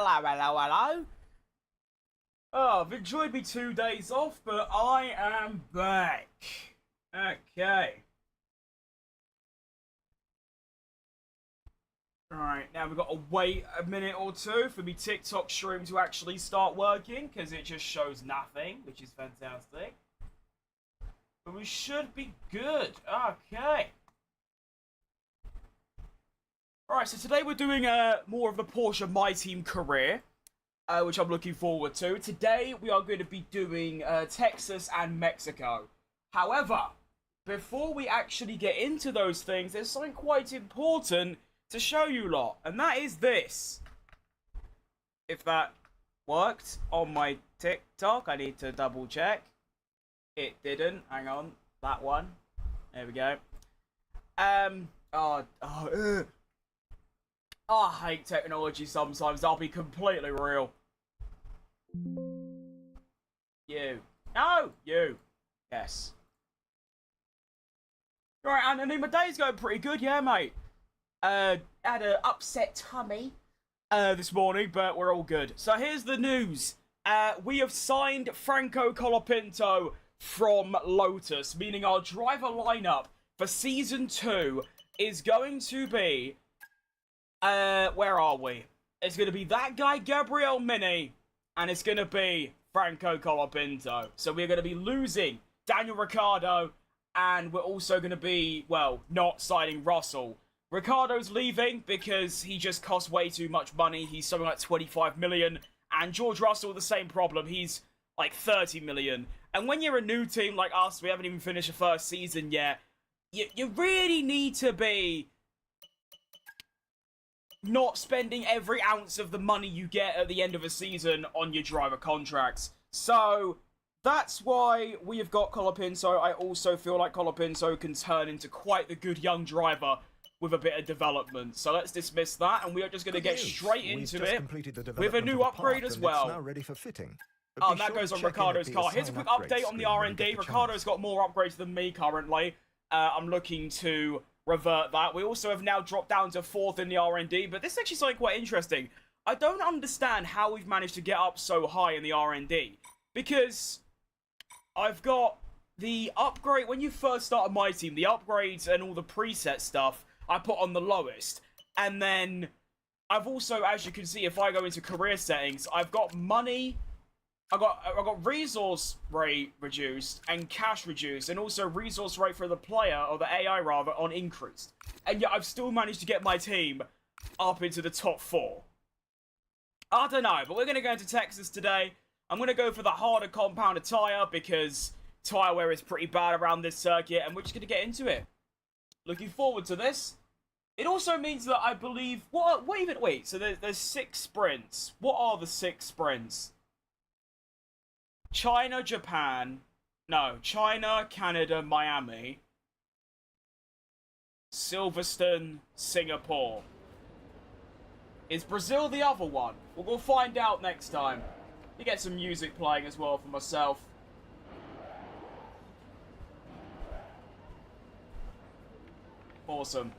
Hello. Oh, I've enjoyed me 2 days off, but I am back. Okay. Alright, now we've got to wait a minute or two for me TikTok stream to actually start working, because it just shows nothing, which is fantastic. But we should be good. Okay. Alright, so today we're doing more of the Porsche MyTeam career, which I'm looking forward to. Today we are going to be doing Texas and Mexico. However, before we actually get into those things, there's something quite important to show you lot, and that is this. If that worked on my TikTok, I need to double check. It didn't. Hang on, that one. There we go. I hate technology sometimes. I'll be completely real. You. No, you. Yes. Right, and I mean, my day's going pretty good, yeah, mate. Had an upset tummy this morning, but we're all good. So here's the news. We have signed Franco Colapinto from Lotus, meaning our driver lineup for Season 2 is going to be... where are we? It's going to be that guy, Gabriel Mini, and it's going to be Franco Colapinto. So we're going to be losing Daniel Ricciardo, and we're also going to be, well, not signing Russell. Ricciardo's leaving because he just costs way too much money. He's something like 25 million. And George Russell, the same problem. He's like 30 million. And when you're a new team like us, we haven't even finished the first season yet, you really need to be not spending every ounce of the money you get at the end of a season on your driver contracts. So that's why we have got Colapinto. I also feel like Colapinto can turn into quite the good young driver with a bit of development. So let's dismiss that, and we are just going to get straight into it with a new upgrade as well. Now ready for fitting. Oh, that goes on Ricciardo's car. Here's a quick update on the R&D. Ricciardo's got more upgrades than me currently. I'm looking to revert that. We also have now dropped down to 4th in the R&D, but this is actually something quite interesting. I don't understand how we've managed to get up so high in the R&D, because I've got the upgrade. When you first start MyTeam, the upgrades and all the preset stuff I put on the lowest, and then I've also, as you can see, if I go into career settings, I've got money, I got resource rate reduced and cash reduced, and also resource rate for the player, or the AI rather, on increased. And yet I've still managed to get my team up into the top 4. I don't know, but we're going to go into Texas today. I'm going to go for the harder compounded tyre, because tyre wear is pretty bad around this circuit, and we're just going to get into it. Looking forward to this. It also means that I believe... Wait, so there's 6 sprints. What are the 6 sprints? China, Canada, Miami. Silverstone, Singapore. Is Brazil the other one? Well, we'll find out next time. You get some music playing as well for myself. Awesome.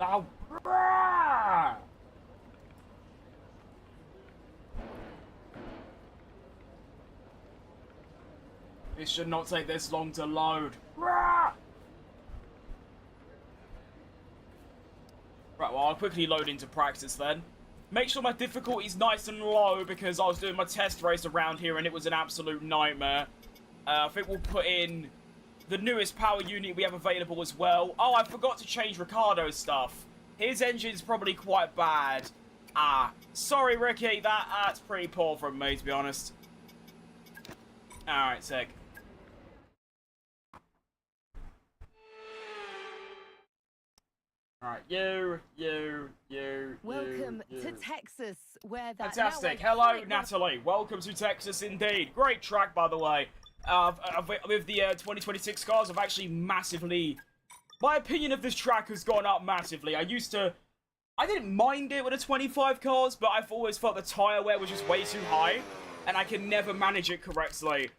Oh. It should not take this long to load. Right, well, I'll quickly load into practice then. Make sure my difficulty's nice and low, because I was doing my test race around here and it was an absolute nightmare. I think we'll put in the newest power unit we have available as well. Oh, I forgot to change Ricciardo's stuff. His engine's probably quite bad. Sorry, Ricky. That's pretty poor from me, to be honest. Alright, sick. Alright, you. Welcome to Texas, where that... Fantastic. Hello, Natalie. Welcome to Texas indeed. Great track, by the way. With the 2026 cars, I've actually massively... My opinion of this track has gone up massively. I didn't mind it with the 25 cars, but I've always felt the tyre wear was just way too high. and I can never manage it correctly.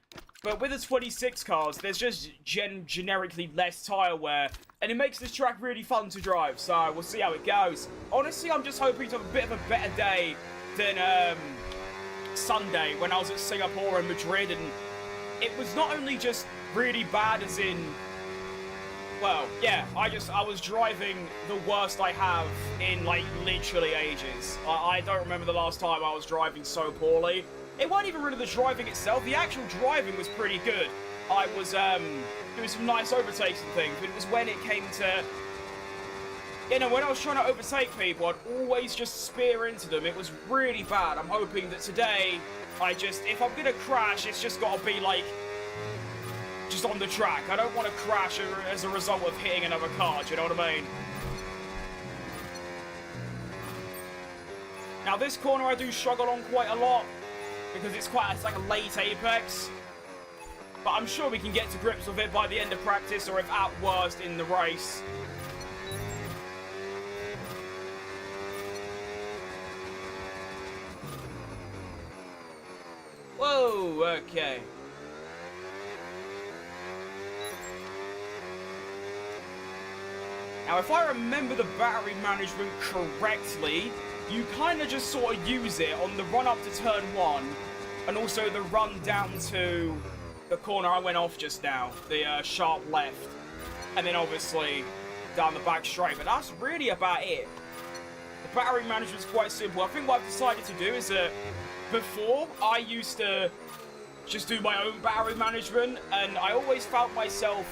But with the 26 cars, there's just generically less tire wear, and it makes this track really fun to drive, so we'll see how it goes. Honestly, I'm just hoping to have a bit of a better day than Sunday when I was at Singapore and Madrid, and it was not only just really bad as in, well, yeah, I was driving the worst I have in, like, literally ages. I don't remember the last time I was driving so poorly. It wasn't even really the driving itself. The actual driving was pretty good. I was doing some nice overtakes and things, but it was when it came to, you know, when I was trying to overtake people, I'd always just spear into them. It was really bad. I'm hoping that today, if I'm gonna crash, it's just gotta be, like, just on the track. I don't want to crash as a result of hitting another car, do you know what I mean? Now, this corner I do struggle on quite a lot, because it's like a late apex. But I'm sure we can get to grips with it by the end of practice, or if at worst, in the race. Whoa, okay. Now, if I remember the battery management correctly, you kind of just sort of use it on the run up to turn 1, and also the run down to the corner I went off just now, the sharp left, and then obviously down the back straight, but that's really about it. The battery management's quite simple. I think what I've decided to do is that before, I used to just do my own battery management, and I always found myself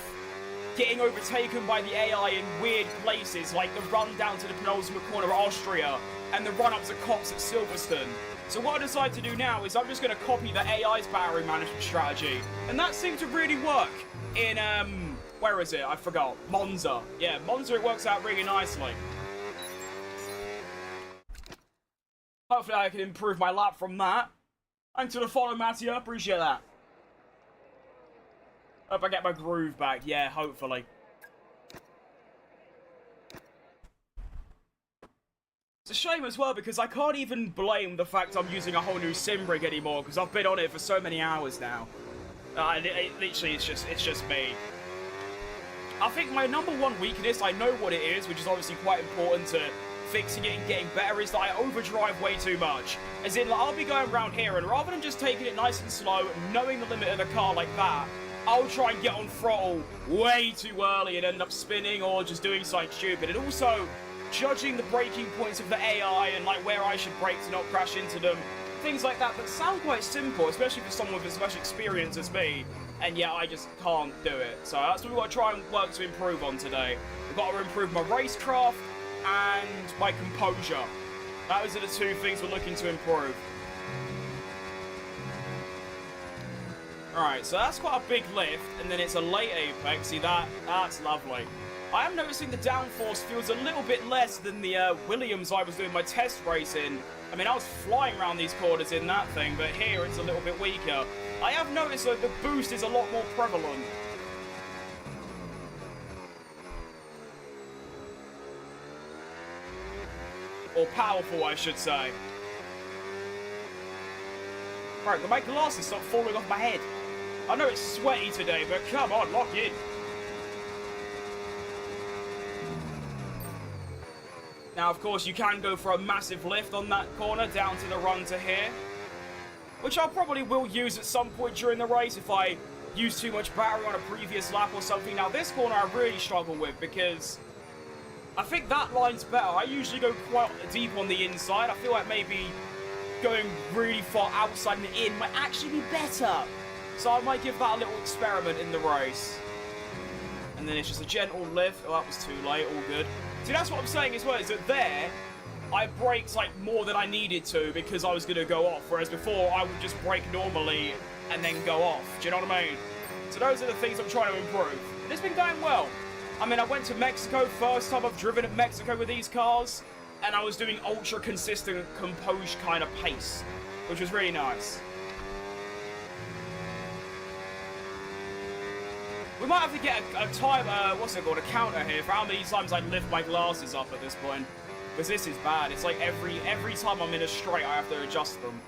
getting overtaken by the AI in weird places, like the run down to the penultimate corner of Austria, and the run up to Cox at Silverstone. So what I decided to do now is I'm just going to copy the AI's battery management strategy, and that seemed to really work in, where is it? I forgot. Monza. Yeah, Monza, it works out really nicely. Hopefully I can improve my lap from that. Thanks for the follow, Mattia. Appreciate that. Hope I get my groove back. Yeah, hopefully. It's a shame as well, because I can't even blame the fact I'm using a whole new sim rig anymore, because I've been on it for so many hours now. Literally, it's just me. I think my #1 weakness, I know what it is, which is obviously quite important to fixing it and getting better, is that I overdrive way too much. As in, like, I'll be going around here, and rather than just taking it nice and slow, knowing the limit of the car like that, I'll try and get on throttle way too early and end up spinning or just doing something stupid. And also, judging the braking points of the AI and, like, where I should brake to not crash into them. Things like that sound quite simple, especially for someone with as much experience as me. And yeah, I just can't do it. So that's what we've got to try and work to improve on today. We've got to improve my racecraft and my composure. Those are the two things we're looking to improve. Alright, so that's quite a big lift, and then it's a late apex. See, that's lovely. I am noticing the downforce feels a little bit less than the Williams I was doing my test race in. I mean, I was flying around these corners in that thing, but here it's a little bit weaker. I have noticed that the boost is a lot more prevalent. Or powerful, I should say. Right, my glasses stop falling off my head. I know it's sweaty today, but come on, lock in. Now, of course, you can go for a massive lift on that corner down to the run to here, which I probably will use at some point during the race if I use too much battery on a previous lap or something. Now, this corner I really struggle with because I think that line's better. I usually go quite deep on the inside. I feel like maybe going really far outside and in might actually be better. So I might give that a little experiment in the race. And then it's just a gentle lift. Oh, that was too late. All good. See, that's what I'm saying as well, is that there, I braked, like, more than I needed to because I was going to go off. Whereas before, I would just brake normally and then go off. Do you know what I mean? So those are the things I'm trying to improve. And it's been going well. I mean, I went to Mexico, first time I've driven in Mexico with these cars, and I was doing ultra consistent, composed kind of pace, which was really nice. We might have to get a time, what's it called, a counter here for how many times I lift my glasses up at this point. Because this is bad. It's like every time I'm in a straight, I have to adjust them.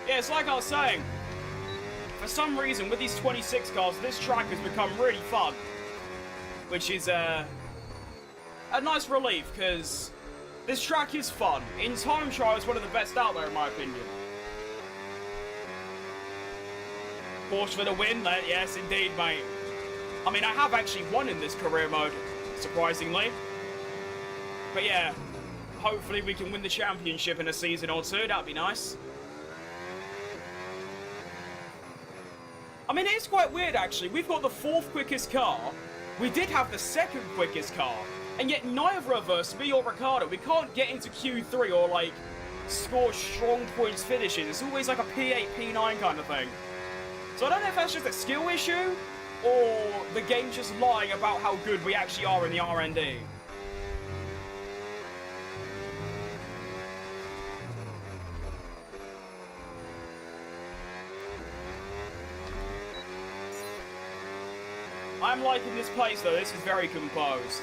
Yeah, it's like I was saying. For some reason, with these 26 cars, this track has become really fun. Which is a nice relief, because this track is fun. In time trial, it's one of the best out there, in my opinion. Porsche for the win, yes, indeed, mate. I mean, I have actually won in this career mode, surprisingly. But yeah, hopefully we can win the championship in a season or two. That'd be nice. I mean, it's quite weird, actually. We've got the 4th quickest car. We did have the 2nd quickest car. And yet neither of us, me or Ricardo, we can't get into Q3 or, like, score strong points finishes. It's always like a P8, P9 kind of thing. So I don't know if that's just a skill issue, or the game's just lying about how good we actually are in the R&D. I'm liking this place, though. This is very composed.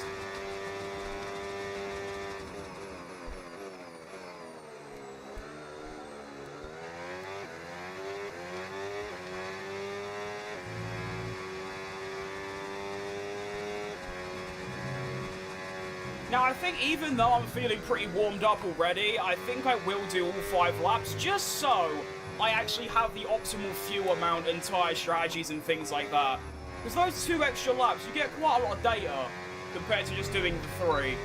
Now, I think even though I'm feeling pretty warmed up already, I think I will do all 5 laps, just so I actually have the optimal fuel amount and tyre strategies and things like that. Because those 2 extra laps, you get quite a lot of data compared to just doing the 3.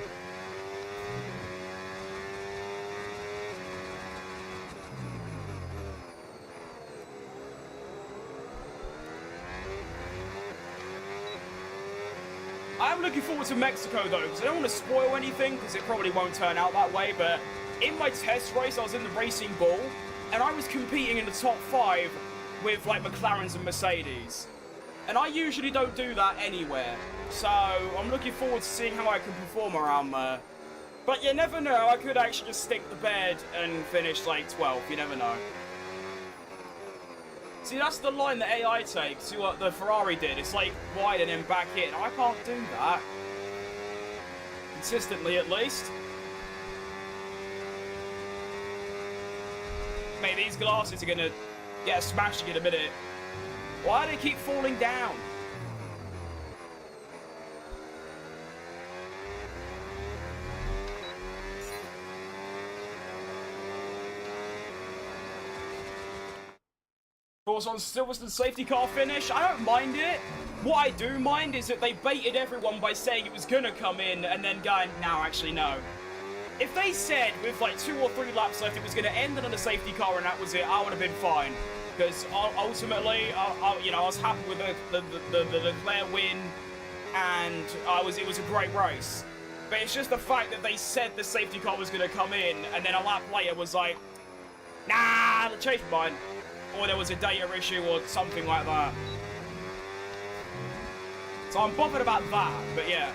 I'm looking forward to Mexico, though, because I don't want to spoil anything, because it probably won't turn out that way, but in my test race, I was in the Racing Bull, and I was competing in the top 5 with, like, McLarens and Mercedes. And I usually don't do that anywhere, so I'm looking forward to seeing how I can perform around there. But you never know, I could actually just stick the bed and finish, like, 12th, you never know. See, that's the line that AI takes, to what the Ferrari did. It's like, wide and then back in. I can't do that. Consistently, at least. Mate, these glasses are gonna get smashed in a minute. Why do they keep falling down? Of course, on Silverstone's safety car finish, I don't mind it. What I do mind is that they baited everyone by saying it was gonna come in and then going, no, actually no. If they said with like 2 or 3 laps left it was gonna end on a safety car and that was it, I would have been fine. Because ultimately, you know, I was happy with the Leclerc win, and it was a great race. But it's just the fact that they said the safety car was gonna come in, and then a lap later was like, nah, change my mind. Or there was a data issue or something like that. So I'm bothered about that, but yeah.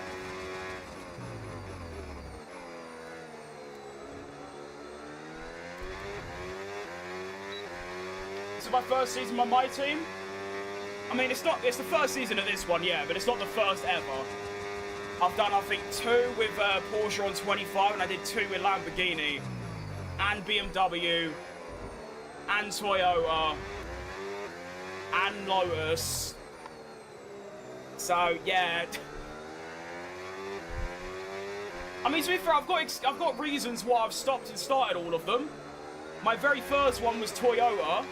This is my first season on MyTeam. I mean, it's the first season of this one, yeah, but it's not the first ever. I've done, I think, 2 with Porsche on 25, and I did 2 with Lamborghini, and BMW, and Toyota, and Lotus. So yeah. I mean, to be fair, I've got reasons why I've stopped and started all of them. My very first one was Toyota,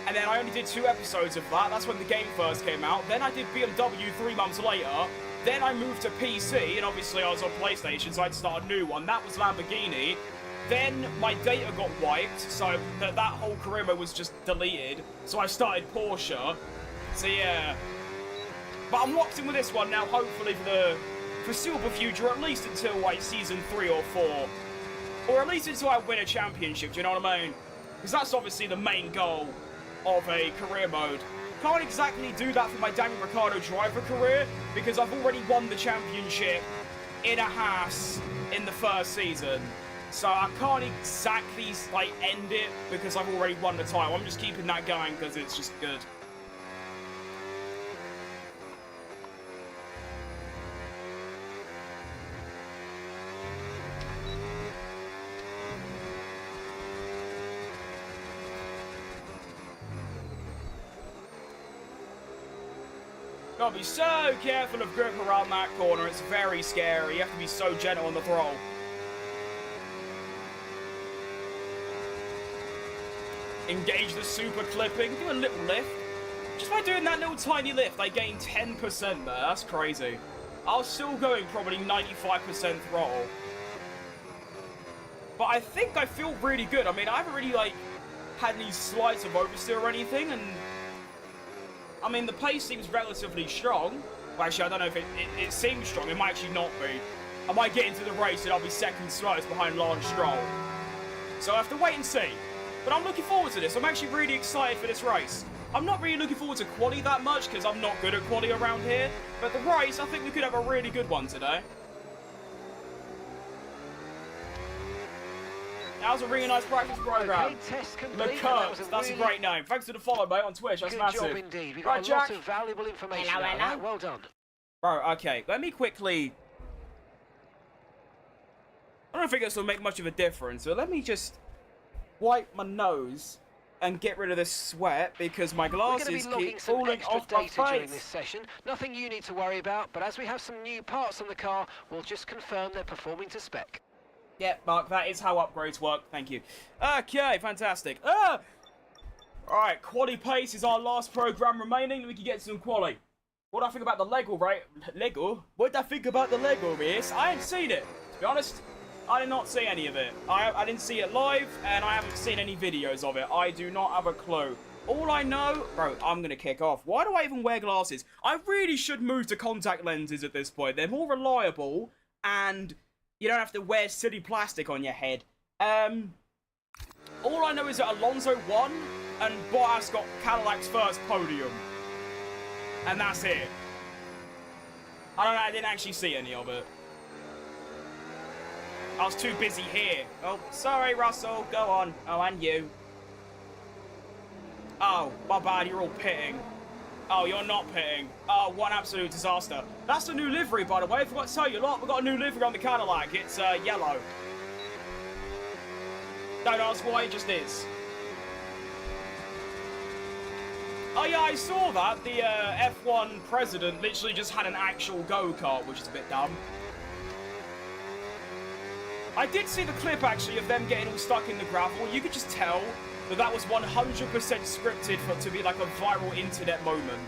and then I only did 2 episodes of that. That's when the game first came out. Then I did BMW 3 months later. Then I moved to PC, and obviously I was on PlayStation, so I had to start a new one. That was Lamborghini. Then my data got wiped, so that whole career mode was just deleted. So I started Porsche. So yeah. But I'm locked in with this one now, hopefully for the foreseeable future, at least until like season 3 or 4. Or at least until I win a championship, do you know what I mean? Because that's obviously the main goal of a career mode. Can't exactly do that for my Daniel Ricciardo driver career, because I've already won the championship in a Haas in the first season. So I can't exactly like end it because I've already won the title. I'm just keeping that going because it's just good. Gotta be so careful of grip around that corner. It's very scary. You have to be so gentle on the throttle. Engage the super clipping. Do a little lift. Just by doing that little tiny lift, I gained 10% there. That's crazy. I was still going probably 95% throttle. But I think I feel really good. I mean, I haven't really, like, had any slides of oversteer or anything, and I mean, the pace seems relatively strong. Well, actually, I don't know if it seems strong. It might actually not be. I might get into the race and I'll be second slowest behind Lance Stroll. So I have to wait and see. But I'm looking forward to this. I'm actually really excited for this race. I'm not really looking forward to quali that much because I'm not good at quali around here. But the race, I think we could have a really good one today. That was a really nice practice program. Okay, test complete. That's a great name. Thanks for the follow, mate, on Twitch. That's massive. Good job indeed. We got lots of valuable information out of that. Well done. Bro, okay. Let me quickly... I don't think this will make much of a difference, but let me just wipe my nose and get rid of this sweat because my glasses keep falling off my face. During this session. Nothing you need to worry about, but as we have some new parts on the car, we'll just confirm they're performing to spec. Yeah, Mark, that is how upgrades work. Thank you. Okay, fantastic. Alright, quali pace is our last program remaining. We can get some quali. What do I think about the Lego, right? Lego? What did I think about the Lego race? I ain't seen it. To be honest, I did not see any of it. I didn't see it live, and I haven't seen any videos of it. I do not have a clue. All I know... Bro, I'm going to kick off. Why do I even wear glasses? I really should move to contact lenses at this point. They're more reliable, and... you don't have to wear silly plastic on your head. All I know is that Alonso won, and Bottas got Cadillac's first podium. And that's it. I don't know, I didn't actually see any of it. I was too busy here. Oh, sorry, Russell, go on. Oh, and you. Oh, my bad, you're all pitting. Oh, you're not pitting. Oh, what an absolute disaster. That's the new livery, by the way. I forgot to tell you a lot. We've got a new livery on the Cadillac. It's yellow. Don't ask why, it just is. Oh, yeah, I saw that. The F1 president literally just had an actual go-kart, which is a bit dumb. I did see the clip, actually, of them getting all stuck in the gravel. You could just tell that was 100% scripted for it to be like a viral internet moment.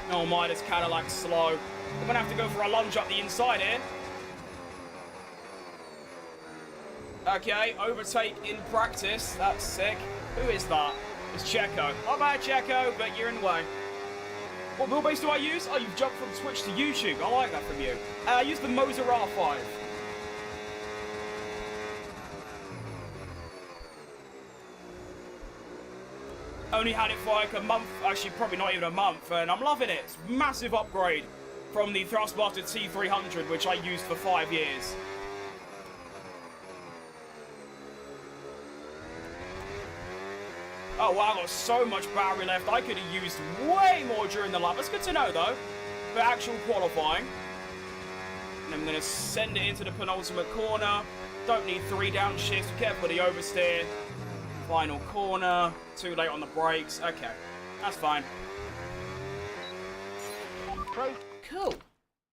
Oh my, this Cadillac's slow. I'm gonna have to go for a lunge up the inside here. Okay, overtake in practice. That's sick. Who is that? It's Checo. Not bad, Checo, but you're in the way. What wheelbase do I use? Oh, you've jumped from Twitch to YouTube. I like that from you. I use the Moza R5. Only had it for like a month, actually probably not even a month, and I'm loving it. It's a massive upgrade from the Thrustmaster T300, which I used for 5 years. Oh wow, I got so much battery left. I could have used way more during the lap. That's good to know though, for actual qualifying. And I'm going to send it into the penultimate corner. Don't need 3 downshifts. Be careful with the oversteer. Final corner. Too late on the brakes. Okay, that's fine. Cool.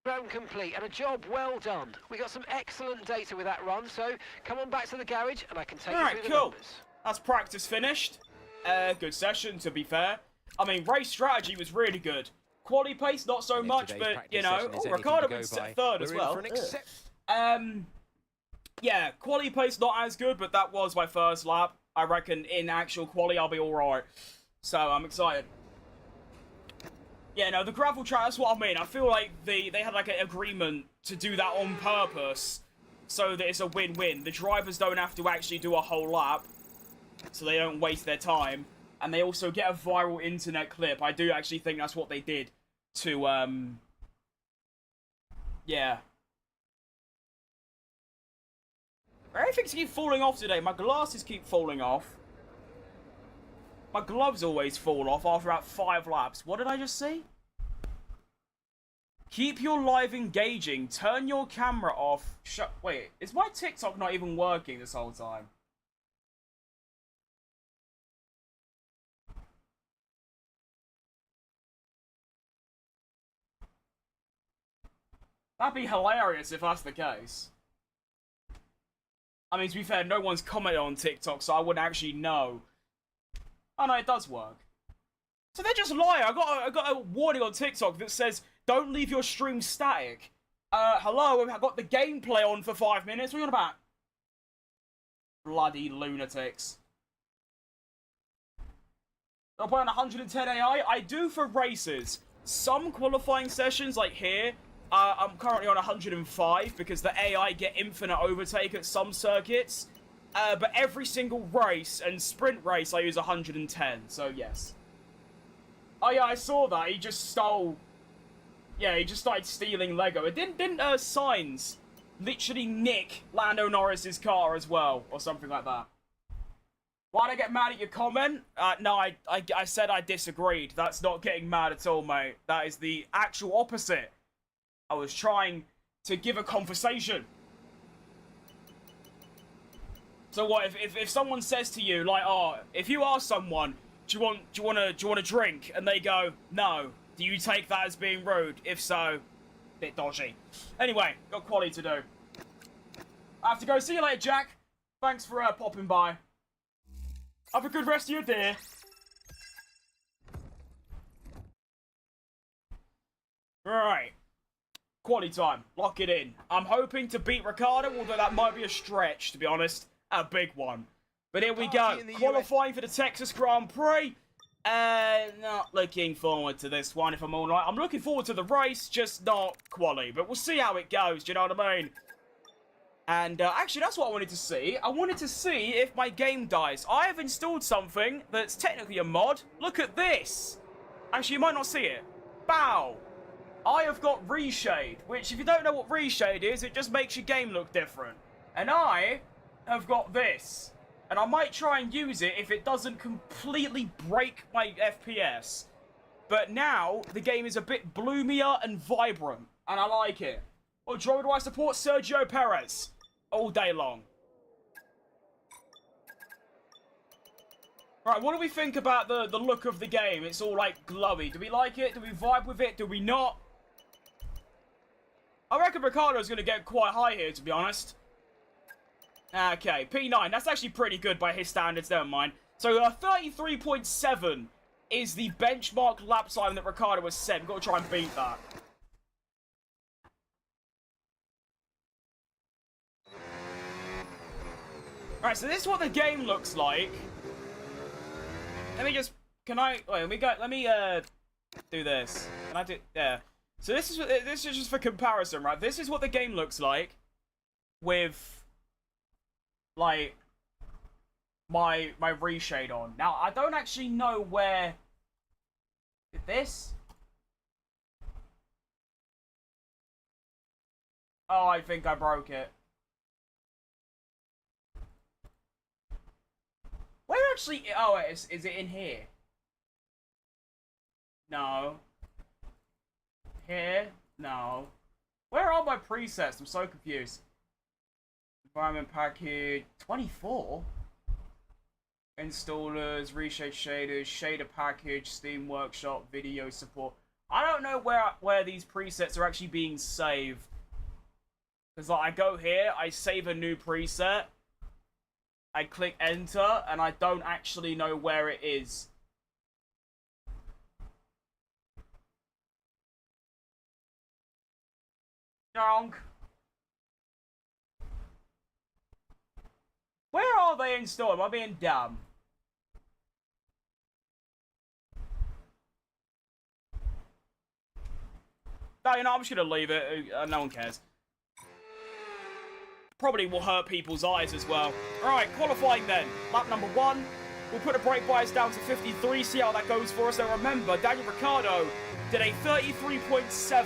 Program complete and a job well done. We got some excellent data with that run, so come on back to the garage and I can take you through the numbers. That's practice finished. Good session, to be fair. I mean, race strategy was really good. Quali pace, not so much, but, you know... Oh, Ricardo was third as well. Yeah, quali pace not as good, but that was my first lap. I reckon in actual quali I'll be alright. So, I'm excited. Yeah, no, the gravel track, that's what I mean. I feel like they had like an agreement to do that on purpose so that it's a win-win. The drivers don't have to actually do a whole lap, so they don't waste their time. And they also get a viral internet clip. I do actually think that's what they did to, yeah. Everything's keep falling off today. My glasses keep falling off. My gloves always fall off after about 5 laps. What did I just see? Keep your live engaging. Turn your camera off. Wait, is my TikTok not even working this whole time? That'd be hilarious if that's the case. I mean, to be fair, no one's commented on TikTok, so I wouldn't actually know. Oh no, it does work. So they're just lying. I got a warning on TikTok that says, don't leave your stream static. Hello, I've got the gameplay on for 5 minutes. What are you on about? Bloody lunatics. I'm playing 110 AI. I do for races. Some qualifying sessions, like here, I'm currently on 105 because the AI get infinite overtake at some circuits. But every single race and sprint race, I use 110. So, yes. Oh, yeah, I saw that. He just stole... Yeah, he just started stealing Lego. It didn't Signs literally nick Lando Norris's car as well, or something like that? Why'd I get mad at your comment? No, I said I disagreed. That's not getting mad at all, mate. That is the actual opposite. I was trying to give a conversation. So what, if someone says to you, like, oh, if you ask someone, do you want a drink? And they go, no. Do you take that as being rude? If so, bit dodgy. Anyway, got quality to do. I have to go. See you later, Jack. Thanks for popping by. Have a good rest of your day. Right. Quality time. Lock it in. I'm hoping to beat Ricardo, although that might be a stretch, to be honest. A big one. But here we go. Qualifying for the Texas Grand Prix. Not looking forward to this one, if I'm all right. I'm looking forward to the race, just not quali. But we'll see how it goes, do you know what I mean? And, actually, that's what I wanted to see. I wanted to see if my game dies. I have installed something that's technically a mod. Look at this. Actually, you might not see it. Bow. I have got reshade, which, if you don't know what reshade is, it just makes your game look different. And I have got this. And I might try and use it if it doesn't completely break my FPS. But now, the game is a bit bloomier and vibrant. And I like it. What driver do I support? Sergio Perez. All day long. Right, what do we think about the look of the game? It's all, like, glowy. Do we like it? Do we vibe with it? Do we not? I reckon Ricardo's going to get quite high here, to be honest. Okay, P9. That's actually pretty good by his standards, never mind. So, 33.7 is the benchmark lap time that Ricardo has set. We've got to try and beat that. Alright, so this is what the game looks like. Let me just... Can I... Wait, let me go... Let me, do this. Can I do... Yeah. So this is just for comparison, right? This is what the game looks like with... like, my reshade on. Now, I don't actually know where... This? Oh, I think I broke it. Where actually... Oh, is it in here? No. Here? No. Where are my presets? I'm so confused. Environment package 24. Installers, reshade shaders, shader package, Steam Workshop, video support. I don't know where these presets are actually being saved. Because like, I go here, I save a new preset, I click enter, and I don't actually know where it is. Donk. Where are they installed? Am I being dumb? No, you know, I'm just gonna leave it. No one cares. Probably will hurt people's eyes as well. Alright, qualifying then. Lap number 1. We'll put a brake bias down to 53, see how that goes for us. Now remember, Daniel Ricciardo did a 33.7.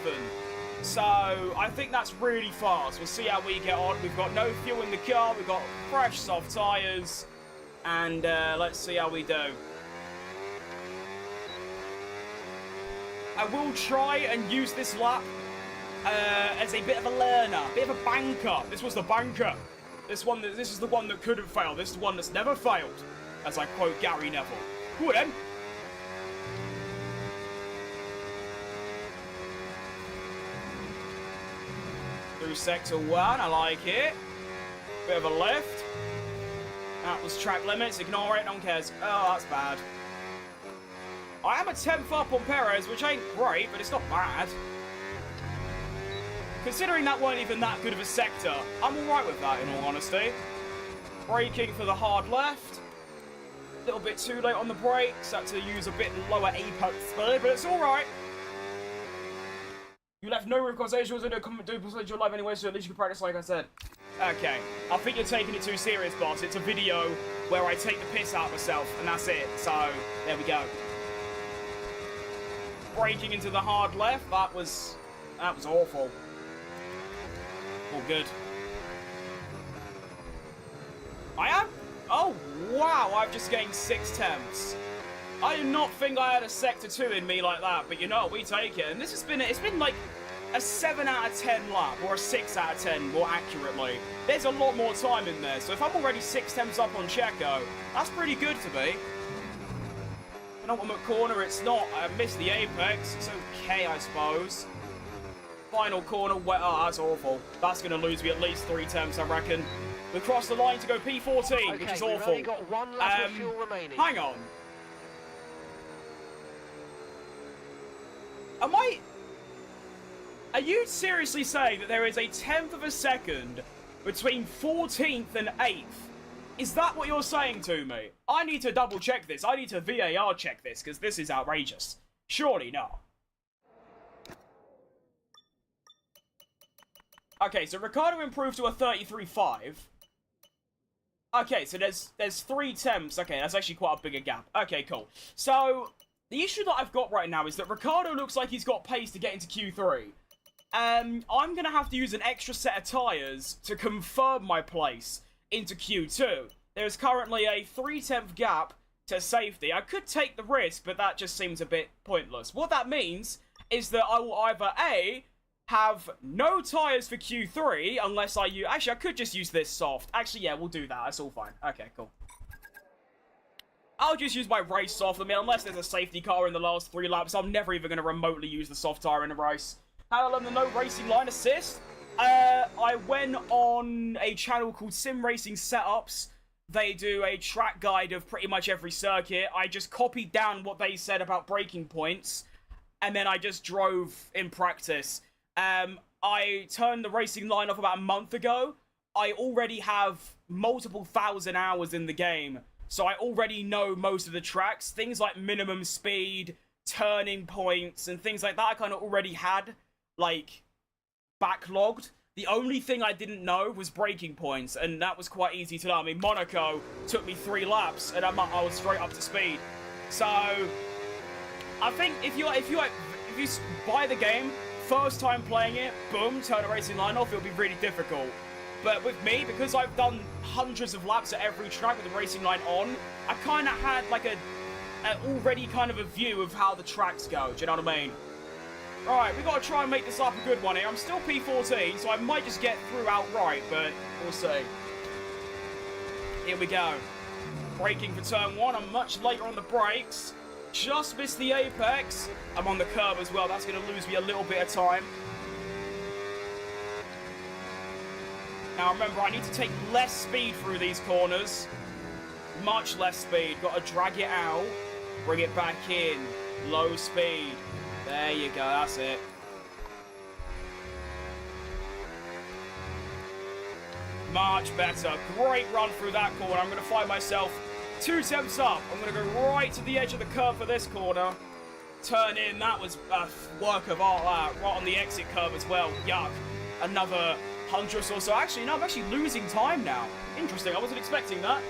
So, I think that's really fast. We'll see how we get on. We've got no fuel in the car. We've got fresh, soft tyres. And let's see how we do. I will try and use this lap as a bit of a learner, a bit of a banker. This was the banker. This is the one that couldn't fail. This is the one that's never failed, as I quote Gary Neville. Cool then. Through sector 1, I like it. Bit of a lift. That was track limits, ignore it, no one cares. Oh, that's bad. I am a 10th up on Perez, which ain't great, but it's not bad. Considering that weren't even that good of a sector, I'm alright with that, in all honesty. Braking for the hard left. A little bit too late on the brakes, had to use a bit lower apex speed, but it's alright. You left no room for conversation, was going to do percentage of your life anyway, so at least you can practice like I said. Okay, I think you're taking it too serious, boss. It's a video where I take the piss out of myself, and that's it. So, there we go. Braking into the hard left, that was awful. All good. Oh, wow, I've just gained 6 temps. I did not think I had a sector 2 in me like that, but you know, we take it. And this has been, it's been like a 7 out of 10 lap, or a 6 out of 10 more accurately. There's a lot more time in there, so if I'm already 6 temps up on Checo, that's pretty good to me. Penultimate corner, it's not. I missed the apex. It's okay, I suppose. Final corner, oh, that's awful. That's going to lose me at least 3 temps, I reckon. We cross the line to go P14, okay, which is awful. We've only got 1 lap of fuel remaining. Hang on. Are you seriously saying that there is a 10th of a second between 14th and 8th? Is that what you're saying to me? I need to double check this. I need to VAR check this, because this is outrageous. Surely not. Okay, so Ricciardo improved to a 33.5. Okay, so there's 3 temps. Okay, that's actually quite a bigger gap. Okay, cool. So, the issue that I've got right now is that Ricciardo looks like he's got pace to get into Q3. I'm going to have to use an extra set of tyres to confirm my place into Q2. There's currently a 3/10 gap to safety. I could take the risk, but that just seems a bit pointless. What that means is that I will either A, have no tyres for Q3, unless I use... Actually, I could just use this soft. Actually, yeah, we'll do that. That's all fine. Okay, cool. I'll just use my race soft. I mean, unless there's a safety car in the last 3 laps, I'm never even going to remotely use the soft tyre in a race. How to learn the no racing line assist? I went on a channel called Sim Racing Setups. They do a track guide of pretty much every circuit. I just copied down what they said about braking points, and then I just drove in practice. I turned the racing line off about a month ago. I already have multiple thousand hours in the game, so I already know most of the tracks. Things like minimum speed, turning points, and things like that I kind of already had, like, backlogged. The only thing I didn't know was braking points, and that was quite easy to know. I mean, Monaco took me 3 laps, and I was straight up to speed. So, I think if you buy the game, first time playing it, boom, turn a racing line off, it'll be really difficult. But with me, because I've done hundreds of laps at every track with the racing line on, I kind of had like already kind of a view of how the tracks go, do you know what I mean? Right, we got to try and make this up a good one here. I'm still P14, so I might just get through outright, but we'll see. Here we go. Braking for turn 1, I'm much later on the brakes. Just missed the apex. I'm on the curb as well. That's going to lose me a little bit of time. Now remember, I need to take less speed through these corners. Much less speed. Got to drag it out. Bring it back in. Low speed. There you go. That's it. Much better. Great run through that corner. I'm going to find myself 2 temps up. I'm going to go right to the edge of the curve for this corner. Turn in. That was a work of art. Right on the exit curve as well. Yuck. Another 100 or so. Actually, no, I'm actually losing time now. Interesting. I wasn't expecting that.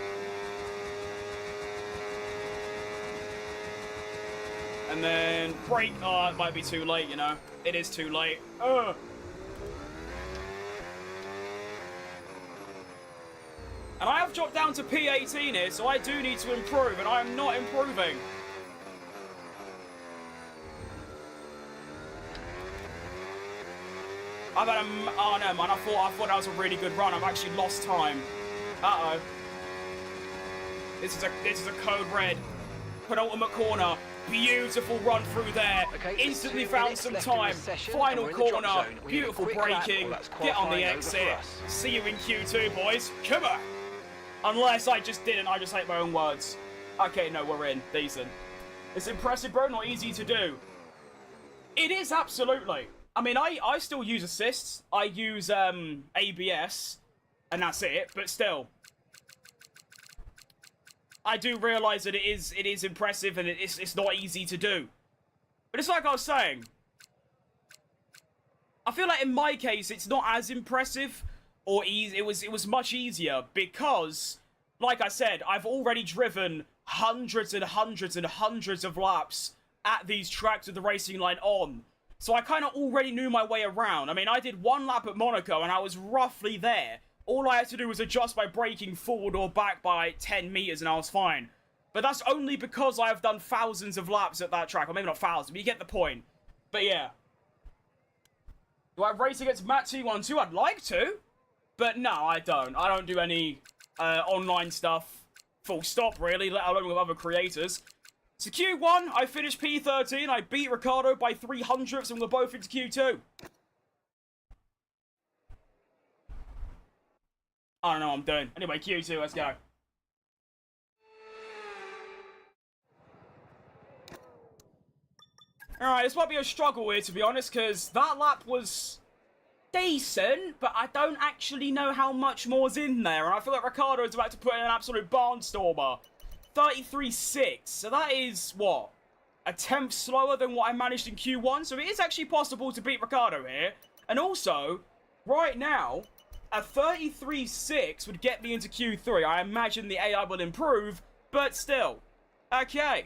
And then brake. Oh, it might be too late, you know. It is too late. Ugh. And I have dropped down to P18 here, so I do need to improve, and I am not improving. I've had a... Oh, no, man. I thought that was a really good run. I've actually lost time. Uh-oh. This is a code red. Penultimate corner. Beautiful run through there. Okay, Instantly found some time. Final corner. Beautiful braking. Get on the exit. See you in Q2, boys. Come on. Unless I just didn't. I just hate my own words. Okay, no, we're in. Decent. It's impressive, bro. Not easy to do. It is, absolutely. I mean, I still use assists. I use ABS. And that's it. But still. I do realise that it is impressive and it's not easy to do. But it's like I was saying. I feel like in my case, it's not as impressive or easy. It was much easier because, like I said, I've already driven hundreds and hundreds and hundreds of laps at these tracks with the racing line on. So I kind of already knew my way around. I mean, I did one lap at Monaco and I was roughly there. All I had to do was adjust my braking forward or back by 10 meters and I was fine. But that's only because I have done thousands of laps at that track. Or maybe not thousands, but you get the point. But yeah. Do I race against MKII? I'd like to. But no, I don't. I don't do any online stuff. Full stop, really, let alone with other creators. So Q1, I finished P13. I beat Ricardo by 300ths and we're both into Q2. I don't know what I'm doing. Anyway, Q2, let's go. Alright, this might be a struggle here, to be honest, because that lap was decent, but I don't actually know how much more's in there, and I feel like Ricardo's about to put in an absolute barnstormer. 33.6, so that is, what? A tenth slower than what I managed in Q1, so it is actually possible to beat Ricardo here. And also, right now, a 33.6 would get me into Q3. I imagine the AI will improve, but still. Okay.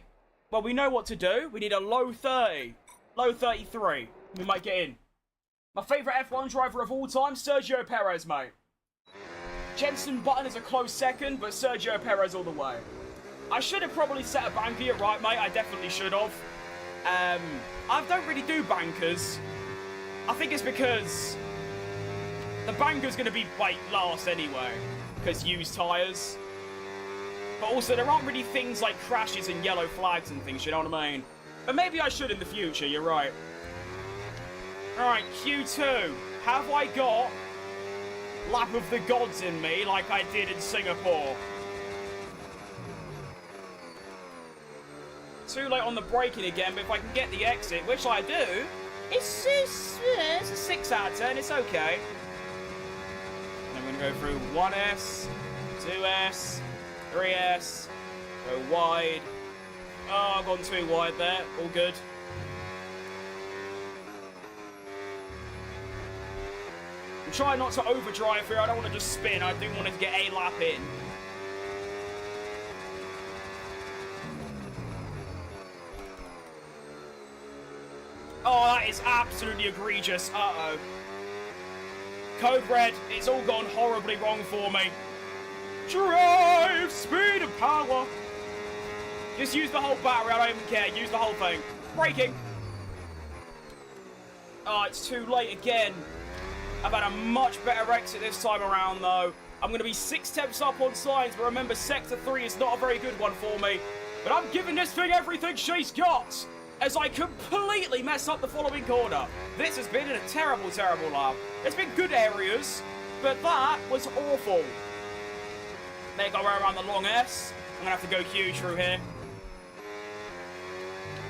Well, we know what to do. We need a low 30. Low 33. We might get in. My favourite F1 driver of all time, Sergio Perez, mate. Jenson Button is a close second, but Sergio Perez all the way. I should have probably set a banker, you're right, mate. I definitely should have. I don't really do bankers. I think it's because the banker's going to be, like, last anyway. Because used tyres. But also, there aren't really things like crashes and yellow flags and things, you know what I mean? But maybe I should in the future, you're right. Alright, Q2. Have I got Lap of the Gods in me like I did in Singapore? Too late on the braking again, but if I can get the exit, which I do, it's a 6 out of 10, it's okay. I'm going to go through 1S, 2S, 3S, go wide. Oh, I've gone too wide there, all good. I'm trying not to overdrive here, I don't want to just spin, I do want to get a lap in. Oh, that is absolutely egregious. Uh-oh. Code red. It's all gone horribly wrong for me. Drive, speed and power. Just use the whole battery. I don't even care. Use the whole thing. Braking. Oh, it's too late again. I've had a much better exit this time around, though. I'm going to be 6 steps up on signs, but remember, Sector 3 is not a very good one for me. But I'm giving this thing everything she's got, as I completely mess up the following corner. This has been a terrible, terrible lap. There's been good areas, but that was awful. They go around the long S. I'm going to have to go Q through here.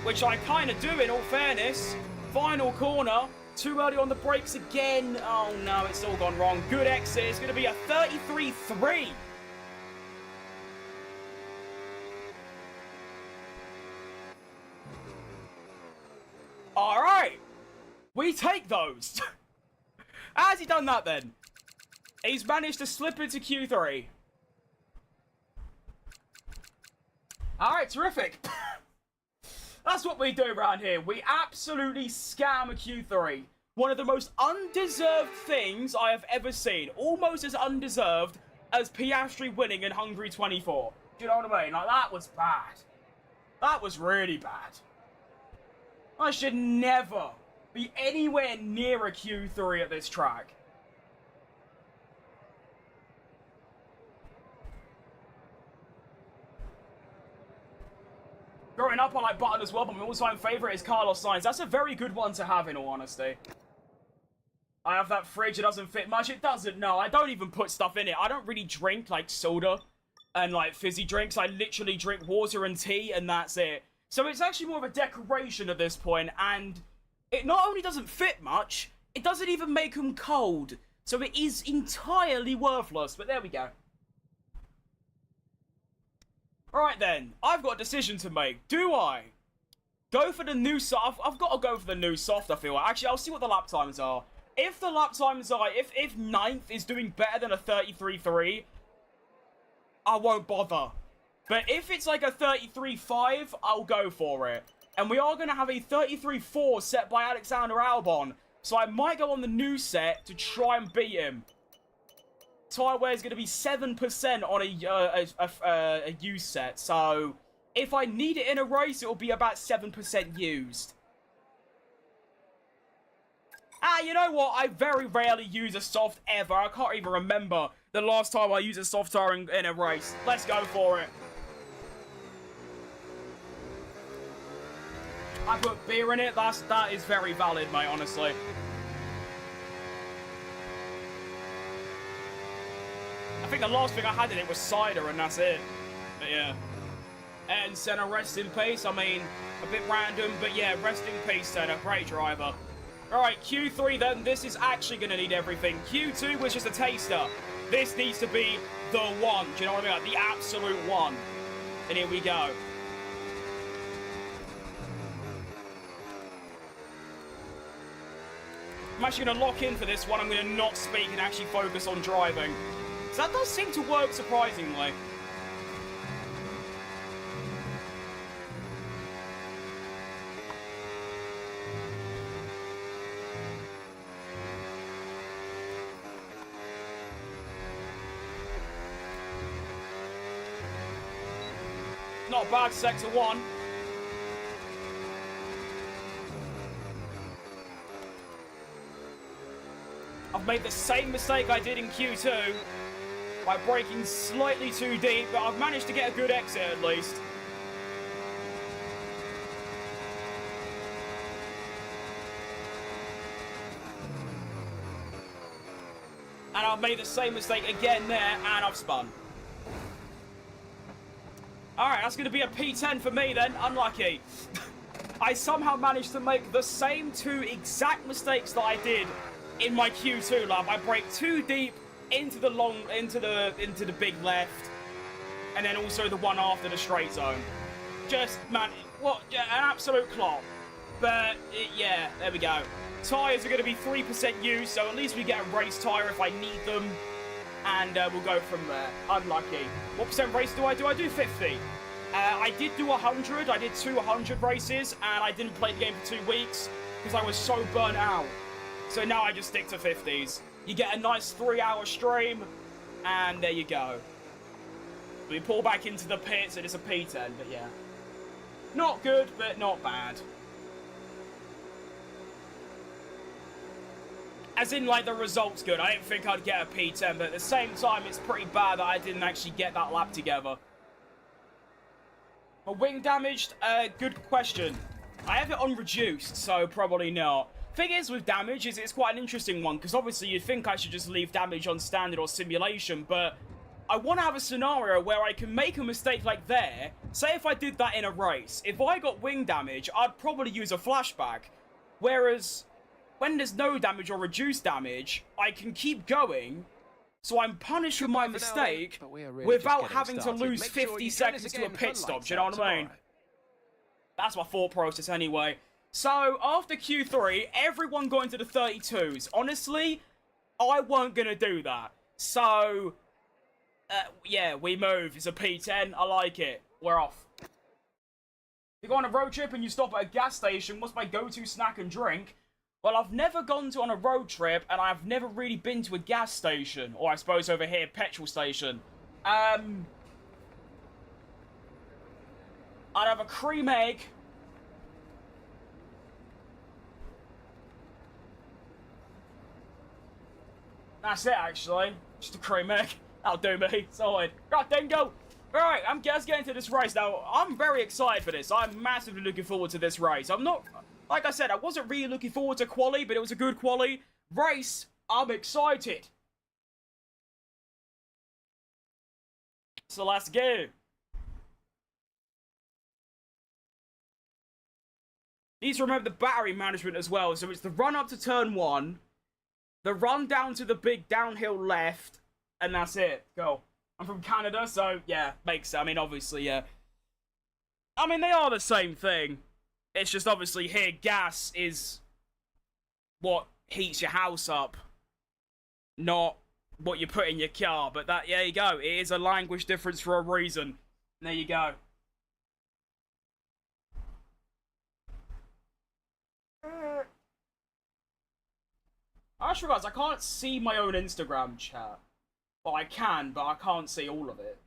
Which I kind of do, in all fairness. Final corner. Too early on the brakes again. Oh, no, it's all gone wrong. Good exit. It's going to be a 33.3. All right. We take those. How has he done that, then? He's managed to slip into Q3. All right, terrific. That's what we do around here. We absolutely scam a Q3. One of the most undeserved things I have ever seen. Almost as undeserved as Piastri winning in Hungary 24. Do you know what I mean? Like, that was bad. That was really bad. I should never be anywhere near a Q3 at this track. Growing up, I like Button as well, but my all-time favourite is Carlos Sainz. That's a very good one to have, in all honesty. I have that fridge, it doesn't fit much. It doesn't, no. I don't even put stuff in it. I don't really drink, like, soda and, like, fizzy drinks. I literally drink water and tea, and that's it. So it's actually more of a decoration at this point, and it not only doesn't fit much, it doesn't even make them cold. So it is entirely worthless, but there we go. Alright then, I've got a decision to make. Do I go for the new soft? I've got to go for the new soft, I feel like. Actually, I'll see what the lap times are. If the lap times are, if 9th is doing better than a 33.3, I won't bother. But if it's like a 33.5, I'll go for it. And we are going to have a 33.4 set by Alexander Albon. So I might go on the new set to try and beat him. Tyre wear is going to be 7% on a used set. So if I need it in a race, it will be about 7% used. You know what? I very rarely use a soft ever. I can't even remember the last time I used a soft tyre in a race. Let's go for it. I put beer in it. That is very valid, mate, honestly. I think the last thing I had in it was cider, and that's it. But yeah. And Senna, rest in peace. I mean, a bit random, but yeah, rest in peace, Senna. Great driver. Alright, Q3 then. This is actually going to need everything. Q2 was just a taster. This needs to be the one. Do you know what I mean? Like, the absolute one. And here we go. I'm actually going to lock in for this one. I'm going to not speak and actually focus on driving. So that does seem to work surprisingly. Not bad, sector 1. I've made the same mistake I did in Q2 by braking slightly too deep, but I've managed to get a good exit at least. And I've made the same mistake again there, and I've spun. Alright, that's going to be a P10 for me then. Unlucky. I somehow managed to make the same two exact mistakes that I did in my Q2 lap. I braked too deep into the big left, and then also the one after the straight zone. Just, man, what, an absolute clop. But, yeah, there we go. Tyres are going to be 3% used, so at least we get a race tyre if I need them. And we'll go from there. Unlucky. What percent race do? I do 50. I did do 100. I did 2 100 races, and I didn't play the game for 2 weeks because I was so burnt out. So now I just stick to 50s. You get a nice 3-hour stream, and there you go. We pull back into the pits, and it's a P10, but yeah. Not good, but not bad. As in, like, the result's good. I didn't think I'd get a P10, but at the same time, it's pretty bad that I didn't actually get that lap together. My wing damaged? Good question. I have it on reduced, so probably not. Thing is, with damage, it's quite an interesting one, because obviously you'd think I should just leave damage on standard or simulation, but I want to have a scenario where I can make a mistake like there. Say if I did that in a race. If I got wing damage, I'd probably use a flashback. Whereas when there's no damage or reduced damage, I can keep going, so I'm punished for my mistake without having to lose 50 seconds to a pit stop, do you know what I mean? That's my thought process anyway. So, after Q3, everyone got into the 32s. Honestly, I weren't going to do that. So, yeah, we move. It's a P10. I like it. We're off. If you go on a road trip and you stop at a gas station, what's my go-to snack and drink? Well, I've never gone on a road trip, and I've never really been to a gas station. Or I suppose over here, petrol station. I'd have a cream egg. That's it, actually. Just a cream egg. That'll do me. Solid. Right, then go. Alright, let's get into this race. Now, I'm very excited for this. I'm massively looking forward to this race. I'm not... Like I said, I wasn't really looking forward to quali, but it was a good quali. Race, I'm excited. So let's go. Need to remember the battery management as well. So it's the run up to turn 1, the run down to the big downhill left, and that's it. Go. I'm from Canada, so yeah, makes sense. I mean, obviously, yeah. I mean, they are the same thing. It's just obviously here, gas is what heats your house up, not what you put in your car. But that, there you go. It is a language difference for a reason. There you go. I just realised I can't see my own Instagram chat. Well, I can, but I can't see all of it.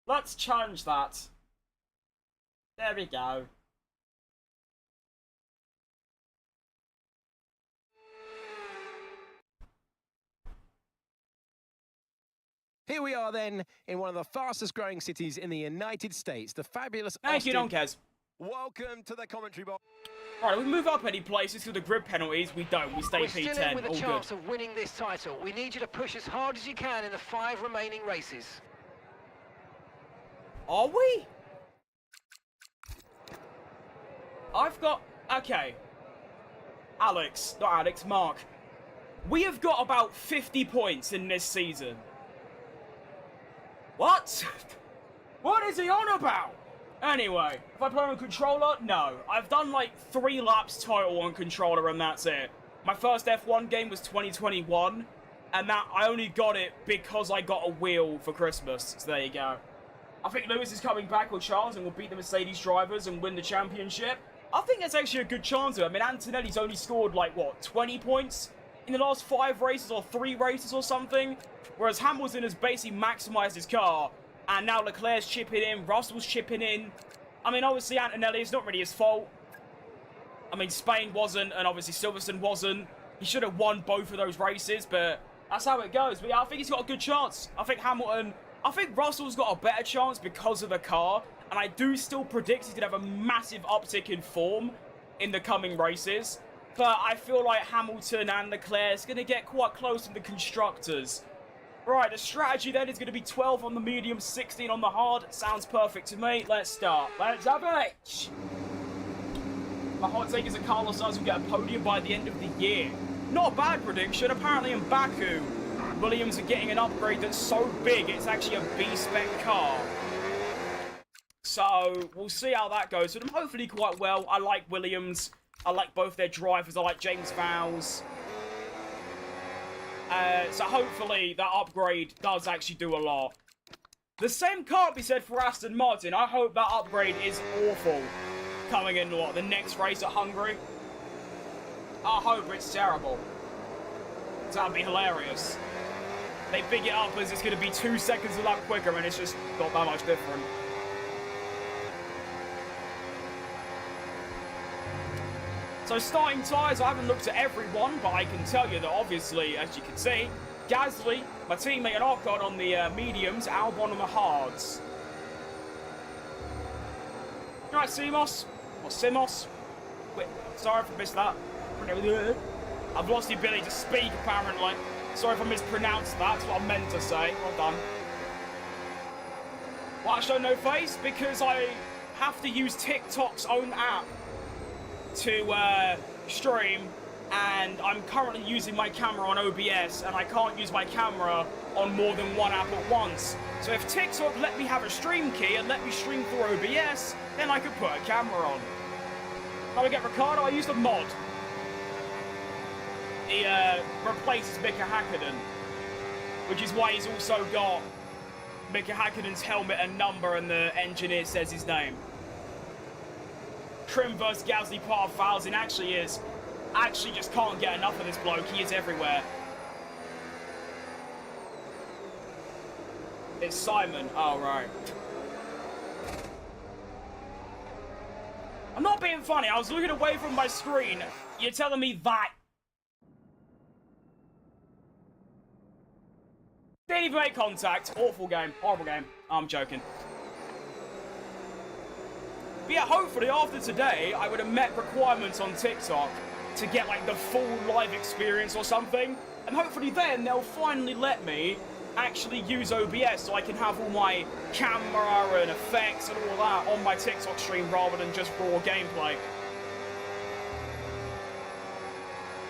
Let's change that. There we go. Here we are then, in one of the fastest growing cities in the United States, the fabulous Thank Austin. you, Donkez. Welcome to the commentary box. Alright, we move up any places through the grid penalties. We don't. We stay We're P10. still in with a All chance good. of winning this title. We need you to push as hard as you can in the 5 remaining races. Are we? I've got... Okay. Alex. Not Alex, Mark. We have got about 50 points in this season. What? What is he on about? Anyway, if I play on controller, no. I've done like 3 laps total on controller and that's it. My first F1 game was 2021, and that I only got it because I got a wheel for Christmas. So there you go. I think Lewis is coming back with Charles and will beat the Mercedes drivers and win the championship. I think that's actually a good chance of it. I mean, Antonelli's only scored like, what, 20 points in the last 5 races or 3 races or something? Whereas Hamilton has basically maximised his car. And now Leclerc's chipping in, Russell's chipping in. I mean, obviously, Antonelli, it's not really his fault. I mean, Spain wasn't, and obviously Silverstone wasn't. He should have won both of those races, but that's how it goes. But yeah, I think he's got a good chance. I think Russell's got a better chance because of the car. And I do still predict he's going to have a massive uptick in form in the coming races. But I feel like Hamilton and Leclerc's going to get quite close in the constructors. Right, the strategy then is going to be 12 on the medium, 16 on the hard. Sounds perfect to me. Let's start. Let's have it. My hot take is that Carlos Sainz will get a podium by the end of the year. Not a bad prediction. Apparently in Baku, Williams are getting an upgrade that's so big, it's actually a B-spec car. So, we'll see how that goes. But I'm hopefully quite well. I like Williams. I like both their drivers. I like James Vowles. So hopefully that upgrade does actually do a lot. The same can't be said for Aston Martin. I hope that upgrade is awful. Coming in, what, the next race at Hungary? I hope it's terrible. That'd be hilarious. They big it up as it's going to be 2 seconds a lap quicker and it's just not that much different. So starting tyres, I haven't looked at everyone, but I can tell you that obviously, as you can see, Gasly, my teammate and Ocon on the mediums, Albon on the hards. Right, Simos, or Simos. Wait, sorry if I missed that. I've lost the ability to speak, apparently. Sorry if I mispronounced that, that's what I meant to say. Well done. Why I show no face? Because I have to use TikTok's own app to stream, and I'm currently using my camera on OBS, and I can't use my camera on more than one app at once. So if TikTok let me have a stream key and let me stream through OBS, then I could put a camera on. How do I get Ricardo? I used a mod. He replaces Mika Hakkinen, which is why he's also got Mika Hakkinen's helmet and number, and the engineer says his name. Trim vs Gasly part of fouls, and actually just can't get enough of this bloke. He is everywhere. It's Simon. Oh, right. I'm not being funny. I was looking away from my screen. You're telling me that. Didn't even make contact. Awful game. Horrible game. I'm joking. But yeah, hopefully after today, I would have met requirements on TikTok to get like the full live experience or something. And hopefully then they'll finally let me actually use OBS so I can have all my camera and effects and all that on my TikTok stream rather than just raw gameplay.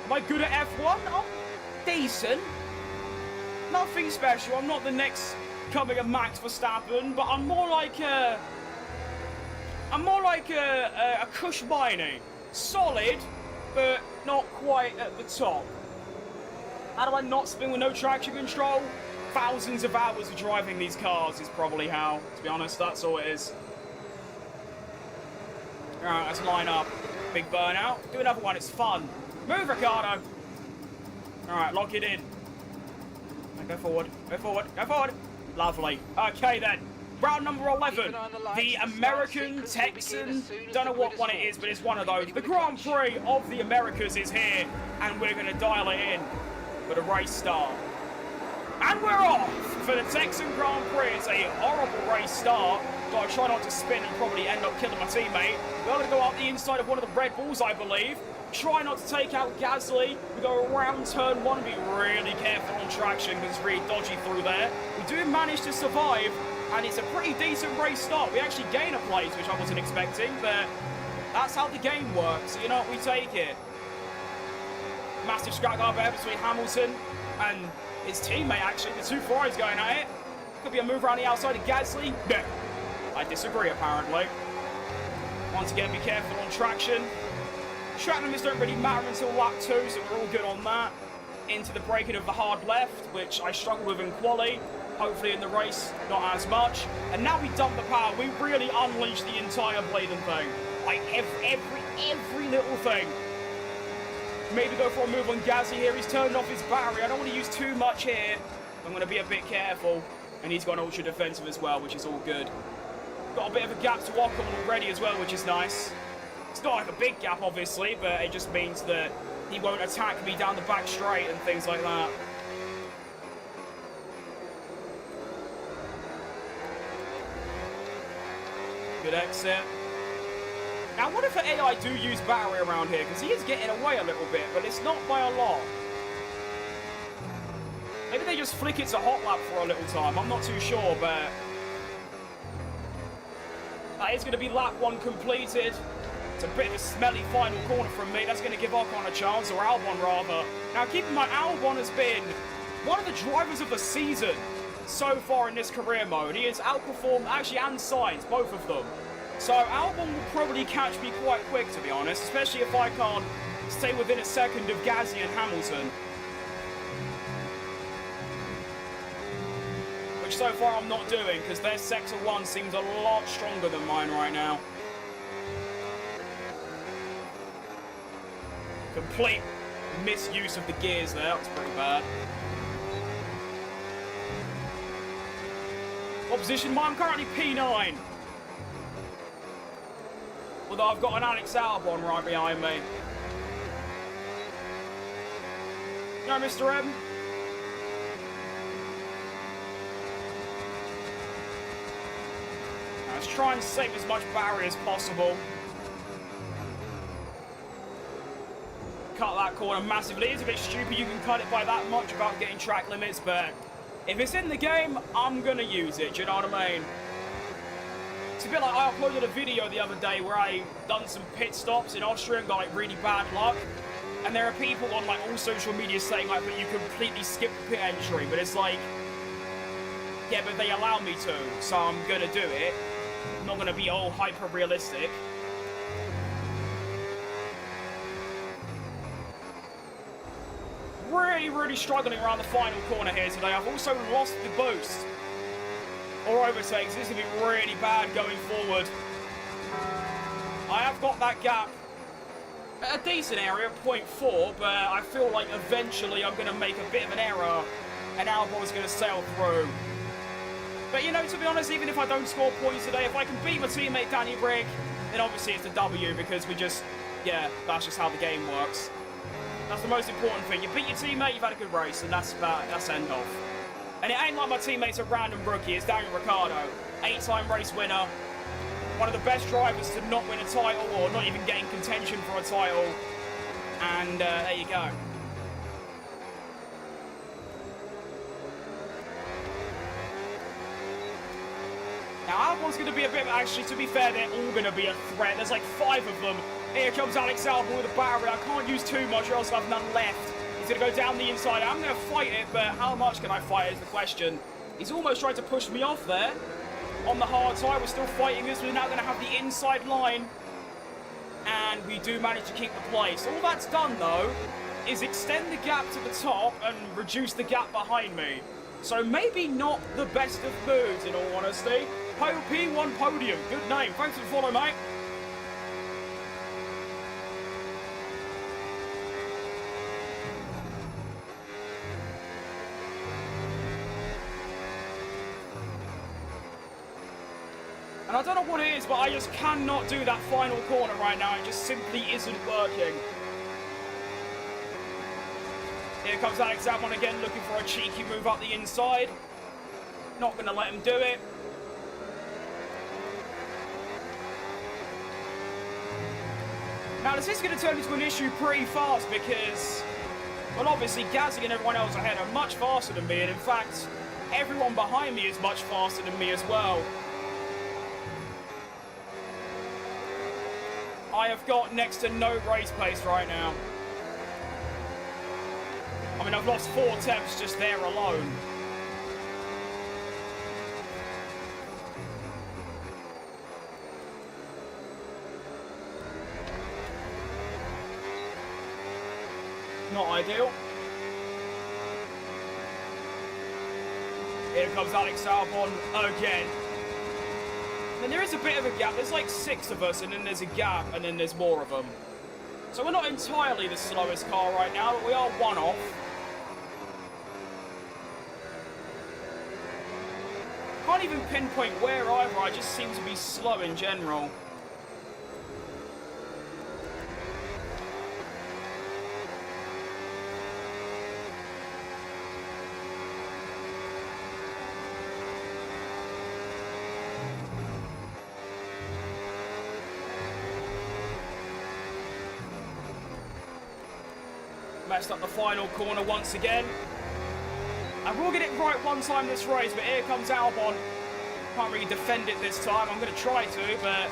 Am I good at F1? I'm decent. Nothing special. I'm not the next coming of Max Verstappen, but I'm more like a Kushmini. Solid, but not quite at the top. How do I not spin with no traction control? Thousands of hours of driving these cars is probably how. To be honest, that's all it is. Alright, let's line up. Big burnout. Do another one, it's fun. Move, Ricardo. Alright, lock it in. Go forward, go forward, go forward. Lovely. Okay then. Round number 11. The American Texan. Don't know what one it is, but it's one of those. The Grand Prix of the Americas is here, and we're going to dial it in for the race start. And we're off for the Texan Grand Prix. It's a horrible race start. Got to try not to spin and probably end up killing my teammate. We're going to go up the inside of one of the Red Bulls, I believe. Try not to take out Gasly. We go around turn 1. Be really careful on traction because it's really dodgy through there. We do manage to survive, and it's a pretty decent race start. We actually gain a place, which I wasn't expecting, but that's how the game works. You know, we take it. Massive scrap guard there between Hamilton and his teammate, actually. The two Ferraris going at it. Could be a move around the outside of Gasly. No. I disagree, apparently. Once again, be careful on traction. Track limits don't really matter until lap 2, so we're all good on that. Into the braking of the hard left, which I struggle with in quali. Hopefully in the race, not as much. And now we dump the power. We really unleash the entire blading thing. Like every little thing. Maybe go for a move on Gasly here. He's turned off his battery. I don't want to use too much here. I'm going to be a bit careful. And he's got an ultra defensive as well, which is all good. Got a bit of a gap to walk on already as well, which is nice. It's not like a big gap, obviously, but it just means that he won't attack me down the back straight and things like that. Good exit. Now, what if the AI do use battery around here? Because he is getting away a little bit, but it's not by a lot. Maybe they just flick it to hot lap for a little time. I'm not too sure, but that is going to be lap 1 completed. It's a bit of a smelly final corner from me. That's going to give Ocon a chance, or Albon rather. Now, keep in mind, Albon has been one of the drivers of the season so far in this career mode. He has outperformed, actually, and Sainz, both of them. So Albon will probably catch me quite quick, to be honest, especially if I can't stay within a second of Gasly and Hamilton. Which so far I'm not doing, because their Sector 1 seems a lot stronger than mine right now. Complete misuse of the gears there, that was pretty bad. What position? I'm currently P9. Although I've got an Alex Albon right behind me. No, Mr. M. Now, let's try and save as much battery as possible. Cut that corner massively. It's a bit stupid you can cut it by that much without getting track limits, but if it's in the game, I'm gonna use it, do you know what I mean? It's a bit like I uploaded a video the other day where I done some pit stops in Austria and got like really bad luck. And there are people on like all social media saying like, but you completely skipped the pit entry, but it's like, yeah, but they allow me to, so I'm gonna do it. I'm not gonna be all hyper realistic. Really struggling around the final corner here today. I've also lost the boost or overtakes. This is going to be really bad going forward. I have got that gap at a decent area, 0.4, but I feel like eventually I'm going to make a bit of an error and Albon's going to sail through. But you know, to be honest, even if I don't score points today, if I can beat my teammate Danny Brigg, then obviously it's the W, because we just, yeah, that's just how the game works. That's the most important thing. You beat your teammate, you've had a good race, and that's end off. And it ain't like my teammate's a random rookie. It's Daniel Ricciardo, 8-time race winner. One of the best drivers to not win a title or not even get in contention for a title. And there you go. Now, Albon's going to be a bit... Actually, to be fair, they're all going to be a threat. There's like 5 of them. Here comes Alex Albon with a battery. I can't use too much or else I have none left. He's going to go down the inside. I'm going to fight it, but how much can I fight is the question. He's almost tried to push me off there. On the hard side, we're still fighting this. We're now going to have the inside line. And we do manage to keep the place. All that's done, though, is extend the gap to the top and reduce the gap behind me. So maybe not the best of moves, in all honesty. P1 Podium, good name. Thanks for the follow, mate. And I don't know what it is, but I just cannot do that final corner right now. It just simply isn't working. Here comes Alex Albon again, looking for a cheeky move up the inside. Not going to let him do it. Now, this is going to turn into an issue pretty fast because, well, obviously, Gazzy and everyone else ahead are much faster than me. And in fact, everyone behind me is much faster than me as well. I have got next to no race pace right now. I mean, I've lost 4 attempts just there alone. Not ideal. Here comes Alex Albon again. And there is a bit of a gap. There's like 6 of us, and then there's a gap, and then there's more of them. So we're not entirely the slowest car right now, but we are one off. Can't even pinpoint where either. I just seem to be slow in general. Messed up the final corner once again. I will get it right one time this race, but here comes Albon. Can't really defend it this time. I'm going to try to, but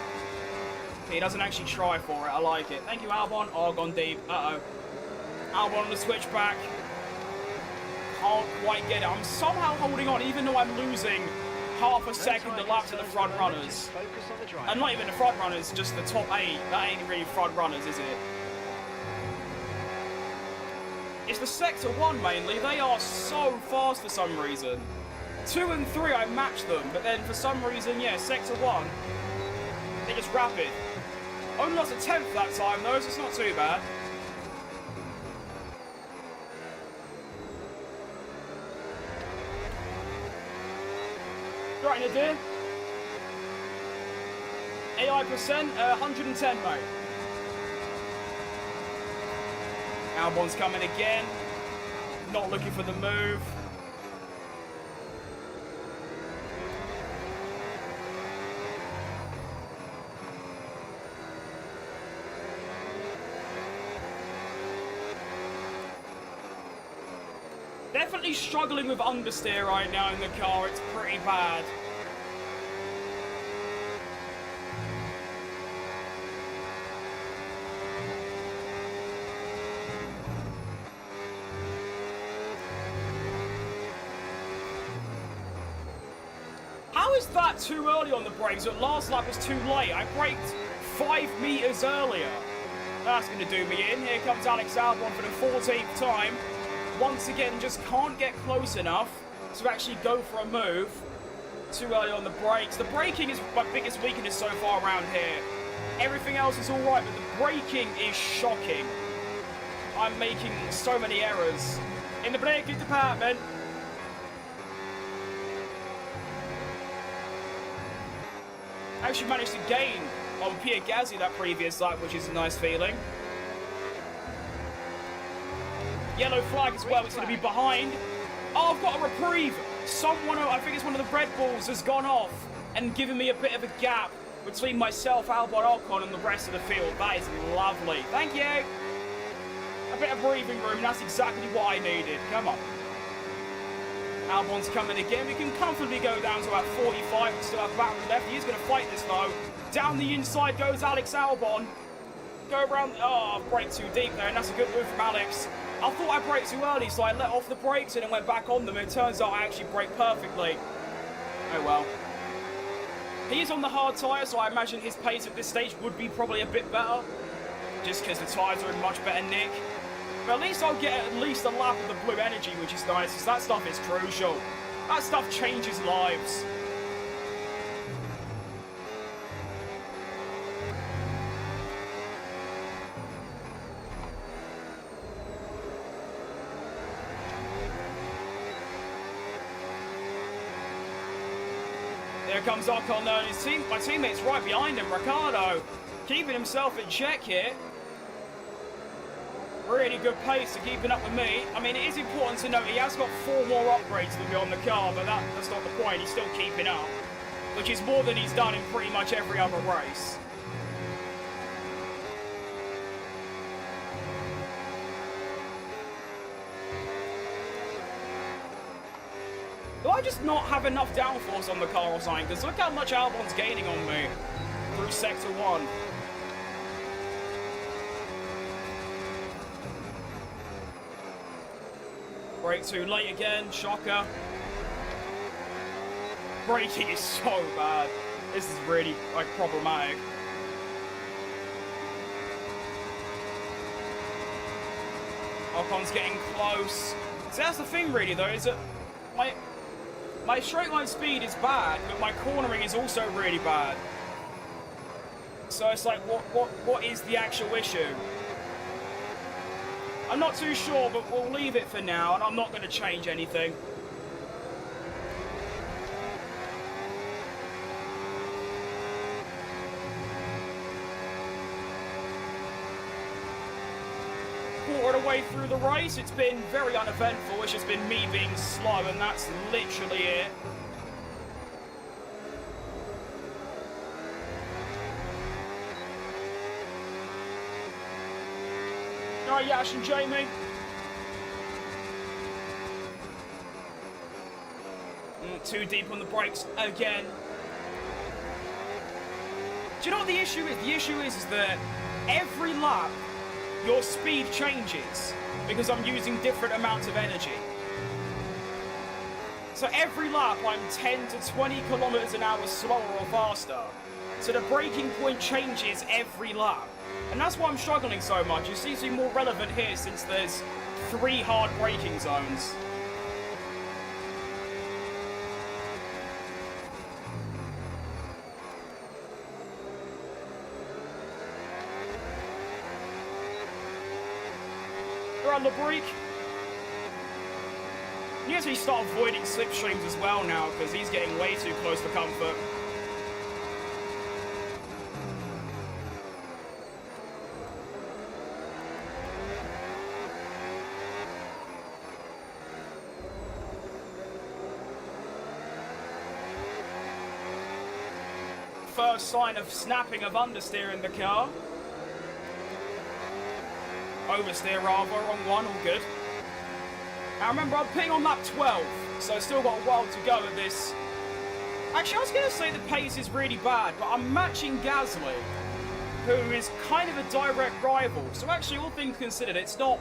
he doesn't actually try for it. I like it. Thank you, Albon. Oh, gone deep. Uh-oh. Albon on the switchback. Can't quite get it. I'm somehow holding on, even though I'm losing half a second a lap to the front runners. And not even the front runners, just the top 8. That ain't really front runners, is it? It's the Sector 1 mainly. They are so fast for some reason. 2 and 3 I match them, but then for some reason, yeah, Sector 1, they're just rapid. Only lost a 10th that time though, so it's not too bad. Right, Nadir. AI percent, 110, mate. Albon's coming again. Not looking for the move. Definitely struggling with understeer right now in the car. It's pretty bad. How is that too early on the brakes? But last lap was too late. I braked 5 meters earlier. That's going to do me in. Here comes Alex Albon for the 14th time. Once again, just can't get close enough to actually go for a move. Too early on the brakes. The braking is my biggest weakness so far around here. Everything else is alright, but the braking is shocking. I'm making so many errors in the braking department. I actually managed to gain on Pierre Gasly that previous lap, which is a nice feeling. Yellow flag as well, it's going to be behind. Oh, I've got a reprieve. someone, I think it's one of the Red Bulls, has gone off and given me a bit of a gap between myself, Albon, Ocon, and the rest of the field. That is lovely. Thank you. A bit of breathing room. That's exactly what I needed. Come on. Albon's coming again. We can comfortably go down to about 45 and still have battery left. He's going to fight this, though. Down the inside goes Alex Albon. Go around. Oh, I've braked too deep there, and that's a good move from Alex. I thought I braked too early, so I let off the brakes and then went back on them. And it turns out I actually braked perfectly. Oh, well. He is on the hard tyre, so I imagine his pace at this stage would be probably a bit better. Just because the tyres are in much better nick. But at least I'll get at least a lap of the blue energy, which is nice, because that stuff is crucial. That stuff changes lives. There comes Ocon and his team. My teammate's right behind him, Ricciardo, keeping himself in check here. Really good pace to keeping up with me. I mean, it is important to note he has got 4 more upgrades than me on the car, but that's not the point. He's still keeping up, which is more than he's done in pretty much every other race. Do I just not have enough downforce on the car or something? Because look how much Albon's gaining on me through Sector 1. Brake too late again, shocker. Braking is so bad. This is really, like, problematic. Ocon's getting close. So that's the thing really though, is that my straight line speed is bad, but my cornering is also really bad. So it's like, what is the actual issue? I'm not too sure, but we'll leave it for now, and I'm not going to change anything. Quarter of the way through the race, it's been very uneventful. It's just been me being slow, and that's literally it. Alright, Yash and Jamie. Too deep on the brakes again. Do you know what the issue is? The issue is that every lap, your speed changes because I'm using different amounts of energy. So every lap, I'm 10 to 20 kilometers an hour slower or faster. So the braking point changes every lap. And that's why I'm struggling so much. It seems to be more relevant here since there's 3 hard braking zones. Around the brake. You actually start avoiding slipstreams as well now because he's getting way too close for comfort. First sign of snapping of understeer in the car. Oversteer rather, wrong one, all good. Now remember, I'm pitting on lap 12, so I've still got a while to go at this. Actually, I was going to say the pace is really bad, but I'm matching Gasly, who is kind of a direct rival. So actually, all things considered, it's not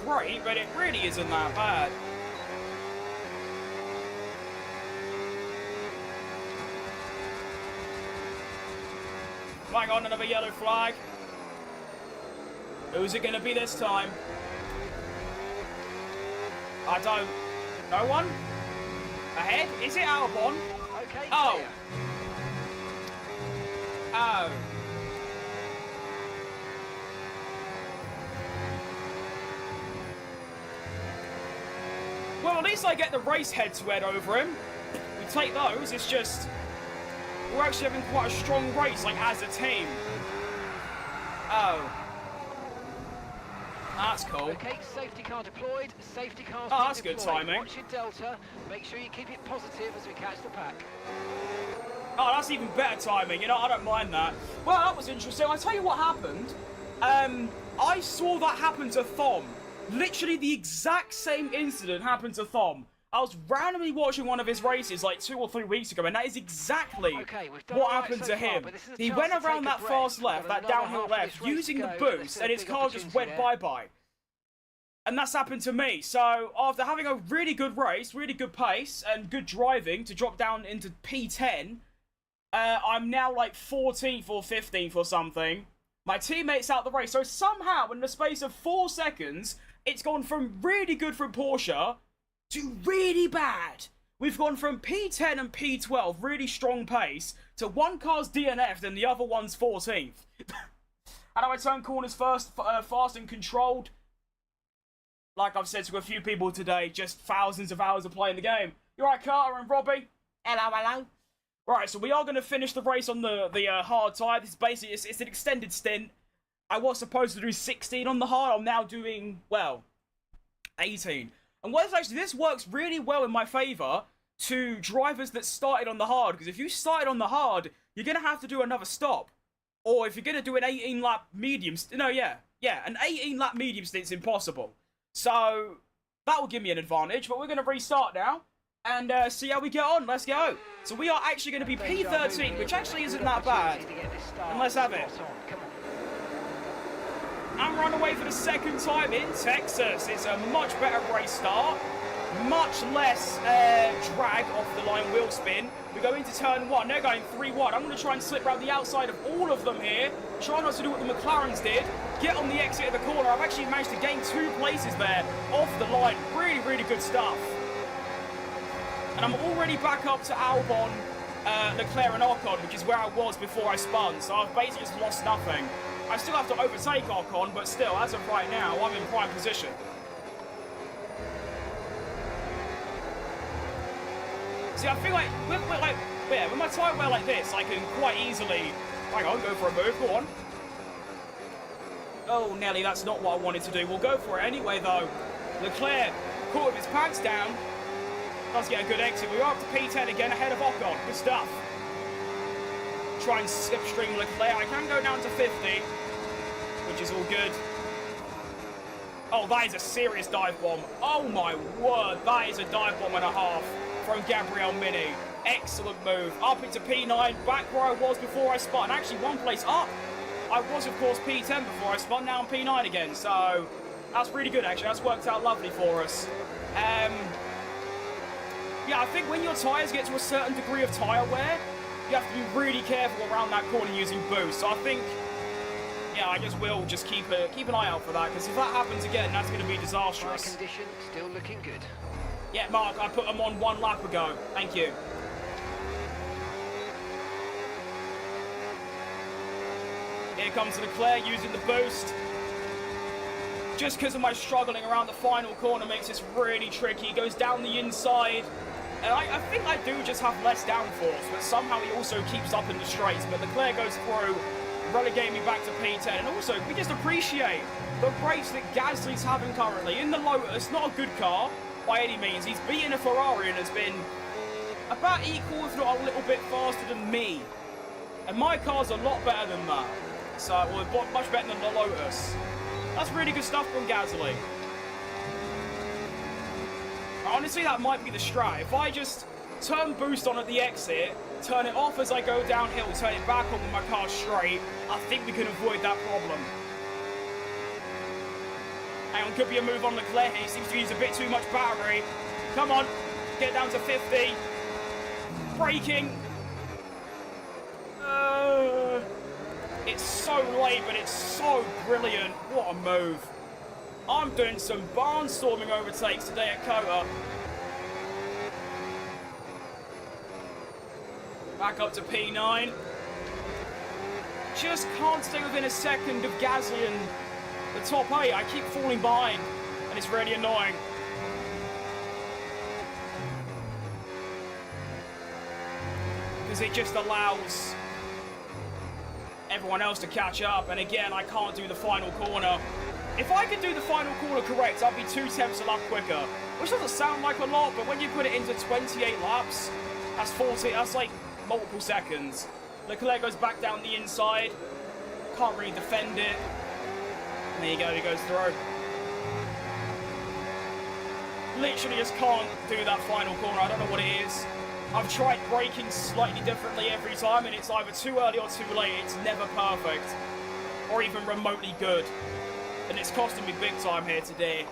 great, but it really isn't that bad. Hang on, another yellow flag. Who's it going to be this time? I don't... No one? Ahead? Is it Albon? Okay, oh. clear. Oh. Well, at least I get the race head-to-head over him. We take those, it's just... We're actually having quite a strong race, like, as a team. Oh. That's cool. Okay, safety car deployed. Safety car. Oh, that's good timing. Watch your delta. Make sure you keep it positive as we catch the pack. Oh, that's even better timing. You know, I don't mind that. Well, that was interesting. I'll tell you what happened. I saw that happen to Thom. Literally the exact same incident happened to Thom. I was randomly watching one of his races like 2 or 3 weeks ago, and that is exactly what happened to him. He went around that fast left, that downhill left, using the boost, and his car just went bye-bye. And that's happened to me. So, after having a really good race, really good pace, and good driving to drop down into P10, I'm now like 14th or 15th or something. My teammate's out the race. So somehow, in the space of 4 seconds, it's gone from really good from Porsche to really bad. We've gone from P10 and P12, really strong pace, to one car's DNF'd and the other one's 14th. How do I turn corners fast and controlled? Like I've said to a few people today, just thousands of hours of playing the game. You alright, Carter and Robbie? Hello, hello. Right, so we are going to finish the race on the hard tyre. This is basically, it's an extended stint. I was supposed to do 16 on the hard. I'm now doing, well, 18. And this works really well in my favour to drivers that started on the hard. Because if you started on the hard, you're going to have to do another stop. Or if you're going to do an 18-lap medium... an 18-lap medium stint's impossible. So, that will give me an advantage. But we're going to restart now. And see how we get on. Let's go. So we are actually going to be P13, which actually isn't that bad. And let's have it. And run away for the second time in Texas. It's a much better race start. Much less drag off the line wheel spin. We go into turn 1. They're going 3-1. I'm going to try and slip around the outside of all of them here. Try not to do what the McLarens did. Get on the exit of the corner. I've actually managed to gain 2 places there off the line. Really, really good stuff. And I'm already back up to Albon, Leclerc and Ocon, which is where I was before I spun. So I've basically just lost nothing. I still have to overtake Ocon, but still, as of right now, I'm in prime position. See, I feel like, with my tyre wear like this, I can quite easily... Hang on, go for a move, go on. Oh, Nelly, that's not what I wanted to do. We'll go for it anyway, though. Leclerc caught with his pants down. Does get a good exit. We're up to P10 again, ahead of Ocon. Good stuff. Try and slipstream Leclerc. I can go down to 50, which is all good. Oh, that is a serious dive bomb. Oh my word, that is a dive bomb and a half from Gabriel Mini. Excellent move. Up into P9, back where I was before I spun. Actually, one place up. I was, of course, P10 before I spun. Now I'm P9 again. So that's really good, actually. That's worked out lovely for us. Yeah, I think when your tyres get to a certain degree of tyre wear, you have to be really careful around that corner using boost. So I think, yeah, I just will just keep an eye out for that, because if that happens again, that's going to be disastrous. Tyre condition still looking good. Yeah, Mark, I put them on 1 lap ago. Thank you. Here comes Leclerc using the boost. Just because of my struggling around the final corner makes this really tricky. He goes down the inside. And I think I do just have less downforce, but somehow he also keeps up in the straights. But Leclerc goes through, relegating me back to P10. And also, we just appreciate the race that Gasly's having currently. In the Lotus, not a good car by any means. He's beaten a Ferrari and has been about equal, if not a little bit faster than me. And my car's a lot better than that. So, well, much better than the Lotus. That's really good stuff from Gasly. Honestly, that might be the strat. If I just turn boost on at the exit, turn it off as I go downhill, turn it back on with my car straight, I think we can avoid that problem. Hang on, could be a move on Leclerc. He seems to use a bit too much battery. Come on, get down to 50. Braking. It's so late, but it's so brilliant. What a move. I'm doing some barnstorming overtakes today at Kota. Back up to P9. Just can't stay within a second of Gasly and the top 8. I keep falling behind, and it's really annoying. Because it just allows everyone else to catch up, and again, I can't do the final corner If I could do the final corner correct, I'd be 2 tenths a lap quicker. Which doesn't sound like a lot, but when you put it into 28 laps, that's 40, that's like multiple seconds. Leclerc goes back down the inside. Can't really defend it. And there you go, he goes through. Literally just can't do that final corner. I don't know what it is. I've tried braking slightly differently every time, and it's either too early or too late. It's never perfect, or even remotely good. And it's costing me big time here today.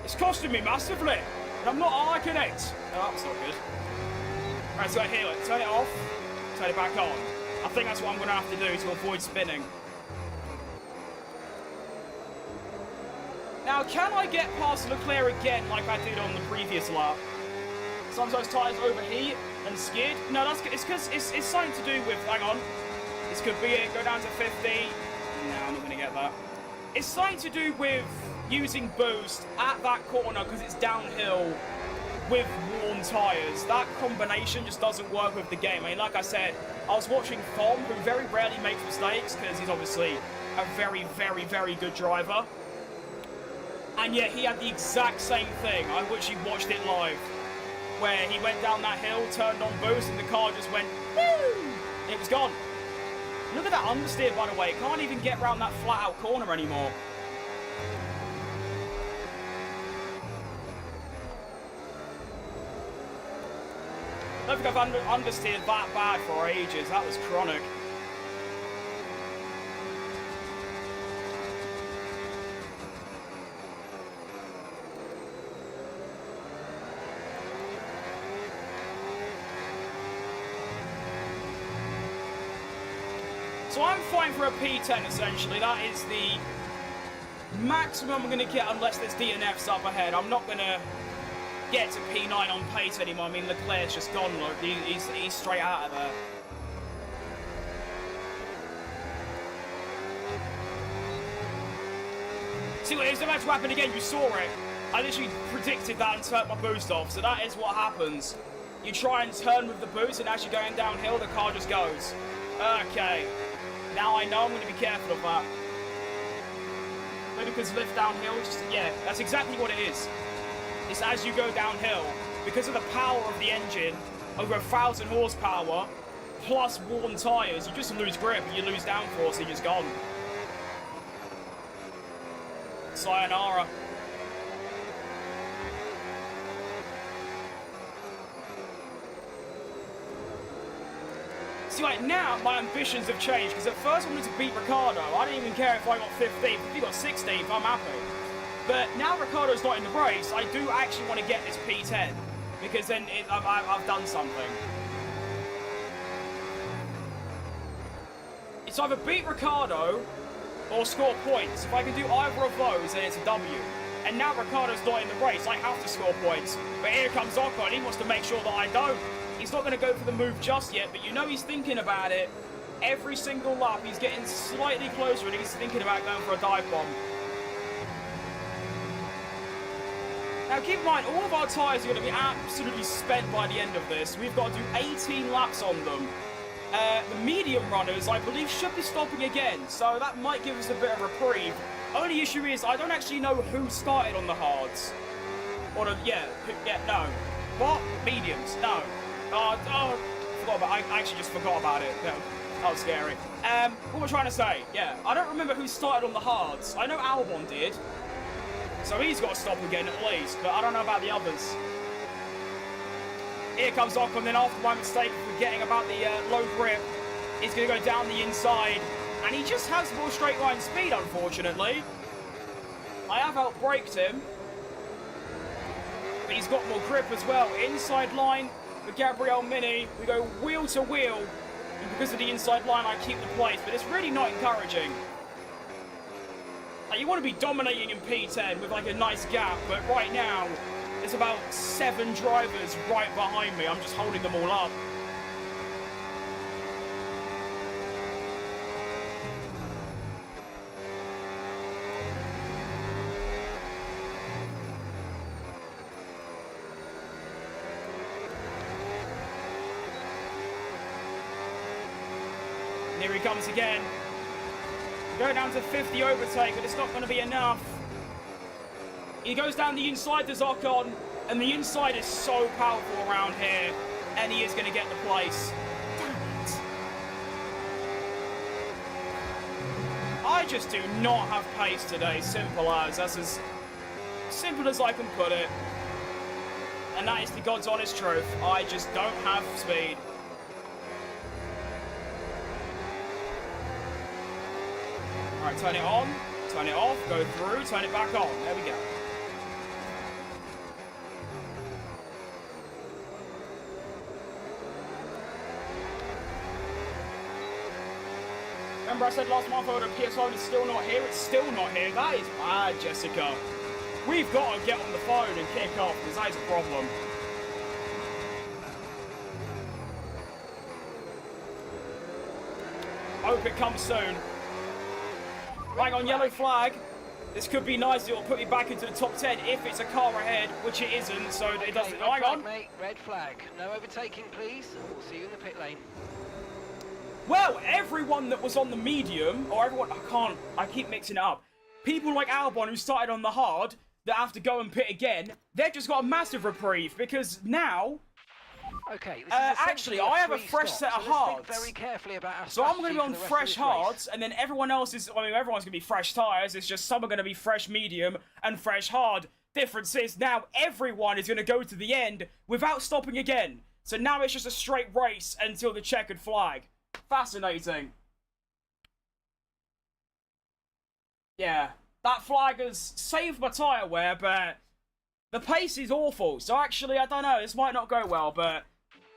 It's costing me massively, and I'm not liking it. Oh, that's not good. Right, so here, look, turn it off, turn it back on. I think that's what I'm going to have to do to avoid spinning. Now, can I get past Leclerc again like I did on the previous lap? Sometimes tyres overheat and skid. No, it's because it's something to do with, hang on. This could be it, go down to 50. No, I'm not going to get that. It's something to do with using boost at that corner because it's downhill with worn tyres. That combination just doesn't work with the game. I mean, like I said, I was watching Fom, who very rarely makes mistakes because he's obviously a very, very, very good driver. And yet he had the exact same thing. I wish he watched it live. Where he went down that hill, turned on boost, and the car just went, woo! And it was gone. Look at that understeer, by the way. It can't even get around that flat-out corner anymore. I don't think I've understeered that bad for ages. That was chronic. So I'm fine for a P10 essentially. That is the maximum I'm going to get unless there's DNFs up ahead. I'm not going to get to P9 on pace anymore. I mean, Leclerc's just gone, look. He's straight out of there. See what is about to happen again? You saw it. I literally predicted that and turned my boost off. So that is what happens. You try and turn with the boost, and as you're going downhill, the car just goes. Okay. Now I know I'm going to be careful of that. Maybe because lift downhill, just, yeah, that's exactly what it is. It's as you go downhill, because of the power of the engine, over 1,000 horsepower, plus worn tyres, you just lose grip and you lose downforce and you're just gone. Sayonara. See, like, now my ambitions have changed, because at first I wanted to beat Ricciardo. I didn't even care if I got 15th. If he got 16th, I'm happy. But now Ricciardo's not in the race, I do actually want to get this P10, because then I've done something. It's either beat Ricciardo or score points. If I can do either of those, then it's a W. And now Ricciardo's not in the race, I have to score points. But here comes Ocon, and he wants to make sure that I don't. He's not going to go for the move just yet, but you know he's thinking about it. Every single lap, he's getting slightly closer, and he's thinking about going for a dive bomb. Now keep in mind, all of our tyres are going to be absolutely spent by the end of this. We've got to do 18 laps on them. The medium runners, I believe, should be stopping again, so that might give us a bit of reprieve. Only issue is, I don't actually know who started on the hards. Or the, yeah, no. What? Mediums, no. Forgot about, I actually just forgot about it. No, that was scary. What am I trying to say? Yeah, I don't remember who started on the hards. I know Albon did. So he's got to stop again at least, but I don't know about the others. Here comes Ocon, then after my mistake of forgetting about the low grip, he's going to go down the inside, and he just has more straight line speed, unfortunately. I have outbraked him, but he's got more grip as well. Inside line for Gabriel Mini, we go wheel to wheel, and because of the inside line, I keep the place, but it's really not encouraging. Like, you want to be dominating in P10 with like a nice gap, but right now, there's about 7 drivers right behind me. I'm just holding them all up. And here he comes again. Go down to 50 overtake, but it's not going to be enough. He goes down the inside, the Zocon, and the inside is so powerful around here, and he is going to get the place. Damn it. I just do not have pace today, simple as. That's as simple as I can put it. And that is the God's honest truth. I just don't have speed. Alright, turn it on, turn it off, go through, turn it back on. There we go. Remember I said last month the PS5 is still not here? It's still not here. That is bad, Jessica. We've got to get on the phone and kick off, because that is a problem. Hope it comes soon. Hang on, yellow flag. This could be nice. It will put me back into the top 10 if it's a car ahead, which it isn't, so it doesn't. Red Hang on. flag, mate. Red flag. No overtaking, please. We'll see you in the pit lane. Well, everyone that was on the medium, or everyone, I keep mixing it up. People like Albon who started on the hard, that have to go and pit again, they've just got a massive reprieve, because now... Okay, this is actually, I have a fresh set of hards. Very carefully about our so I'm going to be on for the fresh rest of hards, and then everyone else is... I mean, everyone's going to be fresh tyres, it's just some are going to be fresh medium and fresh hard. Difference is, now everyone is going to go to the end without stopping again. So now it's just a straight race until the checkered flag. Fascinating. Yeah, that flag has saved my tyre wear, but the pace is awful. So actually, I don't know, this might not go well, but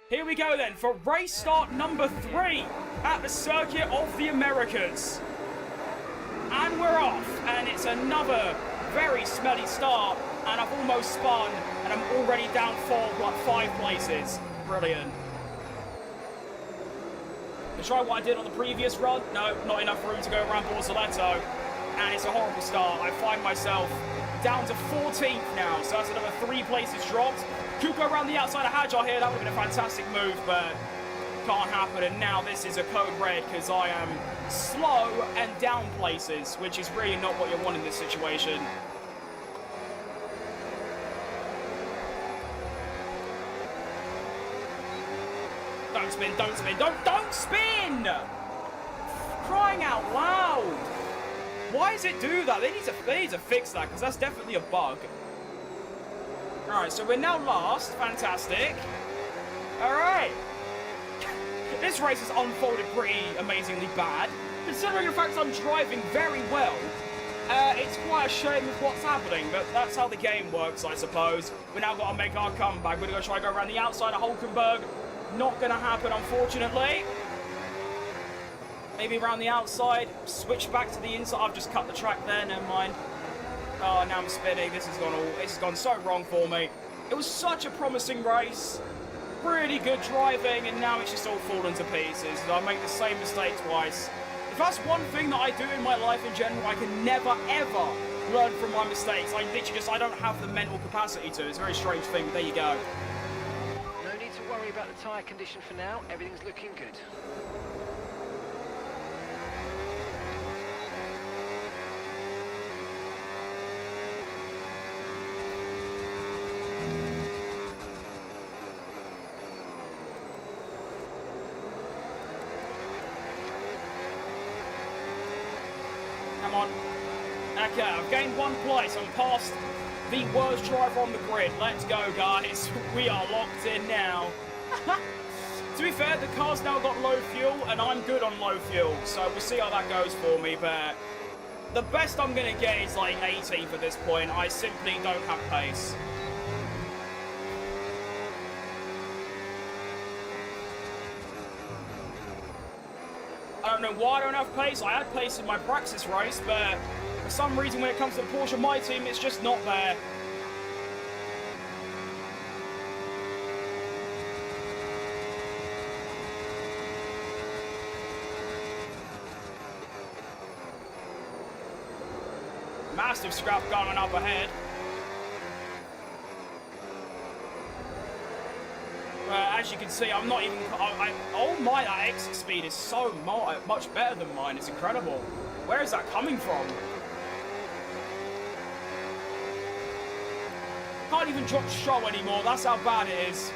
here we go then for race start number 3 at the Circuit of the Americas. And we're off, and it's another very smelly start, and I've almost spun, and I'm already down 5 places. Brilliant. To try what I did on the previous run, no, not enough room to go around Borsaletto, and it's a horrible start. I find myself down to 14th now, so that's another 3 places dropped. Could go around the outside of Hadjar here, that would have been a fantastic move, but can't happen, and now this is a code red because I am slow and down places, which is really not what you want in this situation. Don't spin, don't spin, don't spin! Crying out loud! Why does it do that? They need to fix that, because that's definitely a bug. Alright, so we're now last. Fantastic. Alright. This race has unfolded pretty amazingly bad. Considering the fact I'm driving very well, it's quite a shame with what's happening, but that's how the game works, I suppose. We now got to make our comeback. We're going to try to go around the outside of Hulkenberg. Not going to happen, unfortunately. Maybe around the outside, switch back to the inside. I've just cut the track there, never mind. Oh, now I'm spinning. This has gone so wrong for me. It was such a promising race. Really good driving, and now it's just all fallen to pieces. I make the same mistake twice. If that's one thing that I do in my life in general, I can never, ever learn from my mistakes. I literally I don't have the mental capacity to. It's a very strange thing. There you go. No need to worry about the tyre condition for now. Everything's looking good. Okay, I've gained 1 place. I'm past the worst driver on the grid. Let's go, guys. We are locked in now. To be fair, the car's now got low fuel, and I'm good on low fuel, so we'll see how that goes for me, but the best I'm going to get is like 18th at this point. I simply don't have pace. I don't know why I don't have pace. I had pace in my practice race, but for some reason when it comes to the Porsche MyTeam, it's just not there. Massive scrap going up ahead. As you can see, I'm not even... oh my, that X speed is so much better than mine. It's incredible. Where is that coming from? can't even drop Stroll anymore. That's how bad it is.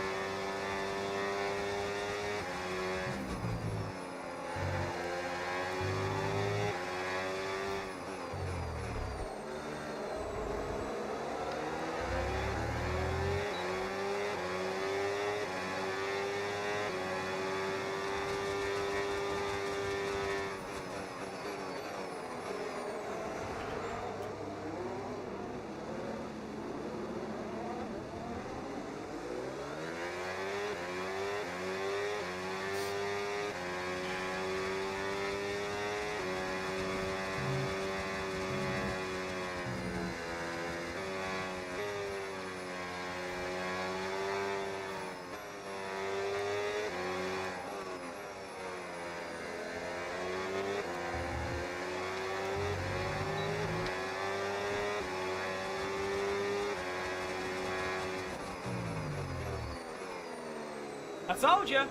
I told you.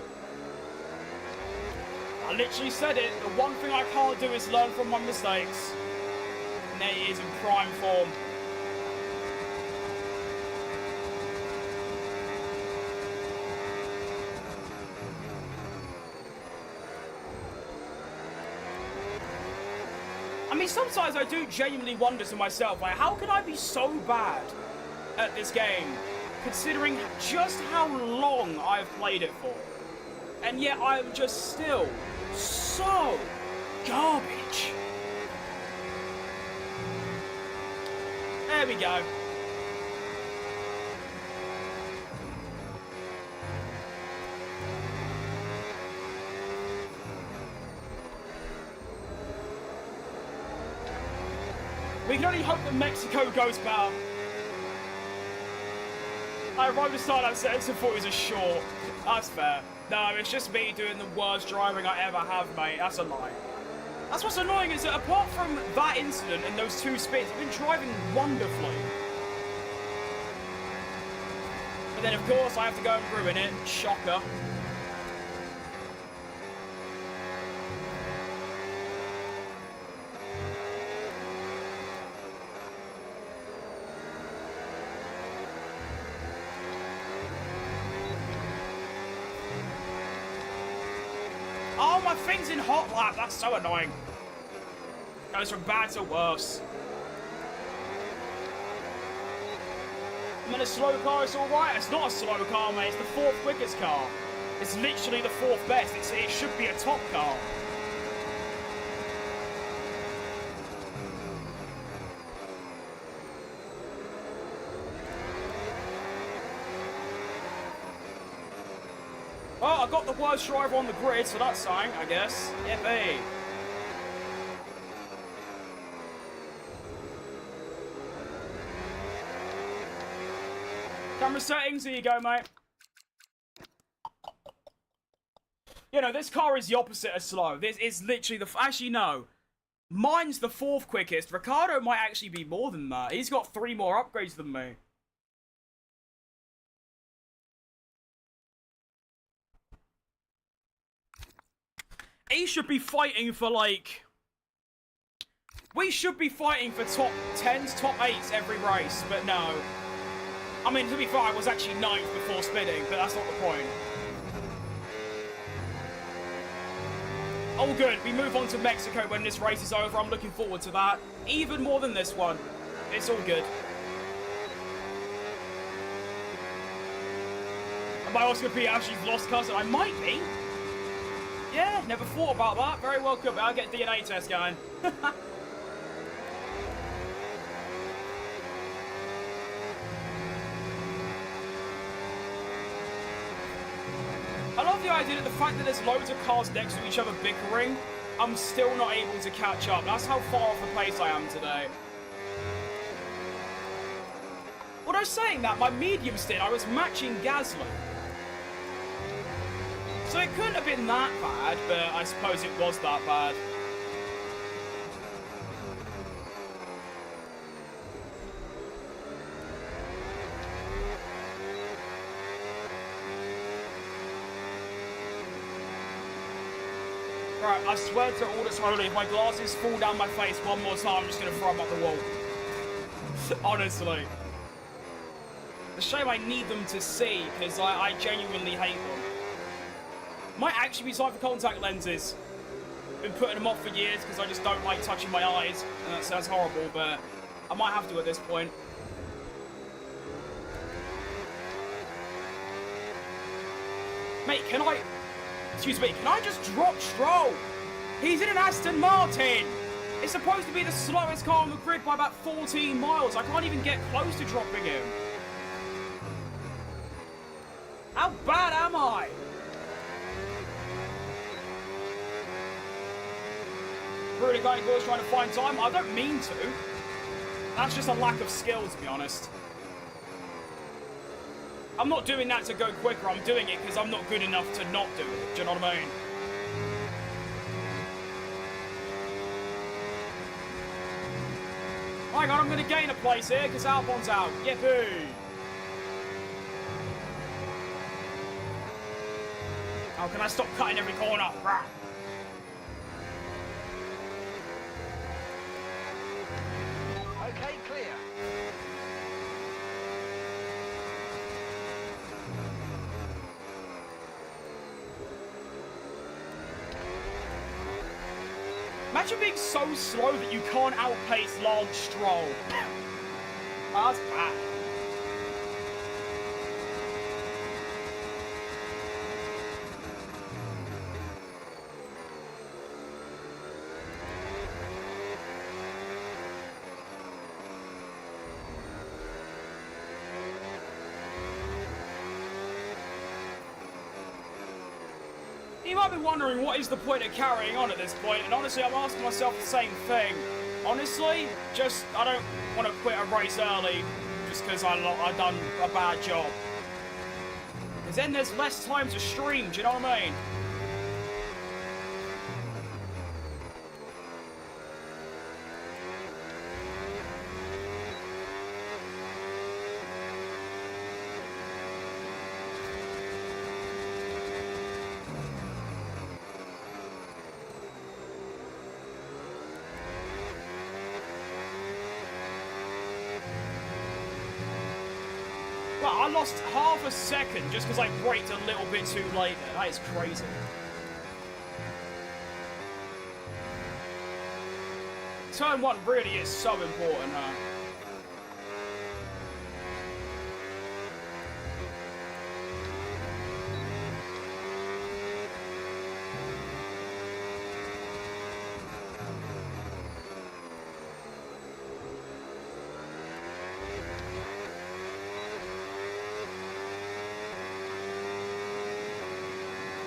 I literally said it. The one thing I can't do is learn from my mistakes. And there he is in prime form. I mean, sometimes I do genuinely wonder to myself, like, how can I be so bad at this game, considering just how long I've played it for? And yet I'm just still so garbage. There we go. We can only hope that Mexico goes better. I rode the start that sentence and thought it was a short. That's fair. No, it's just me doing the worst driving I ever have, mate. That's a lie. That's what's annoying, is that apart from that incident and those two spins, I've been driving wonderfully. But then, of course, I have to go and ruin it. Shocker. Oh, my thing's in hot lap. That's so annoying. Goes from bad to worse. I'm in a slow car, it's alright. It's not a slow car, mate. It's the fourth quickest car. It's literally the fourth best. It should be a top car. Well, I got the worst driver on the grid, so that's something, I guess. Yippee. Camera settings, here you go, mate. You know, this car is the opposite of slow. This is literally the... Actually, no. Mine's the fourth quickest. Ricardo might actually be more than that. He's got 3 more upgrades than me. He should be fighting for, like... We should be fighting for top 10s, top 8s every race, but no. I mean, to be fair, I was actually 9th before spinning, but that's not the point. All good. We move on to Mexico when this race is over. I'm looking forward to that. Even more than this one. It's all good. Am I also going to be actually lost cousin? I might be. Yeah, never thought about that. Very well could be. I'll get a DNA test going. I love the idea that the fact that there's loads of cars next to each other bickering, I'm still not able to catch up. That's how far off the pace I am today. Although saying that, my medium stint, I was matching Gasly. So it couldn't have been that bad, but I suppose it was that bad. Right, I swear to all that's holy, if my glasses fall down my face one more time, I'm just going to throw them up the wall. Honestly. It's a shame I need them to see, because I genuinely hate them. Might actually be time for contact lenses. Been putting them off for years because I just don't like touching my eyes. And that sounds horrible, but I might have to at this point. Mate, can I... Excuse me, can I just drop Stroll? He's in an Aston Martin! It's supposed to be the slowest car on the grid by about 14 miles. I can't even get close to dropping him. How bad am I? Really going to trying to find time. I don't mean to. That's just a lack of skill, to be honest. I'm not doing that to go quicker. I'm doing it because I'm not good enough to not do it. Do you know what I mean? Hang on, I'm going to gain a place here because Albon's out. Yippee! How can I stop cutting every corner? Rah. Okay, clear. Imagine being so slow that you can't outpace Lance Stroll. That's bad. You might be wondering what is the point of carrying on at this point, and honestly I'm asking myself the same thing. Honestly, just I don't want to quit a race early just because I done a bad job. Because then there's less time to stream, do you know what I mean? Well, I lost half a second just because I braked a little bit too late there. That is crazy. Turn 1 really is so important, huh?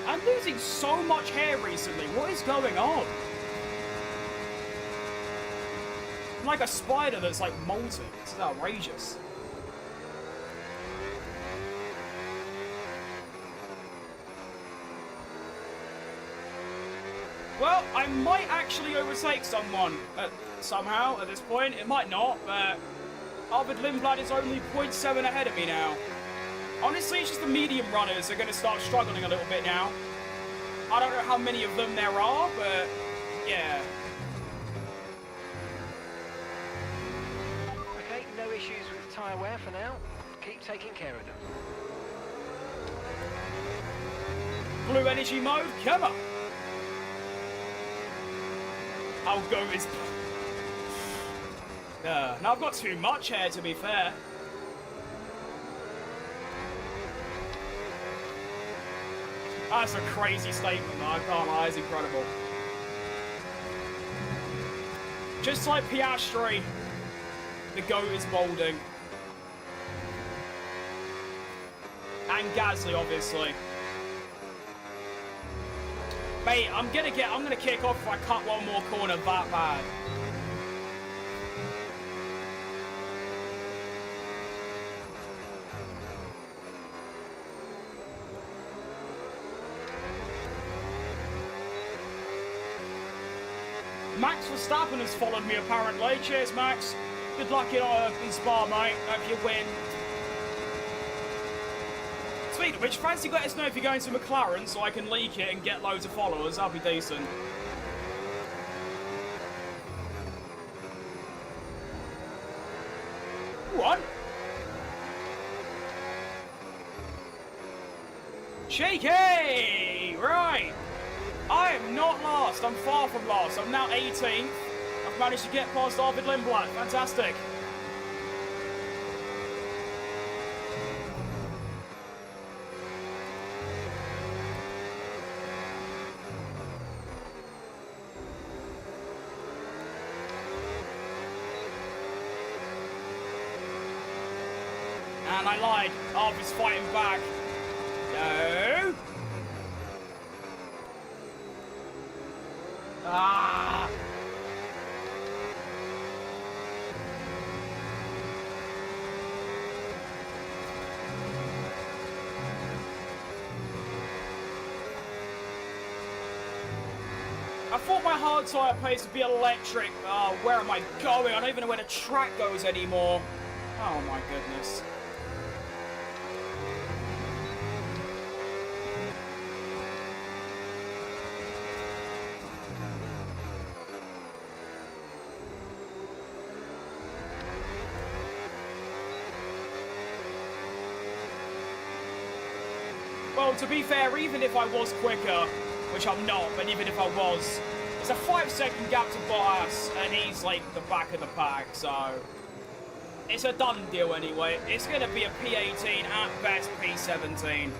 I'm losing so much hair recently. What is going on? I'm like a spider that's like molting. This is outrageous. Well, I might actually overtake someone somehow at this point. It might not, but Arvid Lindblad is only 0.7 ahead of me now. Honestly, it's just the medium runners are going to start struggling a little bit now. I don't know how many of them there are, but yeah. Okay, no issues with tyre wear for now. Keep taking care of them. Blue energy mode, come on. I'll go this. Now I've got too much hair, to be fair. That's a crazy statement, though. I can't lie, it's incredible. Just like Piastri, the GOAT is balding. And Gasly, obviously. Mate, I'm gonna kick off if I cut one more corner that bad. Max Verstappen has followed me apparently. Cheers, Max. Good luck in Spa, mate. Hope you win. Speaking of which, fancy let us know if you're going to McLaren so I can leak it and get loads of followers. That'll be decent. What? Cheeky! Right. I am not last. I'm far from last. I'm now 18th. I've managed to get past David Lindblad. Fantastic. And I lied. Arthur's fighting back. No. Ah. I thought my hard tyre pace would be electric. Oh, where am I going? I don't even know where the track goes anymore. Oh my goodness. Well, to be fair, even if I was quicker, which I'm not, but even if I was, it's a 5-second gap to Bottas, and he's like the back of the pack, so it's a done deal anyway. It's going to be a P18, at best P17.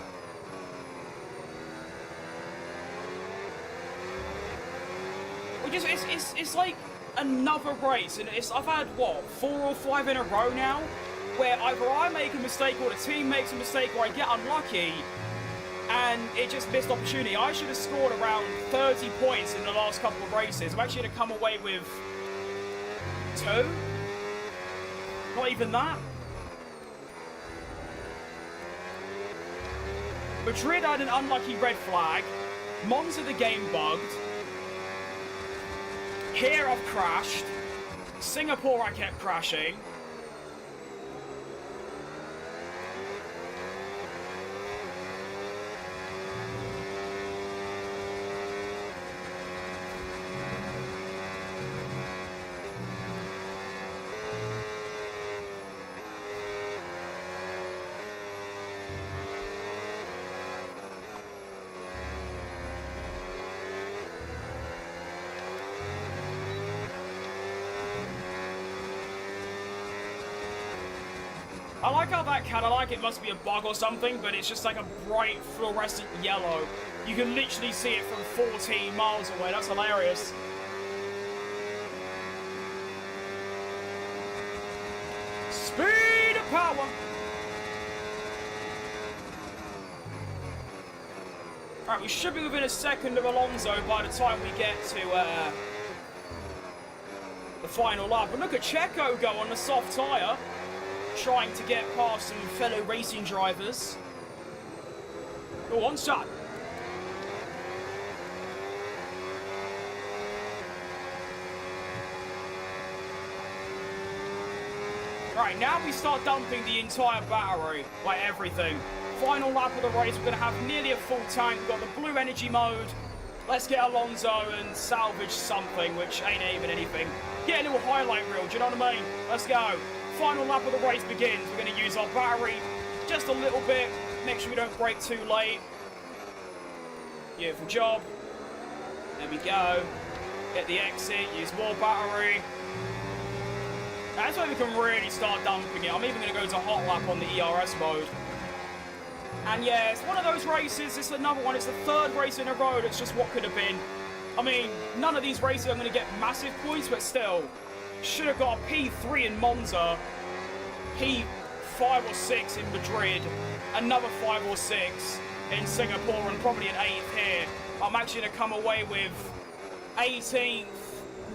Which is, it's like another race, and I've had, what, 4 or 5 in a row now, where either I make a mistake or the team makes a mistake or I get unlucky, and it just missed opportunity. I should have scored around 30 points in the last couple of races. I'm actually going to come away with 2. Not even that. Madrid had an unlucky red flag. Monza the game bugged. Here I've crashed. Singapore I kept crashing. I like how that Cadillac, it must be a bug or something, but it's just like a bright fluorescent yellow. You can literally see it from 14 miles away. That's hilarious. Speed of power. Alright, we should be within a second of Alonso by the time we get to the final lap. But look at Checo go on the soft tyre, trying to get past some fellow racing drivers. Go on, start. Right, now we start dumping the entire battery, like everything. Final lap of the race, we're going to have nearly a full tank. We've got the blue energy mode. Let's get Alonso and salvage something, which ain't even anything. Get a little highlight reel, do you know what I mean? Let's go. Final lap of the race begins. We're going to use our battery just a little bit. Make sure we don't brake too late. Beautiful job. There we go. Get the exit, use more battery. That's where we can really start dumping it. I'm even going to go to hot lap on the ERS mode. And yeah, it's one of those races. It's another one. It's the 3rd race in a row. That's just what could have been. I mean, none of these races are going to get massive points, but still. Should have got a P3 in Monza, P5 or 6 in Madrid, another 5 or 6 in Singapore, and probably an 8th here. I'm actually going to come away with 18th,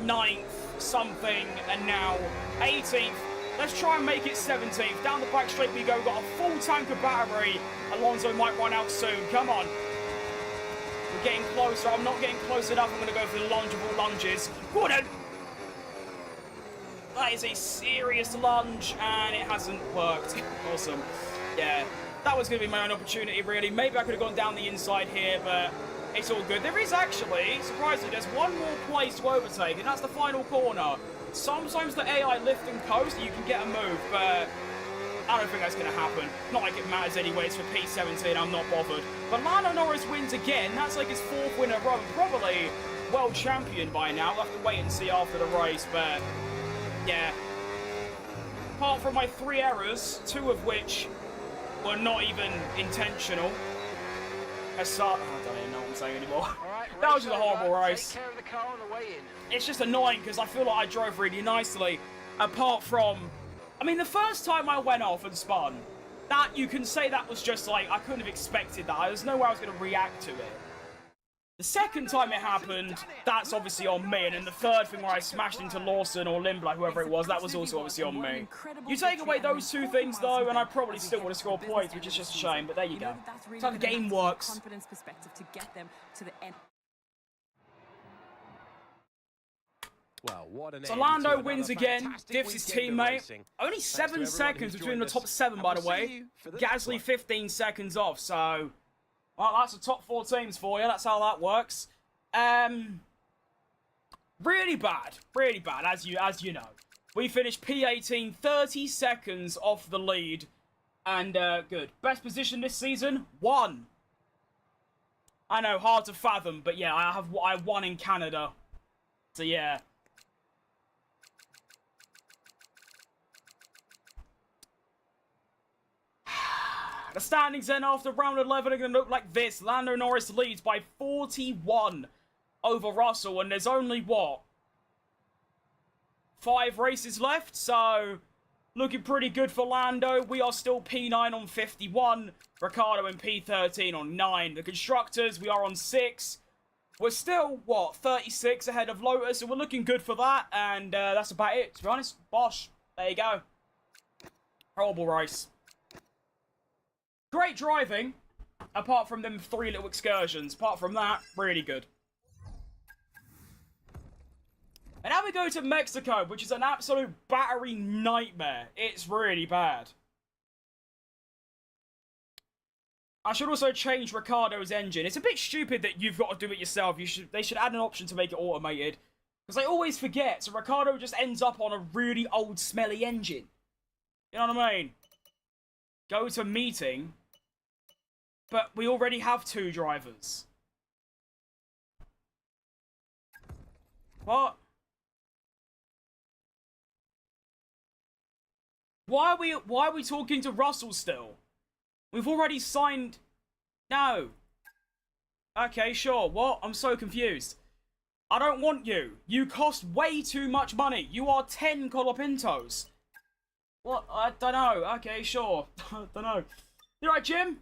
9th, something, and now 18th. Let's try and make it 17th. Down the back straight we go. Got a full tank of battery. Alonso might run out soon. Come on. We're getting closer. I'm not getting close enough. I'm going to go for the lunge of all lunges. Go on then. That is a serious lunge, and it hasn't worked. Awesome. Yeah, that was going to be my own opportunity, really. Maybe I could have gone down the inside here, but it's all good. There is actually, surprisingly, there's one more place to overtake, and that's the final corner. Sometimes the AI lift and coast, you can get a move, but I don't think that's going to happen. Not like it matters anyways for P17, I'm not bothered. But Lando Norris wins again. That's like his 4th win in a row. Probably world champion by now. We'll have to wait and see after the race, but yeah. Apart from my 3 errors, 2 of which were not even intentional. I don't even know what I'm saying anymore. That was just a horrible race. Take care of the car on the way in. It's just annoying because I feel like I drove really nicely. Apart from, I mean, the first time I went off and spun, that you can say that was just like, I couldn't have expected that. There's no way I was going to react to it. The second time it happened, that's obviously on me. And then the third thing where I smashed into Lawson or Lindblad, whoever it was, that was also obviously on me. You take away those 2 things though, and I probably still would have scored points, which is just a shame, but there you go. That's how the game works. Well, what an So Lando wins again, dips his teammate. Only 7 seconds between the top 7, by the way. Gasly 15 seconds off, so... Well, that's the top 4 teams for you. That's how that works. Really bad, as you know. We finished P18, 30 seconds off the lead. And, good. Best position this season? 1. I know, hard to fathom, but yeah, I won in Canada. So, yeah. The standings then after round 11 are going to look like this. Lando Norris leads by 41 over Russell, and there's only, what, 5 races left, so looking pretty good for Lando. We are still P9 on 51, Ricciardo and P13 on 9. The Constructors, we are on 6. We're still, what, 36 ahead of Lotus, so we're looking good for that, and that's about it, to be honest. Bosh, there you go. Horrible race. Great driving, apart from them 3 little excursions. Apart from that, really good. And now we go to Mexico, which is an absolute battery nightmare. It's really bad. I should also change Ricciardo's engine. It's a bit stupid that you've got to do it yourself. They should add an option to make it automated. Because I always forget, so Ricciardo just ends up on a really old, smelly engine. You know what I mean? Go to meeting, but we already have 2 drivers. What? Why are we talking to Russell still? We've already signed... No. Okay, sure. What? I'm so confused. I don't want you. You cost way too much money. You are 10 Colapintos. What? I don't know. Okay, sure. I don't know. You alright, Jim?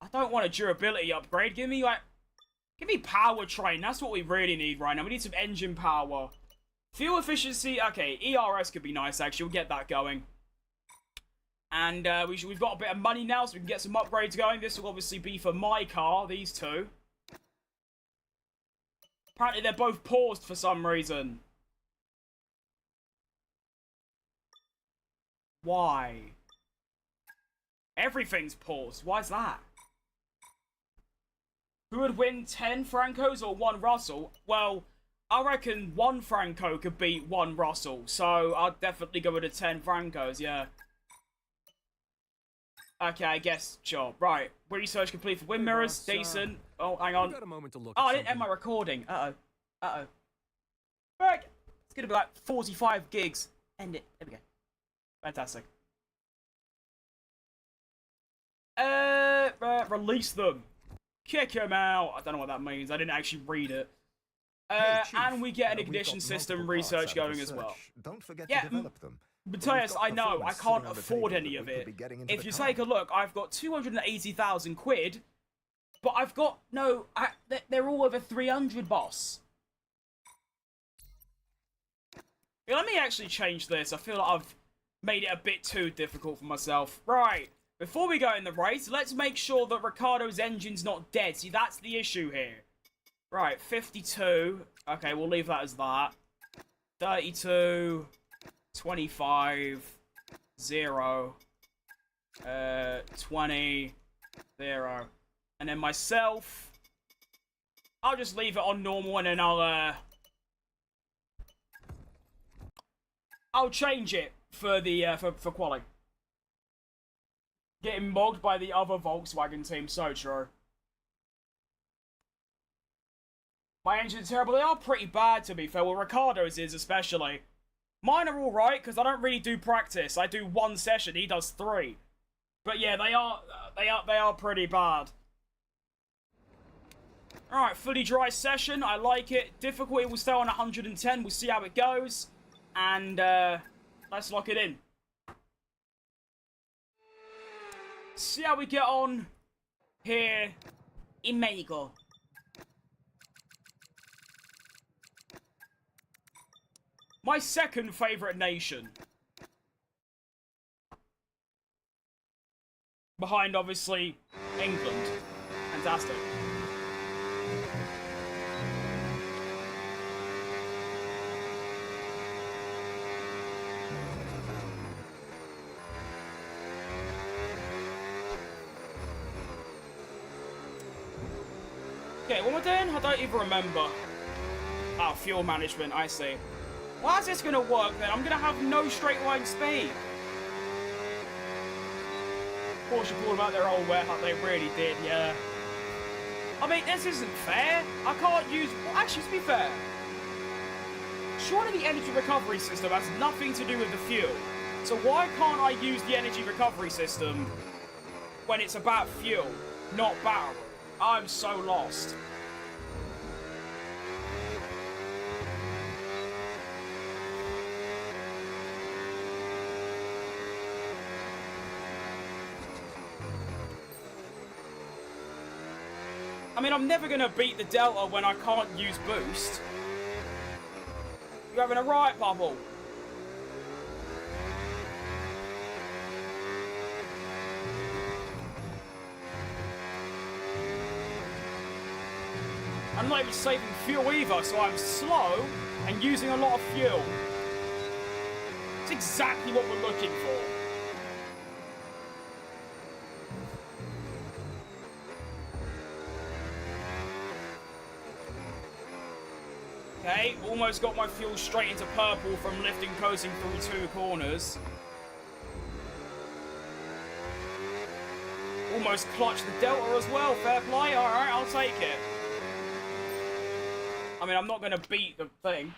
I don't want a durability upgrade. Give me powertrain. That's what we really need right now. We need some engine power. Fuel efficiency. Okay, ERS could be nice, actually. We'll get that going. And we've got a bit of money now, so we can get some upgrades going. This will obviously be for my car, these 2. Apparently, they're both paused for some reason. Why? Everything's paused. Why's that? Who would win 10 Francos or 1 Russell? Well, I reckon 1 Franco could beat 1 Russell. So, I'd definitely go with the 10 Francos, yeah. Okay, I guess, sure. Right. Research complete for wind mirrors. Decent. Oh, hang on. Oh, I didn't end my recording. Uh-oh. Uh-oh. Right. It's gonna be like 45 gigs. End it. There we go. Fantastic. Release them. Kick him out. I don't know what that means. I didn't actually read it. And we get an ignition system research going as well. Don't forget to develop them. Matthias, I know, I can't afford any of it. If you take a look, I've got 280,000 quid, but I've got no... they're all over 300, boss. Yeah, let me actually change this. I feel like I've made it a bit too difficult for myself. Right, before we go in the race, let's make sure that Ricciardo's engine's not dead. See, that's the issue here. Right, 52. Okay, we'll leave that as that. 32... 25, 0, 20, 0. And then myself, I'll just leave it on normal and then I'll change it. for the for quali. Getting mogged by the other Volkswagen team, so true. My engines are terrible. They are pretty bad, to be fair. Well, Ricardo's is especially. Mine are all right because I don't really do practice. I do 1 session. He does 3. But yeah, they are pretty bad. All right, fully dry session. I like it. Difficulty will stay on 110. We'll see how it goes, and let's lock it in. See how we get on here in Mexico. My second favourite nation. Behind, obviously, England. Fantastic. Okay, what am I doing? I don't even remember. Oh, fuel management, I see. Well, how's this going to work then? I'm going to have no straight line speed. Porsche pulled about their old warehouse. They really did, yeah. I mean, this isn't fair. I can't use... Well, actually, to be fair, surely the energy recovery system has nothing to do with the fuel. So why can't I use the energy recovery system when it's about fuel, not battery? I'm so lost. I mean, I'm never going to beat the Delta when I can't use boost. You having a riot, Bubble? I'm not even saving fuel either, so I'm slow and using a lot of fuel. It's exactly what we're looking for. Okay, almost got my fuel straight into purple from lifting coasting through 2 corners. Almost clutched the Delta as well, fair play, alright, I'll take it. I mean, I'm not going to beat the thing.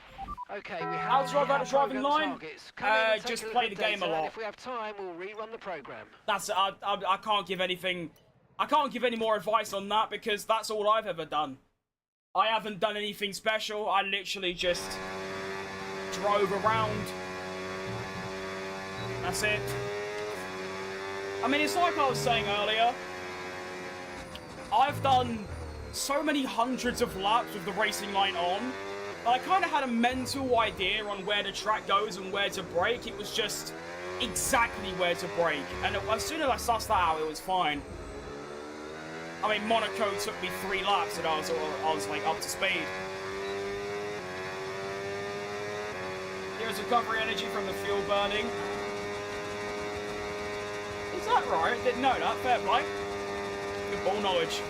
Okay, we have How to drive out the driving line? Just play the game a lot. If we have time, we'll rerun the program. That's it, I can't give anything... I can't give any more advice on that because that's all I've ever done. I haven't done anything special. I literally just drove around. That's it. I mean, it's like I was saying earlier. I've done so many hundreds of laps with the racing line on. I kind of had a mental idea on where the track goes and where to brake. It was just exactly where to brake. And as soon as I sussed that out, it was fine. I mean, Monaco took me 3 laps and I was like up to speed. Here's recovery energy from the fuel burning. Is that right? Didn't know that. Fair play. Good ball knowledge.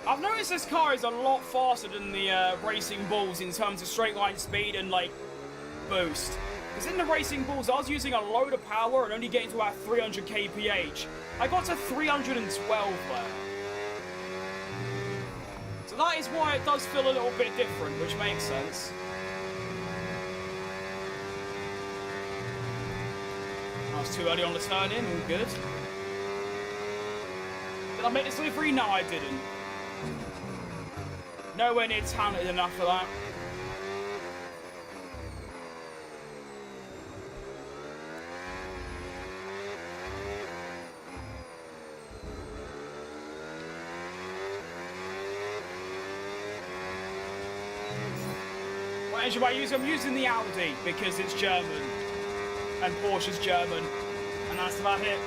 I've noticed this car is a lot faster than the Racing Bulls in terms of straight line speed and like boost. Because in the Racing Bulls, I was using a load of power and only getting to about 300 kph. I got to 312 there. So that is why it does feel a little bit different, which makes sense. I was too early on the turn in, all good. Did I make this delivery? No, I didn't. Nowhere near talented enough for that. What engine am I using? I'm using the Audi because it's German. And Porsche's German. And that's about it.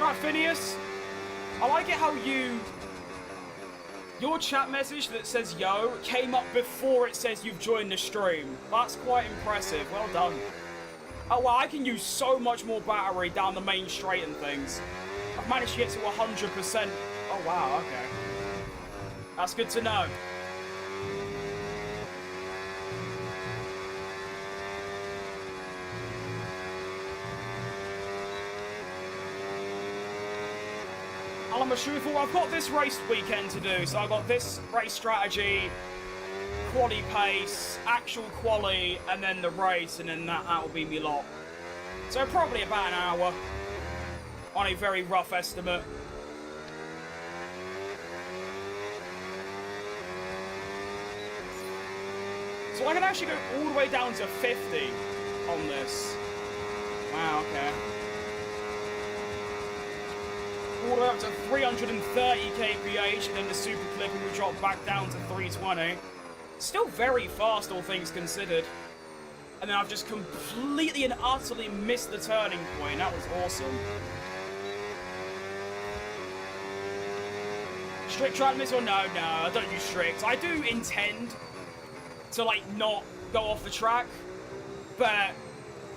Alright, Phineas. I like it how your chat message that says yo came up before it says you've joined the stream. That's quite impressive. Well done. Oh, wow, I can use so much more battery down the main straight and things. I've managed to get to 100%. Oh, wow, okay. That's good to know. I'm a truthful. I've got this race weekend to do, so I've got this race strategy, quali pace, actual quali, and then the race, and then that will be me lot. So probably about an hour, on a very rough estimate. So I can actually go all the way down to 50 on this. Wow, okay. All the way up to 330 kph, and then the super clipper will drop back down to 320. Still very fast, all things considered. And then I've just completely and utterly missed the turning point. That was awesome. Strict transmission? No, I don't use strict. I do intend to, like, not go off the track, but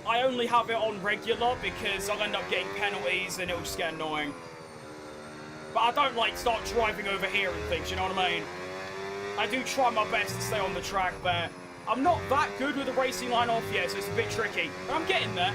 I only have it on regular because I'll end up getting penalties and it'll just get annoying. But I don't, like, start driving over here and things, you know what I mean? I do try my best to stay on the track, but I'm not that good with the racing line off yet, so it's a bit tricky. But I'm getting there.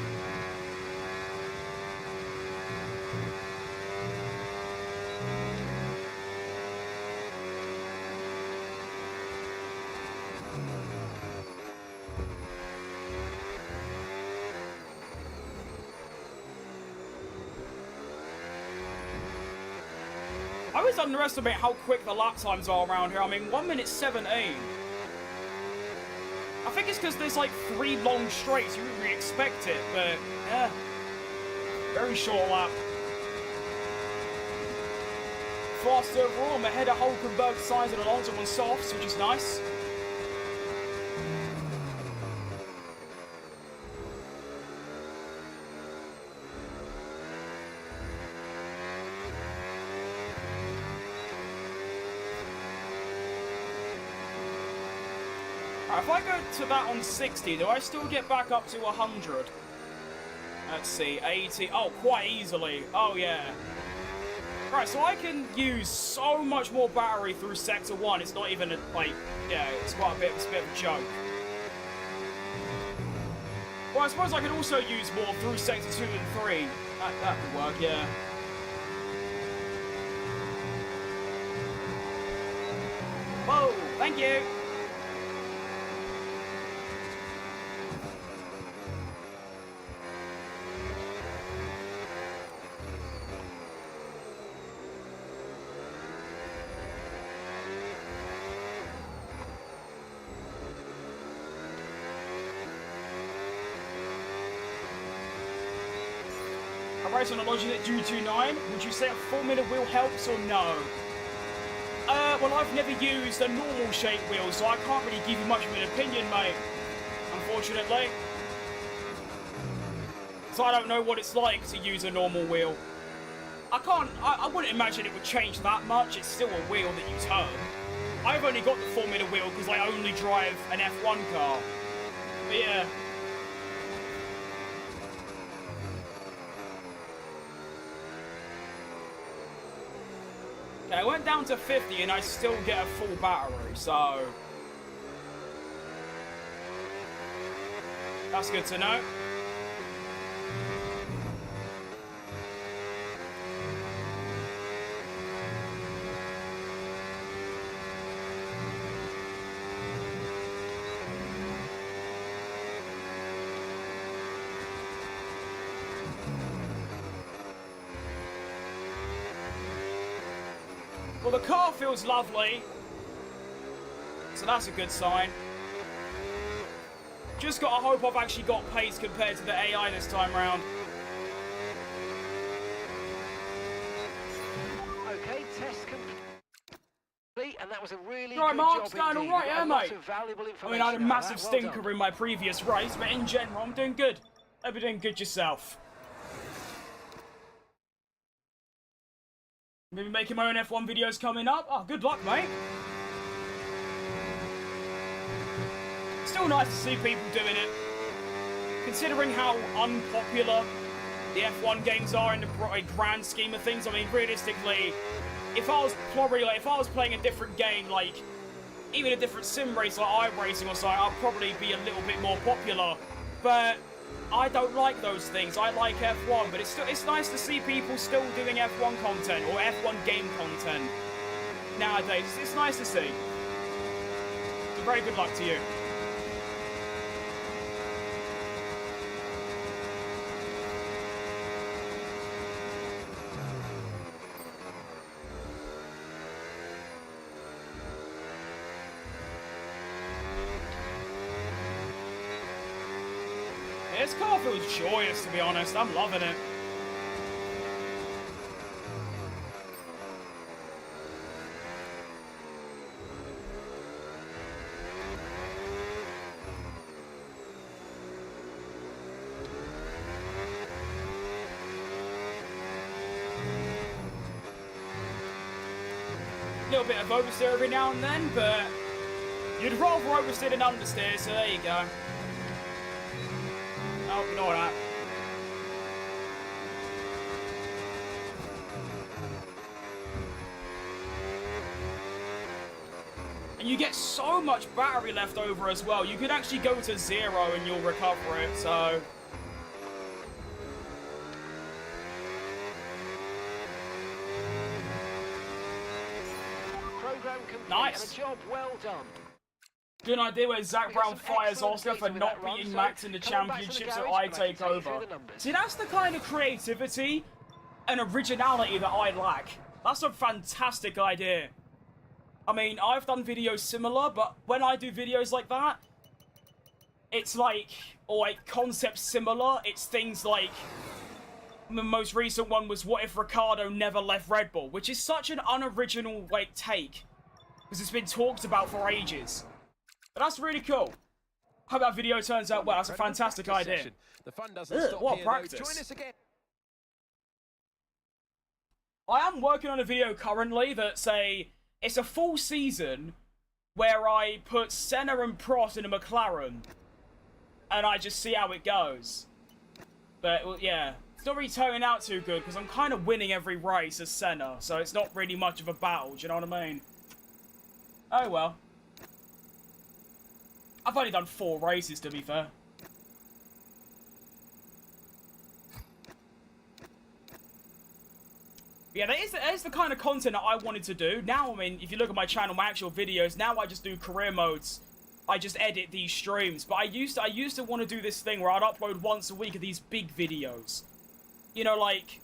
I always underestimate how quick the lap times are around here. I mean, 1 minute 17. I think it's because there's like 3 long straights. You wouldn't really expect it, but yeah. Very short lap. Fast overall. I'm ahead of Hulkenberg, Sainz, and Alonso on softs, which is nice. If I go to that on 60, do I still get back up to 100? Let's see, 80. Oh, quite easily. Oh, yeah. Right, so I can use so much more battery through Sector 1. It's not even, like, yeah, it's quite a bit of a joke. Well, I suppose I could also use more through Sector 2 and 3. That could work, yeah. Whoa, thank you. Race on a Logitech G29, would you say a 4-minute wheel helps or no? Well, I've never used a normal shape wheel, so I can't really give you much of an opinion, mate. Unfortunately. So I don't know what it's like to use a normal wheel. I wouldn't imagine it would change that much. It's still a wheel that you turn. I've only got the 4-minute wheel because I only drive an F1 car. But yeah. Okay, I went down to 50 and I still get a full battery, so that's good to know. Well, the car feels lovely, so that's a good sign. Just gotta hope I've actually got pace compared to the AI this time round. Okay, test complete, and that was a really All right, good Mark's job going indeed. all right, yeah, mate. I mean, I had a massive stinker in my previous race, but in general, I'm doing good. Hope you're doing good yourself. Maybe making my own F1 videos coming up. Oh, good luck, mate. Still nice to see people doing it. Considering how unpopular the F1 games are in the grand scheme of things, I mean, realistically, if I was playing a different game, like, even a different sim race like iRacing or something, I'd probably be a little bit more popular. But I don't like those things. I like F1, but it's nice to see people still doing F1 content or F1 game content nowadays. It's nice to see. So very good luck to you. This car feels joyous, to be honest. I'm loving it. A little bit of oversteer every now and then, but you'd rather oversteer than understeer, so there you go. Oh, ignore that. And you get so much battery left over as well. You can actually go to 0 and you'll recover it, so... Program complete. Nice. And a job well done. Good idea where Zach Brown fires Oscar for not beating Max in the championship, so I take over. See, that's the kind of creativity and originality that I lack. That's a fantastic idea. I mean, I've done videos similar, but when I do videos like that, it's like, or like concepts similar, it's things like, the most recent one was what if Ricciardo never left Red Bull, which is such an unoriginal, like, take, because it's been talked about for ages. But that's really cool. Hope that video turns out well. That's a fantastic idea. The fun doesn't stop what here, practice. Join us again. I am working on a video currently that's it's a full season where I put Senna and Prost in a McLaren and I just see how it goes. But well, yeah, it's not really turning out too good because I'm kind of winning every race as Senna, so it's not really much of a battle, do you know what I mean? Oh well. I've only done 4 races, to be fair. Yeah, that is the kind of content that I wanted to do. Now, I mean, if you look at my channel, my actual videos, now I just do career modes. I just edit these streams. But I used to want to do this thing where I'd upload once a week of these big videos. You know, like,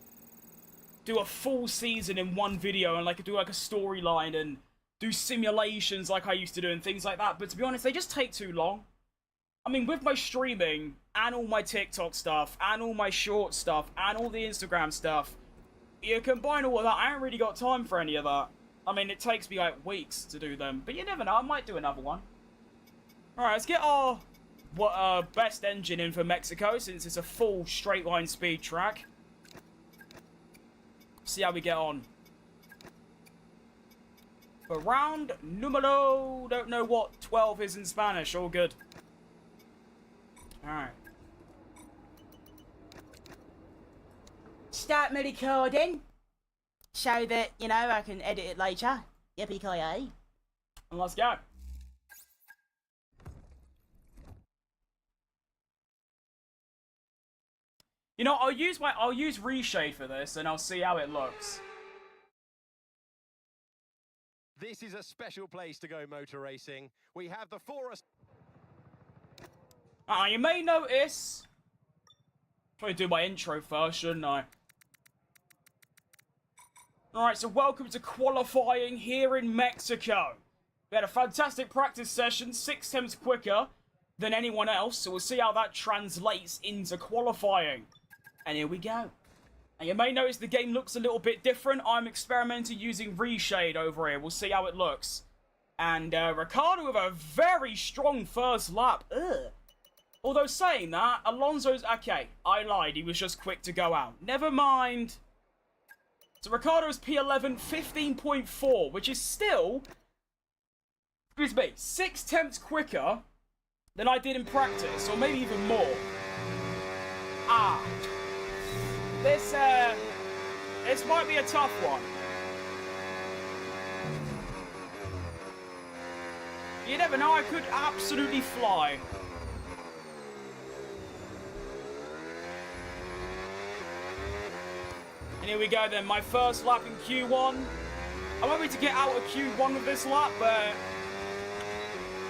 do a full season in one video and, like, do, like, a storyline and do simulations like I used to do and things like that. But to be honest, they just take too long. I mean, with my streaming and all my TikTok stuff and all my short stuff and all the Instagram stuff, you combine all of that, I ain't really got time for any of that. I mean, it takes me like weeks to do them, but you never know, I might do another one. Alright, let's get our best engine in for Mexico, since it's a full straight line speed track. See how we get on. For round numero, don't know what 12 is in Spanish, all good. Alright. Start my recording so that, you know, I can edit it later. Yippee-ki-yay. And let's go. You know, I'll use reshade for this and I'll see how it looks. This is a special place to go motor racing. We have the forest. You may notice. Probably do my intro first, shouldn't I? Alright, so welcome to qualifying here in Mexico. We had a fantastic practice session, 6 times quicker than anyone else, so we'll see how that translates into qualifying. And here we go. And you may notice the game looks a little bit different. I'm experimenting using reshade over here. We'll see how it looks. And Ricciardo with a very strong first lap. Ugh. Although saying that, Alonso's... Okay, I lied. He was just quick to go out. Never mind. So Ricciardo's P11, 15.4, which is still, excuse me, 6 tenths quicker than I did in practice, or maybe even more. This might be a tough one. You never know, I could absolutely fly. And here we go then, my first lap in Q1. I'm hoping to get out of Q1 with this lap, but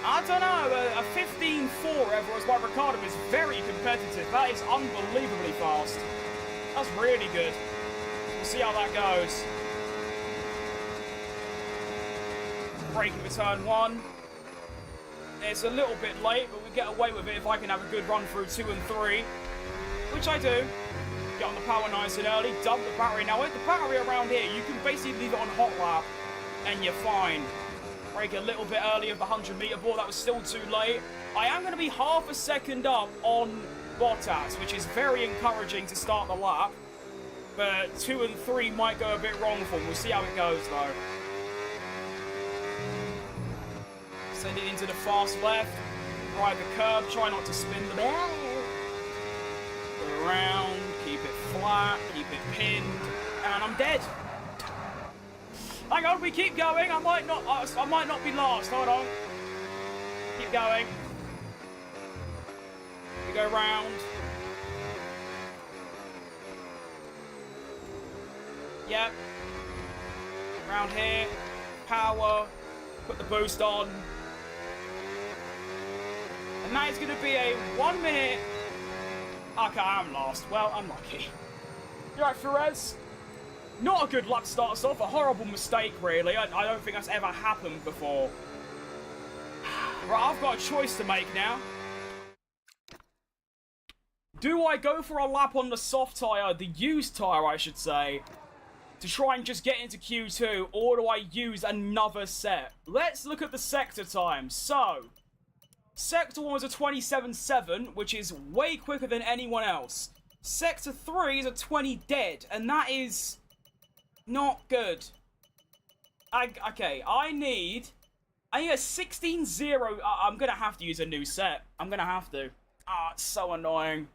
I don't know, a 15.4 everyone's by Ricciardo is very competitive. That is unbelievably fast. That's really good. We'll see how that goes. Braking for turn 1. It's a little bit late, but we get away with it if I can have a good run through 2 and 3. Which I do. Get on the power nice and early, dump the battery. Now with the battery around here, you can basically leave it on hot lap and you're fine. Brake a little bit early of the 100-meter ball, that was still too late. I am going to be half a second up on Bottas, which is very encouraging to start the lap. But 2 and 3 might go a bit wrong for him. We'll see how it goes though. Send it into the fast left. Ride the curb, try not to spin the ball. Go around. Keep it flat, keep it pinned, and I'm dead. Hang on, we keep going. I might not be last. Hold on. Keep going. We go round. Yep. Round here. Power. Put the boost on. And that is going to be a 1 minute. Okay, I'm last. Well, unlucky. You right, Perez? Not a good lap to start us off. A horrible mistake, really. I don't think that's ever happened before. Right, I've got a choice to make now. Do I go for a lap on the soft tyre, the used tyre, I should say, to try and just get into Q2, or do I use another set? Let's look at the sector time. So, Sector 1 was a 27.7, which is way quicker than anyone else. Sector 3 is a 20 dead, and that is not good. Okay, I need a 16.0. I'm going to have to use a new set. I'm going to have to. It's so annoying.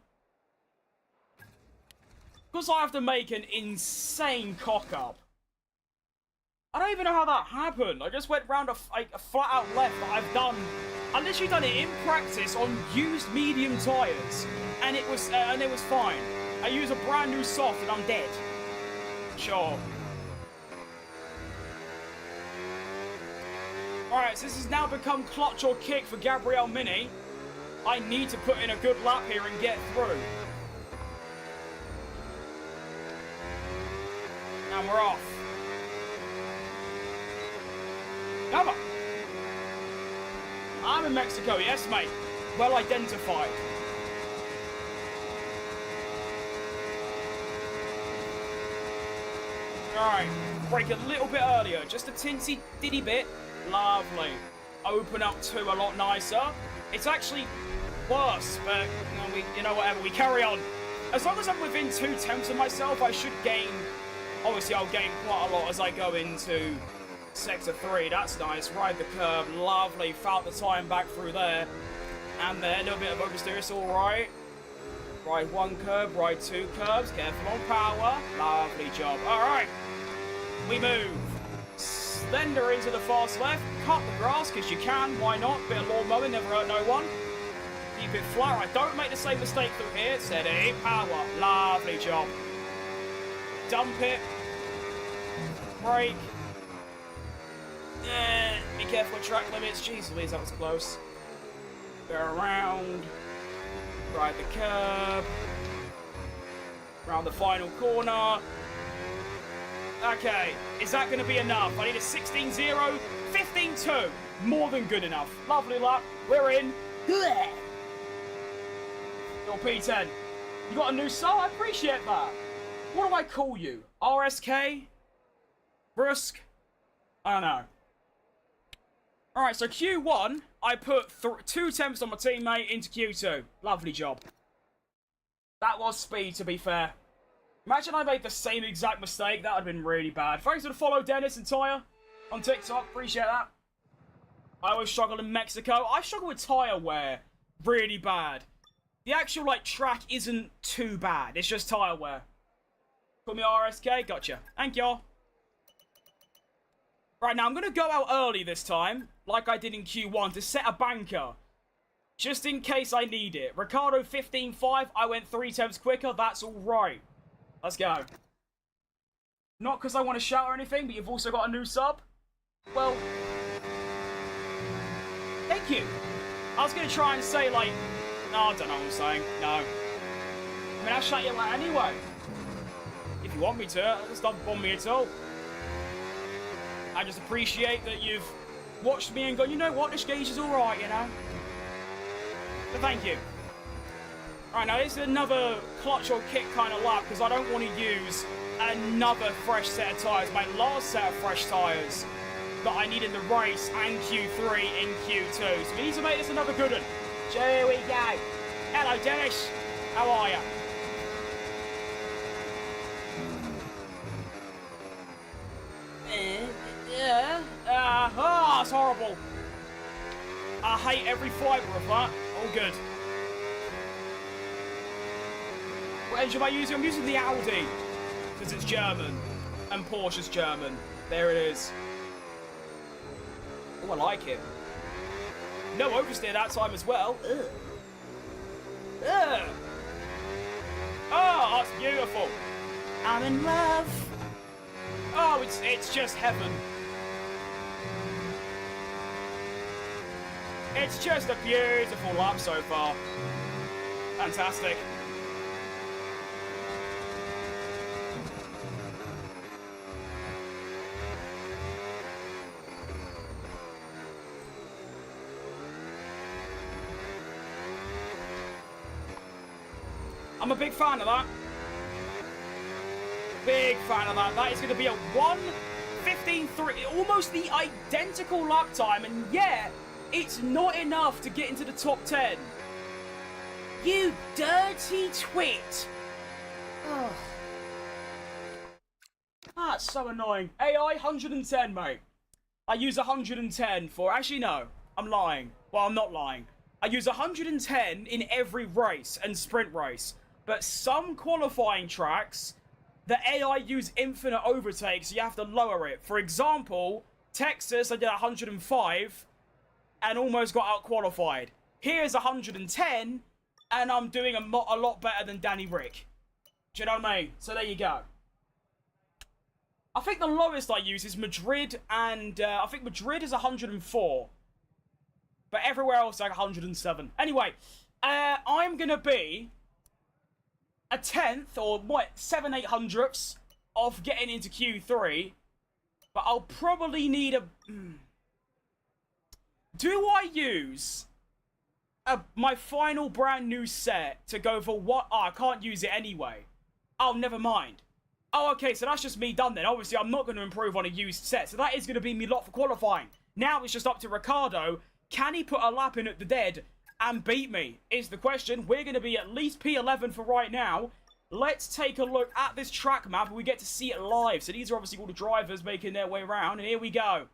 Because I have to make an insane cock-up. I don't even know how that happened. I just went round a flat-out left that I've literally done it in practice on used medium tyres, and it was fine. I use a brand new soft and I'm dead. Sure. Alright, so this has now become clutch or kick for Gabriel Mini. I need to put in a good lap here and get through. And we're off. Come on. I'm in Mexico, yes mate. Well identified. Alright, brake a little bit earlier, just a tinsy diddy bit. Lovely. Open up 2 a lot nicer. It's actually worse, but you know whatever, we carry on. As long as I'm within 2 tenths of myself, I should gain, obviously I'll gain quite a lot as I go into Sector 3, that's nice. Ride the curb, lovely. Felt the time back through there. And there, a little bit of oversteer, it's alright. Ride 1 curb, ride 2 curbs. Careful on power. Lovely job. Alright. We move. Slender into the fast left. Cut the grass, because you can. Why not? Bit of lawn mowing, never hurt no one. Keep it flat. Right, don't make the same mistake through here. Steady. Power. Lovely job. Dump it. Brake. Yeah, be careful with track limits. Jeez Louise, that was close. Go around. Ride the curb. Round the final corner. Okay, is that going to be enough? I need a 16.0, 15.2. More than good enough. Lovely lap. We're in. Your P10. You got a new soul? I appreciate that. What do I call you? RSK? Brusque? I don't know. Alright, so Q1, I put 2 tenths on my teammate into Q2. Lovely job. That was speed, to be fair. Imagine I made the same exact mistake. That would have been really bad. Thanks for the follow, Dennis and Tyre on TikTok. Appreciate that. I always struggle in Mexico. I struggle with tyre wear really bad. The actual, like, track isn't too bad. It's just tyre wear. Call me RSK. Gotcha. Thank y'all. Right, now I'm going to go out early this time, like I did in Q1, to set a banker. Just in case I need it. Ricardo 15.5. I went 3 times quicker. That's all right. Let's go. Not because I want to shout or anything, but you've also got a new sub. Well, thank you. I was going to try and say, like, no, I don't know what I'm saying. No. I mean, I'll shout you out anyway. If you want me to, it's not bother me at all. I just appreciate that you've watched me and gone, you know what, this gauge is alright, you know? So thank you. Alright, now this is another clutch or kick kind of lap, because I don't want to use another fresh set of tyres. My last set of fresh tyres that I need in the race and Q3 in Q2. So we need to make this another good one. Here we go. Hello, Dennis. How are you? It's horrible. I hate every fibre of that. All good. What engine am I using? I'm using the Audi. Because it's German. And Porsche's German. There it is. Oh, I like it. No oversteer that time as well. Ugh. Ugh. Oh, that's beautiful. I'm in love. Oh, it's just heaven. It's just a beautiful lap so far. Fantastic. I'm a big fan of that. Big fan of that. That is going to be a 1:15.3, almost the identical lap time, and yeah, it's not enough to get into the top 10. You dirty twit. Oh. That's so annoying. AI 110, mate. I use 110 for... Actually, no. I'm lying. Well, I'm not lying. I use 110 in every race and sprint race. But some qualifying tracks, the AI use infinite overtakes, so you have to lower it. For example, Texas, I did 105 and almost got out-qualified. Here's 110, and I'm doing a lot better than Danny Rick. Do you know what I mean? So there you go. I think the lowest I use is Madrid, and I think Madrid is 104. But everywhere else like 107. Anyway, I'm going to be a 10th, or what, 7/800ths of getting into Q3. But I'll probably need a... Do I use my final brand new set to go for what? Oh, I can't use it anyway. Oh, never mind. Oh, okay, so that's just me done then. Obviously, I'm not going to improve on a used set. So that is going to be me lot for qualifying. Now it's just up to Ricardo. Can he put a lap in at the dead and beat me? Is the question. We're going to be at least P11 for right now. Let's take a look at this track map and we get to see it live. So these are obviously all the drivers making their way around. And here we go.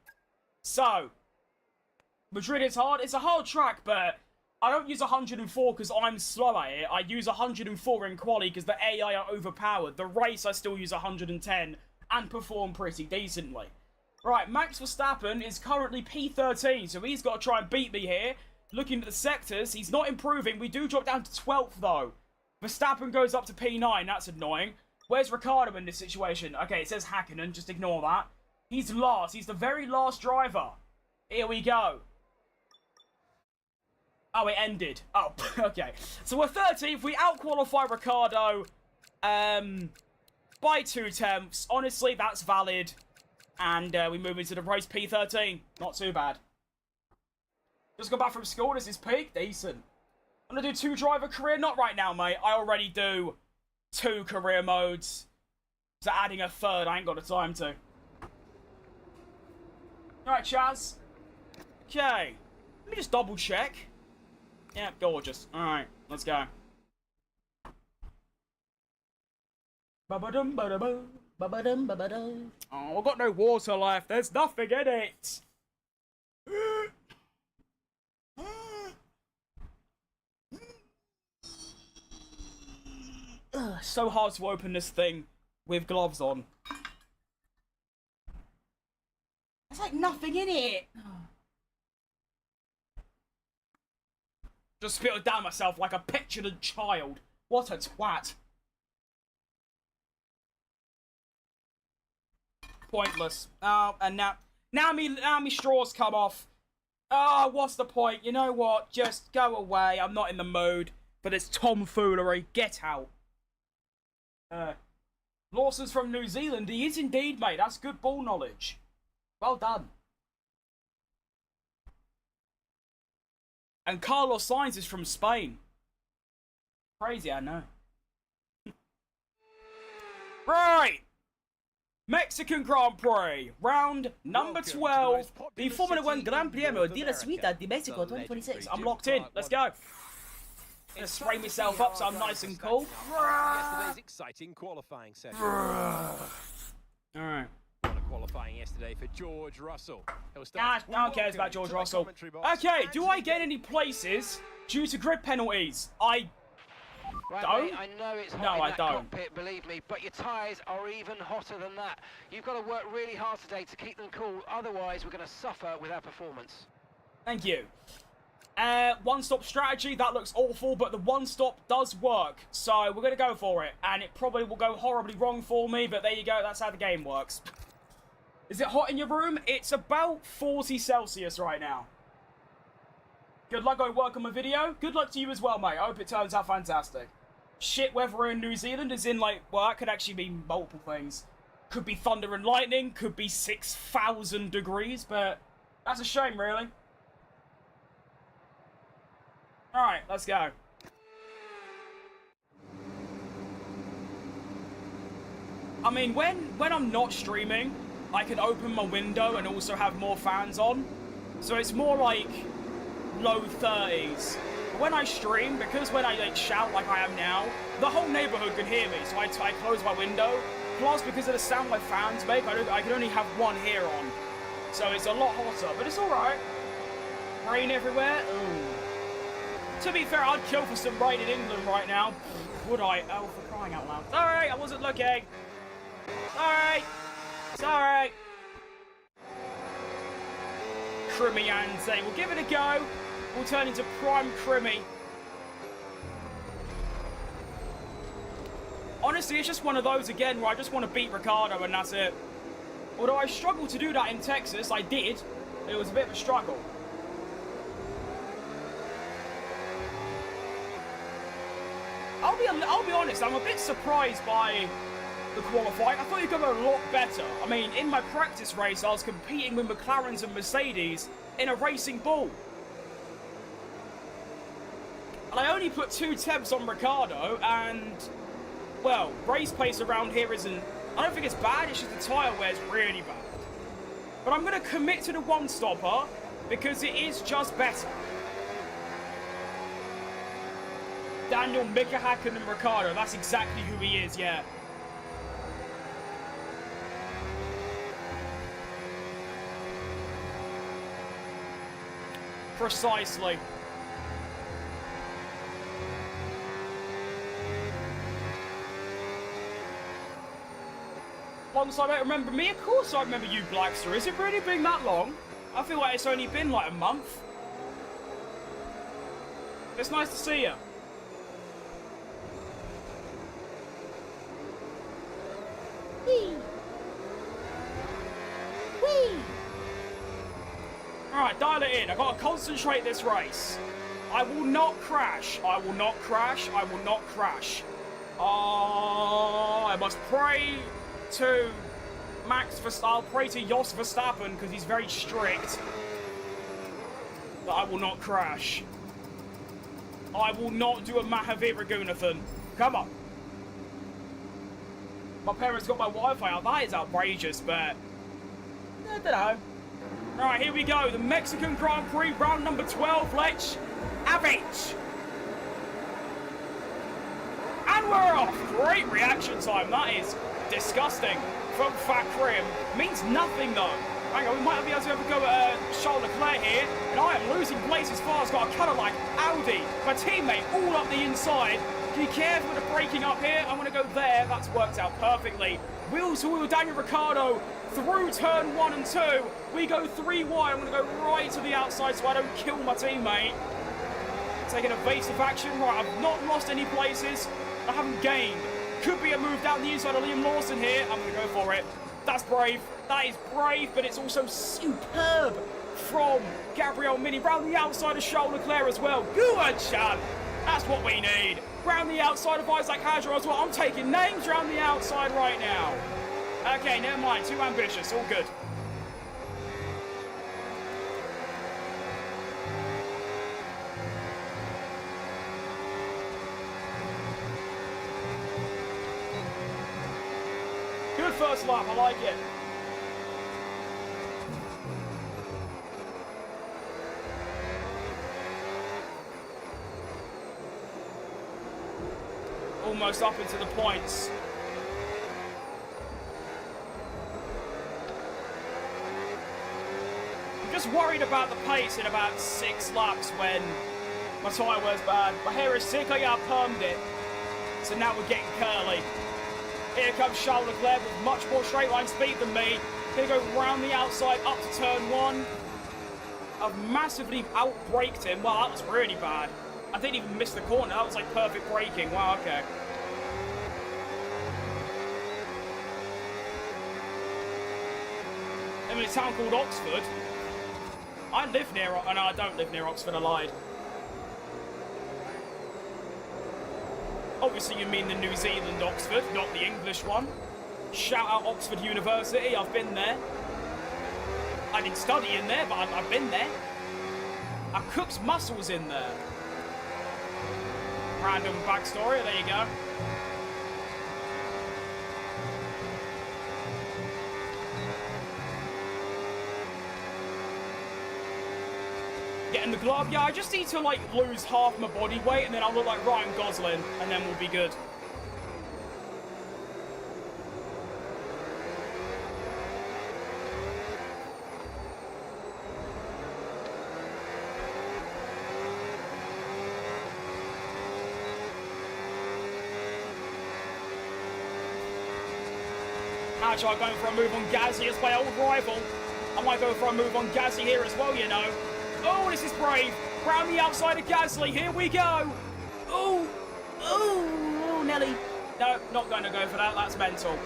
So, Madrid is hard. It's a hard track, but I don't use 104 because I'm slow at it. I use 104 in quali because the AI are overpowered. The race, I still use 110 and perform pretty decently. Right, Max Verstappen is currently P13, so he's got to try and beat me here. Looking at the sectors, he's not improving. We do drop down to 12th, though. Verstappen goes up to P9. That's annoying. Where's Ricardo in this situation? Okay, it says Hakkinen. Just ignore that. He's last. He's the very last driver. Here we go. Oh, it ended. Oh, okay. So we're 13th. We out-qualify Ricardo by 2/10. Honestly, that's valid. And we move into the race P13. Not too bad. Just got back from school. This is peak. Decent. I'm going to do 2 driver career. Not right now, mate. I already do 2 career modes. So adding a 3rd, I ain't got the time to. Alright, Chaz. Okay. Let me just double check. Yeah, gorgeous. Alright, let's go. Ba-ba-dum, ba-da-boo. Ba-ba-dum, ba-ba-dum. Oh, I've got no water left. There's nothing in it. So hard to open this thing with gloves on. There's like nothing in it. Just spit it down myself like a petulant child. What a twat. Pointless. Oh, and now me straws come off. Oh, what's the point? You know what? Just go away. I'm not in the mood for this tomfoolery. Get out. Lawson's from New Zealand. He is indeed, mate. That's good ball knowledge. Well done. And Carlos Sainz is from Spain. Crazy, I know. Right. Mexican Grand Prix, round number 12, the Formula 1 Gran Premio de la Suite de Mexico 2026. I'm locked in. Let's go. I'm gonna spray myself up so I'm nice and cool. Yesterday's exciting qualifying session. Alright. Qualifying yesterday for George Russell. No one cares about George Russell. Okay, do I get any places due to grid penalties? I Right, don't? mate, I know it's hot No, in I that don't. cockpit, believe me, but your tyres are even hotter than that. You've got to work really hard today to keep them cool, otherwise we're going to suffer with our performance. Thank you. One-stop strategy, that looks awful, but the one-stop does work. So we're going to go for it. And it probably will go horribly wrong for me, but there you go, that's how the game works. Is it hot in your room? It's about 40 Celsius right now. Good luck on work on my video. Good luck to you as well, mate. I hope it turns out fantastic. Shit weather in New Zealand is in, like, well, that could actually mean multiple things. Could be thunder and lightning, could be 6,000 degrees, but that's a shame, really. Alright, let's go. I mean, when I'm not streaming, I can open my window and also have more fans on. So it's more like low 30s. But when I stream, because when I like shout like I am now, the whole neighborhood can hear me. So I close my window. Plus, because of the sound my fans make, I can only have one here on. So it's a lot hotter, but it's alright. Rain everywhere? Ooh. To be fair, I'd kill for some rain in England right now. Would I? Oh, for crying out loud. Alright, I wasn't looking. Alright. It's alright. Crimmy and say, we'll give it a go. We'll turn into prime Crimmy. Honestly, it's just one of those again where I just want to beat Ricciardo and that's it. Although I struggled to do that in Texas, I did. It was a bit of a struggle. I'll be honest, I'm a bit surprised by the qualifying. I thought you'd go a lot better. I mean, in my practice race, I was competing with McLarens and Mercedes in a racing ball. And I only put 2 temps on Ricciardo, and, well, race pace around here isn't... I don't think it's bad, it's just the tyre wear's really bad. But I'm going to commit to the one-stopper, because it is just better. Daniel Mika Hakkinen and Ricciardo, that's exactly who he is, yeah. Precisely. Once I don't remember me, of course I remember you, Blackster. Has it really been that long? I feel like it's only been like a month. It's nice to see you. Whee! Whee! Alright, dial it in. I've got to concentrate this race. I will not crash. I will not crash. I will not crash. I must pray to Max Verstappen. I'll pray to Jos Verstappen because he's very strict. But I will not crash. I will not do a Mahavir Raghunathan. Come on. My parents got my Wi-Fi out. That is outrageous, but I don't know. Alright, here we go. The Mexican Grand Prix, round number 12. Let's have it. And And we're off. Great reaction time. That is disgusting from Facecam. Means nothing, though. Hang on, we might be able to have a go at Charles Leclerc here. And I am losing place as far as got a cutter like Audi. My teammate all up the inside. Be careful with the braking up here. I'm going to go there. That's worked out perfectly. Wheel to wheel Daniel Ricciardo through turn 1 and 2. We go 3 wide. I'm going to go right to the outside so I don't kill my teammate. Taking evasive action. Right, I've not lost any places. I haven't gained. Could be a move down the inside of Liam Lawson here. I'm going to go for it. That's brave. That is brave, but it's also superb from Gabriel Mini. Round the outside of Charles Leclerc as well. Good, Chan. That's what we need. Round the outside of Isaac Hadjar as well. I'm taking names round the outside right now. Okay, never mind. Too ambitious. All good. Good first lap. I like it. Almost up into the points. I'm just worried about the pace in about 6 laps when my tyre wear's bad. My hair is sick, I permed it. So now we're getting curly. Here comes Charles Leclerc with much more straight line speed than me. Gonna go round the outside up to turn 1. I've massively out-braked him. Wow, that was really bad. I didn't even miss the corner. That was like perfect braking. Wow, okay. I'm in a town called Oxford. I live near... Oh, no, I don't live near Oxford. I lied. Obviously, you mean the New Zealand Oxford, not the English one. Shout out Oxford University. I've been there. I didn't study in there, but I've been there. I cooked mussels in there. Random backstory, there you go. Getting the glove, yeah, I just need to like lose half my body weight and then I'll look like Ryan Gosling and then we'll be good. Actually, I'm going for a move on Gasly as my old rival. I might go for a move on Gasly here as well, you know. Oh, this is brave. Round the outside of Gasly. Here we go. Oh, oh, Nelly. No, not going to go for that. That's mental.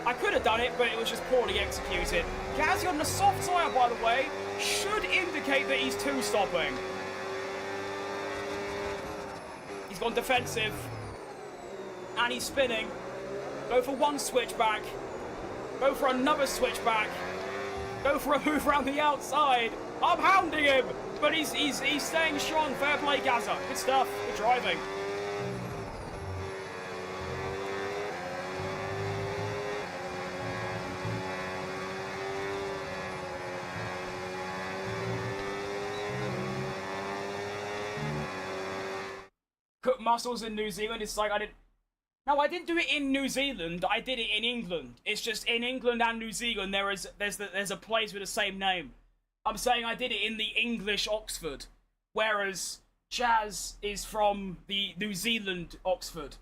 I could have done it, but it was just poorly executed. Gasly on the soft tyre, by the way, should indicate that he's two-stopping. He's gone defensive. And he's spinning. Go for one switchback. Go for another switchback. Go for a move around the outside. I'm hounding him, but he's staying strong. Fair play, Gaza. Good stuff. Good driving. Cook mussels in New Zealand. It's like I didn't. No, I didn't do it in New Zealand. I did it in England. It's just in England and New Zealand there's a place with the same name. I'm saying I did it in the English Oxford, whereas Chaz is from the New Zealand Oxford.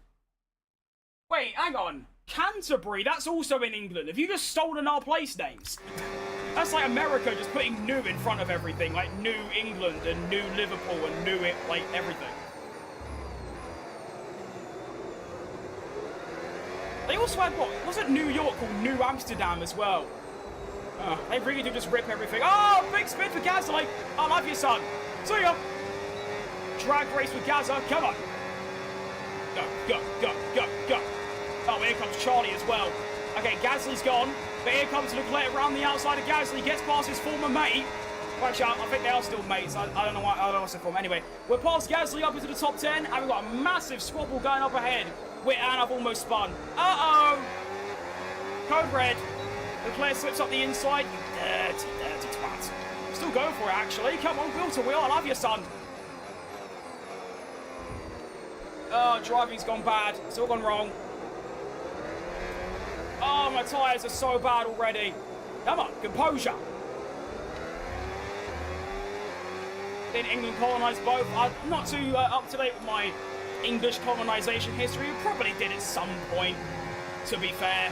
Wait, hang on. Canterbury, that's also in England. Have you just stolen our place names? That's like America just putting new in front of everything, like New England and New Liverpool and New it, like everything. They also had, what, wasn't New York called New Amsterdam as well? They really do just rip everything. Oh, big spin for Gasly. I love you, son. See ya. Drag race with Gaza. Come on. Go, go, go, go, go. Oh, here comes Charlie as well. Okay, Gasly's gone. But here comes Leclerc around the outside of Gasly. Gets past his former mate. Well, actually, I think they are still mates. I don't know why. I don't know what's the form. Anyway, we're past Gasly up into the top 10. And we've got a massive squabble going up ahead. And I've almost spun. Uh-oh. Code red. Leclerc slips up the inside. You dirty, dirty twat. Still going for it, actually. Come on, wheel to wheel. I love you, son. Oh, driving's gone bad. It's all gone wrong. Oh, my tyres are so bad already. Come on, composure. Did England colonise both? I'm not too up to date with my English colonisation history. We probably did at some point, to be fair.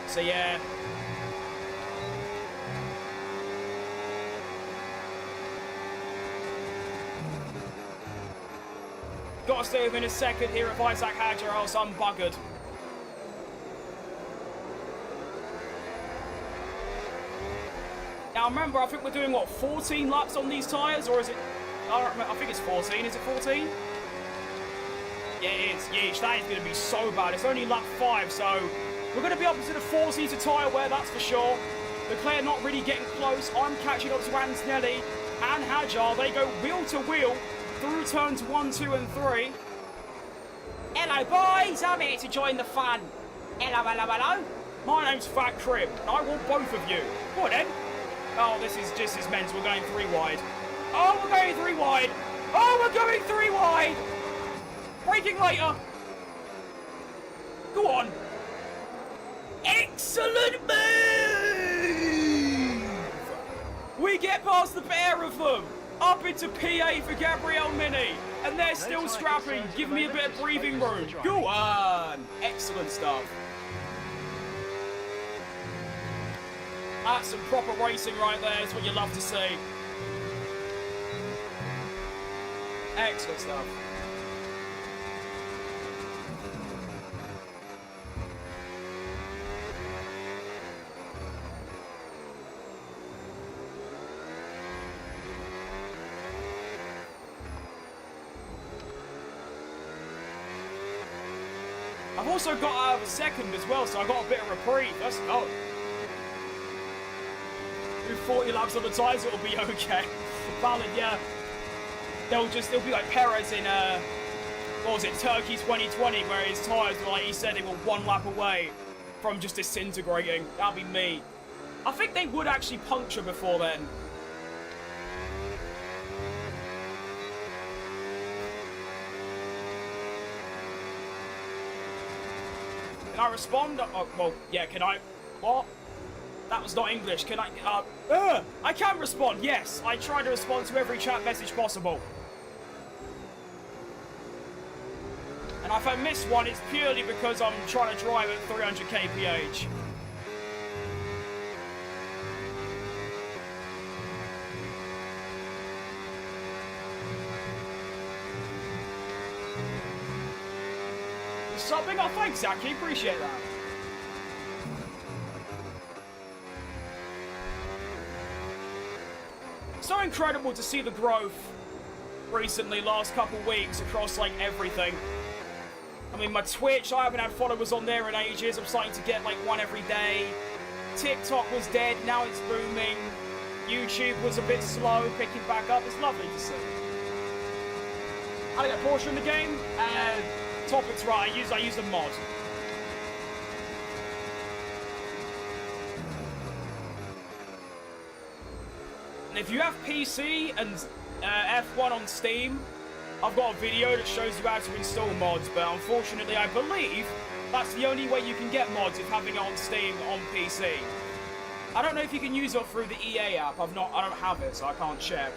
So, yeah. Gotta stay within a second here of Isaac Hadger, or else I'm buggered. Now remember, I think we're doing, what, 14 laps on these tyres? Or is it... I don't remember. I think it's 14. Is it 14? Yeah, it is. Yeesh, that is going to be so bad. It's only lap 5, so... We're going to be up to the 4-seater tyre wear, that's for sure. Leclerc not really getting close. I'm catching up to Antonelli and Hadjar. They go wheel to wheel through turns 1, 2, and 3. Hello, boys. I'm here to join the fun. Hello, hello, hello. My name's Fat Crib, and I want both of you. What then? Oh, this is just as mental. We're going 3 wide. Oh, we're going 3 wide. Oh, we're going 3 wide. Braking later. Go on. Excellent move! We get past the pair of them. Up into PA for Gabriel Mini. And they're still scrapping. Give me a bit of breathing room. Go on. Excellent stuff. That's some proper racing right there. It's what you love to see. Excellent stuff. I've also got out of a second as well, so I got a bit of reprieve. Let's go. Do 40 laps on the tyres, it'll be okay. Valid, yeah. They'll be like Perez in, what was it, Turkey 2020, where his tyres were, like he said, they were 1 lap away from just disintegrating. That'll be me. I think they would actually puncture before then. Can I respond? Oh, well, yeah, can I? What? That was not English. Can I? I can respond, yes. I try to respond to every chat message possible. And if I miss one, it's purely because I'm trying to drive at 300 kph. Subbing? Oh, thanks, Zaki. Appreciate that. So incredible to see the growth recently, last couple weeks, across, like, everything. I mean, my Twitch, I haven't had followers on there in ages. I'm starting to get, like, 1 every day. TikTok was dead. Now it's booming. YouTube was a bit slow, picking back up. It's lovely to see. I got Porsche in the game. Topics right, I use the mod. And if you have PC and F1 on Steam, I've got a video that shows you how to install mods, but unfortunately I believe that's the only way you can get mods if having it on Steam on PC. I don't know if you can use it through the EA app. I don't have it, so I can't check.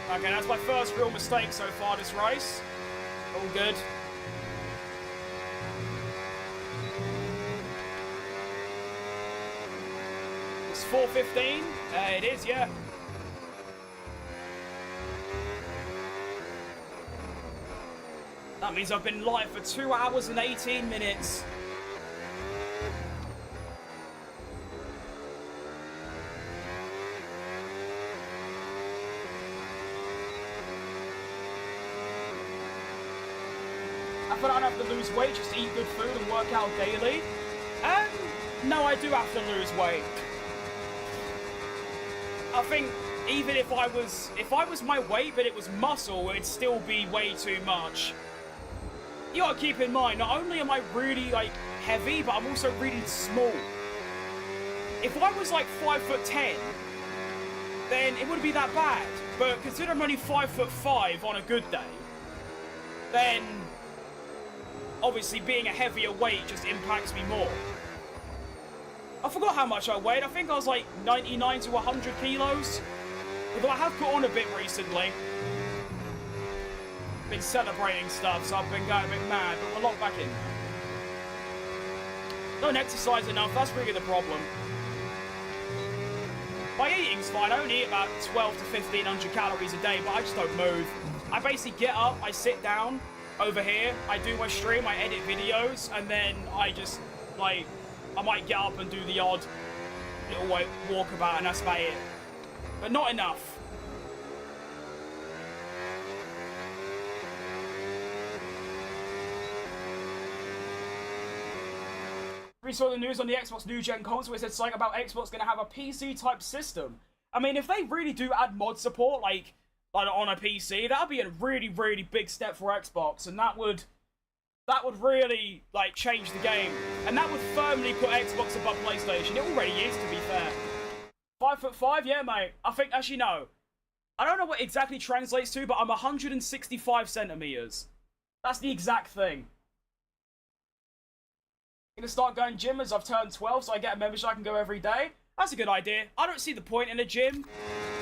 Okay, that's my first real mistake so far this race. All good. It's 4:15. It is, yeah. That means I've been live for 2 hours and 18 minutes. I feel like I don't have to lose weight, just eat good food and work out daily. No, I do have to lose weight. I think even if I was my weight, but it was muscle, it'd still be way too much. You gotta keep in mind, not only am I really, like, heavy, but I'm also really small. If I was, like, 5'10", then it wouldn't be that bad. But consider I'm only 5'5" on a good day, then obviously being a heavier weight just impacts me more. I forgot how much I weighed. I think I was like 99 to 100 kilos. Although I have put on a bit recently. Been celebrating stuff, so I've been going a bit mad, but we're locked back in. Don't exercise enough, that's really the problem. My eating's fine, I only eat about 12 to 1500 calories a day, but I just don't move. I basically get up, I sit down over here, I do my stream, I edit videos, and then I just, like, I might get up and do the odd little walkabout, and that's about it. But not enough. We saw the news on the Xbox New Gen console, it said something about Xbox going to have a PC-type system. I mean, if they really do add mod support, like on a PC, that would be a really, really big step for Xbox, and that would really, like, change the game. And that would firmly put Xbox above PlayStation. It already is, to be fair. 5'5", yeah, mate. I think, actually, no. I don't know what exactly translates to, but I'm 165 centimeters. That's the exact thing. Gonna start going gym as I've turned 12, so I get a membership I can go every day. That's a good idea. I don't see the point in a gym,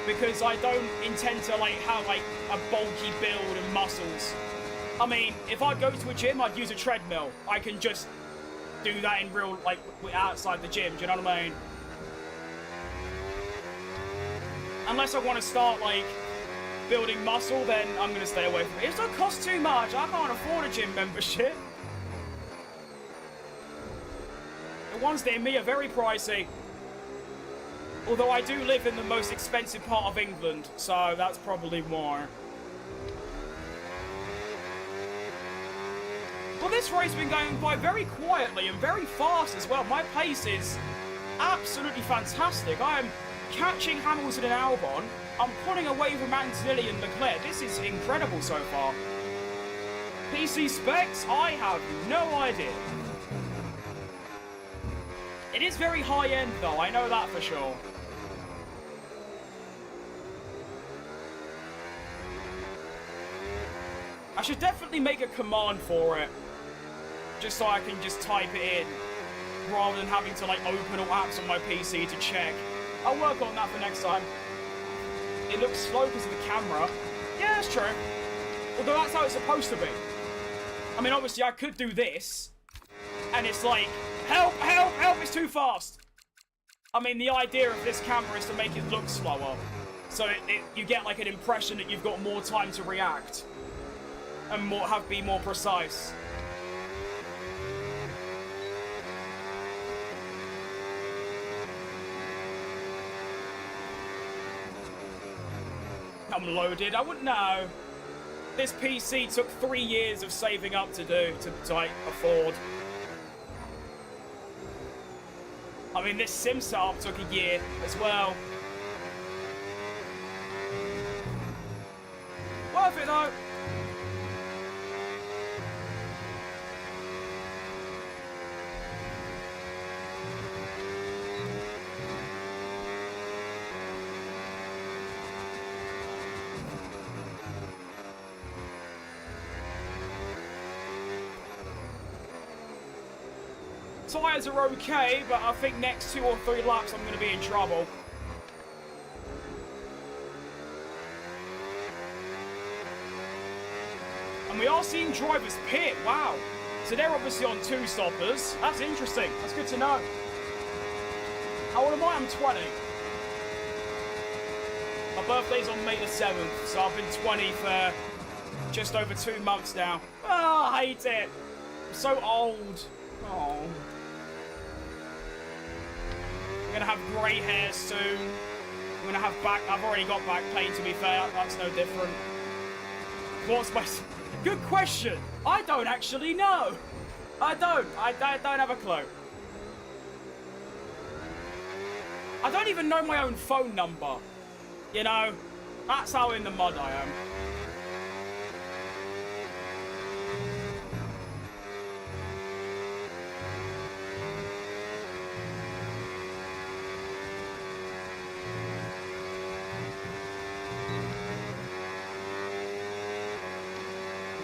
because I don't intend to, like, have, like, a bulky build and muscles. I mean, if I go to a gym, I'd use a treadmill. I can just do that in real, like, outside the gym, do you know what I mean? Unless I want to start, like, building muscle, then I'm gonna stay away from it. It doesn't cost too much. I can't afford a gym membership. The ones near me are very pricey. Although I do live in the most expensive part of England, so that's probably why. Well, this race has been going by very quietly and very fast as well. My pace is absolutely fantastic. I am catching Hamilton and Albon. I'm pulling away from Antonelli and Leclerc. This is incredible so far. PC specs? I have no idea. It is very high-end, though. I know that for sure. I should definitely make a command for it. Just so I can just type it in. Rather than having to, like, open all apps on my PC to check. I'll work on that for next time. It looks slow because of the camera. Yeah, that's true. Although that's how it's supposed to be. I mean, obviously, I could do this. And it's like, help, help, help, it's too fast. I mean, the idea of this camera is to make it look slower. So you get, like, an impression that you've got more time to react. And be more precise. I'm loaded. I wouldn't know. This PC took 3 years of saving up to like, afford. I mean, this sim setup took a year as well. Worth it though. Tyres are okay, but I think next 2 or 3 laps I'm going to be in trouble. And we are seeing drivers pit, wow. So they're obviously on 2 stoppers. That's interesting, that's good to know. How old am I? I'm 20. My birthday's on May the 7th, so I've been 20 for just over 2 months now. Oh, I hate it. I'm so old. Oh. I'm gonna have grey hair soon. I'm gonna have back. I've already got back pain, to be fair. That's no different. What's my... Good question. I don't actually know. I don't have a clue. I don't even know my own phone number. You know, that's how in the mud I am.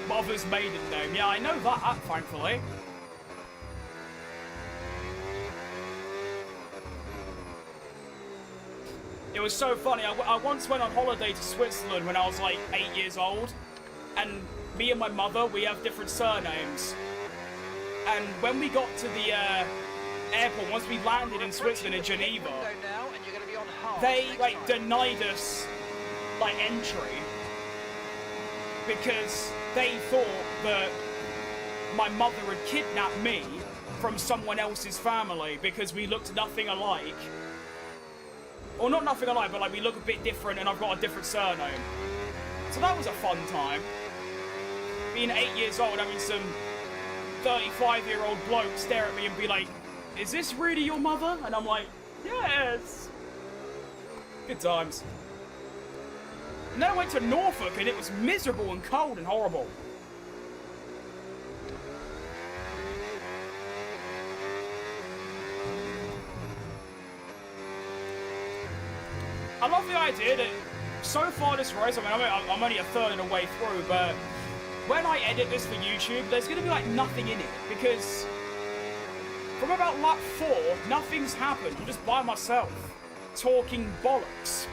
Mother's maiden name. Yeah, I know that, thankfully. It was so funny. I once went on holiday to Switzerland when I was like 8 years old. And me and my mother, we have different surnames. And when we got to the airport, once we landed in Switzerland in Geneva, they like denied us like entry. Because they thought that my mother had kidnapped me from someone else's family because we looked nothing alike. Or not nothing alike, but like we look a bit different and I've got a different surname. So that was a fun time. Being 8 years old, having some 35-year-old bloke stare at me and be like, "Is this really your mother?" And I'm like, "Yes." Good times. And then I went to Norfolk and it was miserable and cold and horrible. I love the idea that so far this race, I mean, I'm only a third of the way through, but when I edit this for YouTube, there's going to be like nothing in it because from about lap 4, nothing's happened. I'm just by myself, talking bollocks.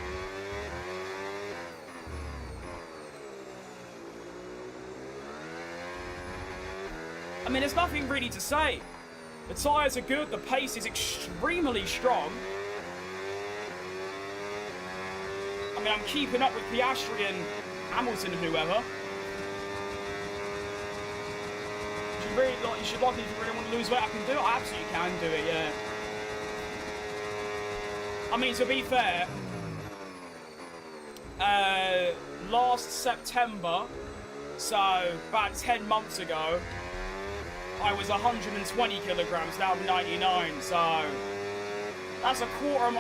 I mean, there's nothing really to say. The tyres are good, the pace is extremely strong. I mean, I'm keeping up with Piastri and Hamilton and whoever. You should like it if you really want to lose weight, I can do it. I absolutely can do it, yeah. I mean, to be fair, last September, so about 10 months ago, I was 120 kilograms, now I'm 99, so that's a quarter,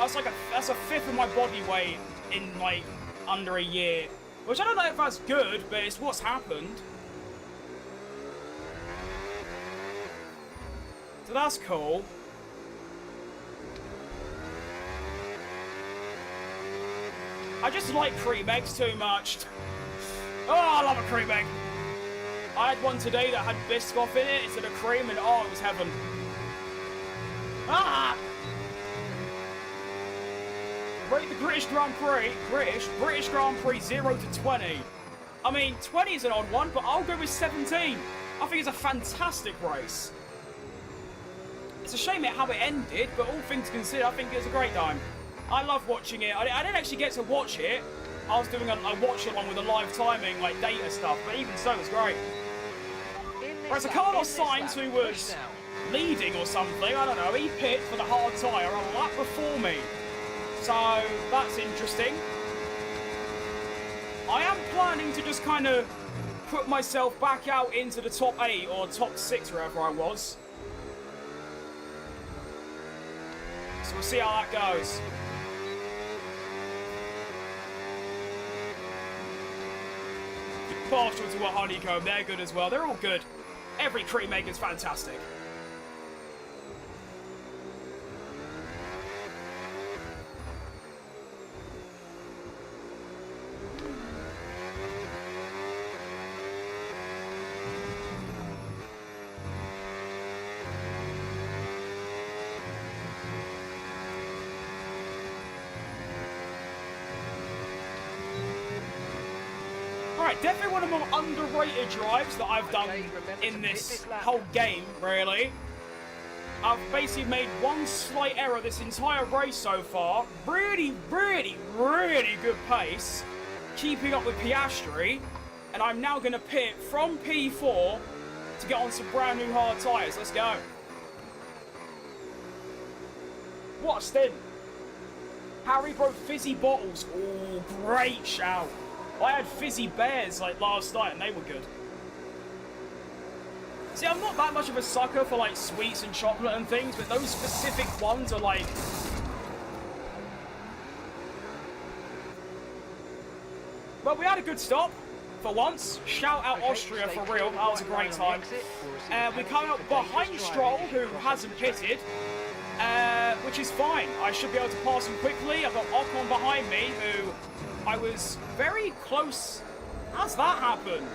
that's a fifth of my body weight in like under a year, which I don't know if that's good, but it's what's happened. So that's cool. I just like cream eggs too much. Oh, I love a cream egg. I had one today that had Biscoff in it instead of cream, and oh, it was heaven. Ah! Rate the British Grand Prix, British Grand Prix 0 to 20. I mean, 20 is an odd one, but I'll go with 17. I think it's a fantastic race. It's a shame how it ended, but all things considered, I think it was a great time. I love watching it. I didn't actually get to watch it. I was doing a watch along with the live timing, like data stuff, but even so, it was great. Whereas a Carlos Sainz, who was leading or something, I don't know, he pit for the hard tyre a lap before me. So, that's interesting. I am planning to just kind of put myself back out into the top 8 or top 6, wherever I was. So we'll see how that goes. Partial to a honeycomb, they're good as well. They're all good. Every cream egg is fantastic. Alright, definitely one of the more underrated drives that I've done in this whole game, really. I've basically made one slight error this entire race so far. Really, really, really good pace. Keeping up with Piastri. And I'm now going to pit from P4 to get on some brand new hard tyres. Let's go. What a stint. Haribo fizzy bottles. Oh, great shout. I had fizzy bears like last night and they were good. See, I'm not that much of a sucker for like sweets and chocolate and things, but those specific ones are like... But we had a good stop for once. Shout out Austria for real. That was a great time. We come out behind Stroll, who hasn't pitted, which is fine. I should be able to pass him quickly. I've got Ocon behind me, who I was very close. How's that happened?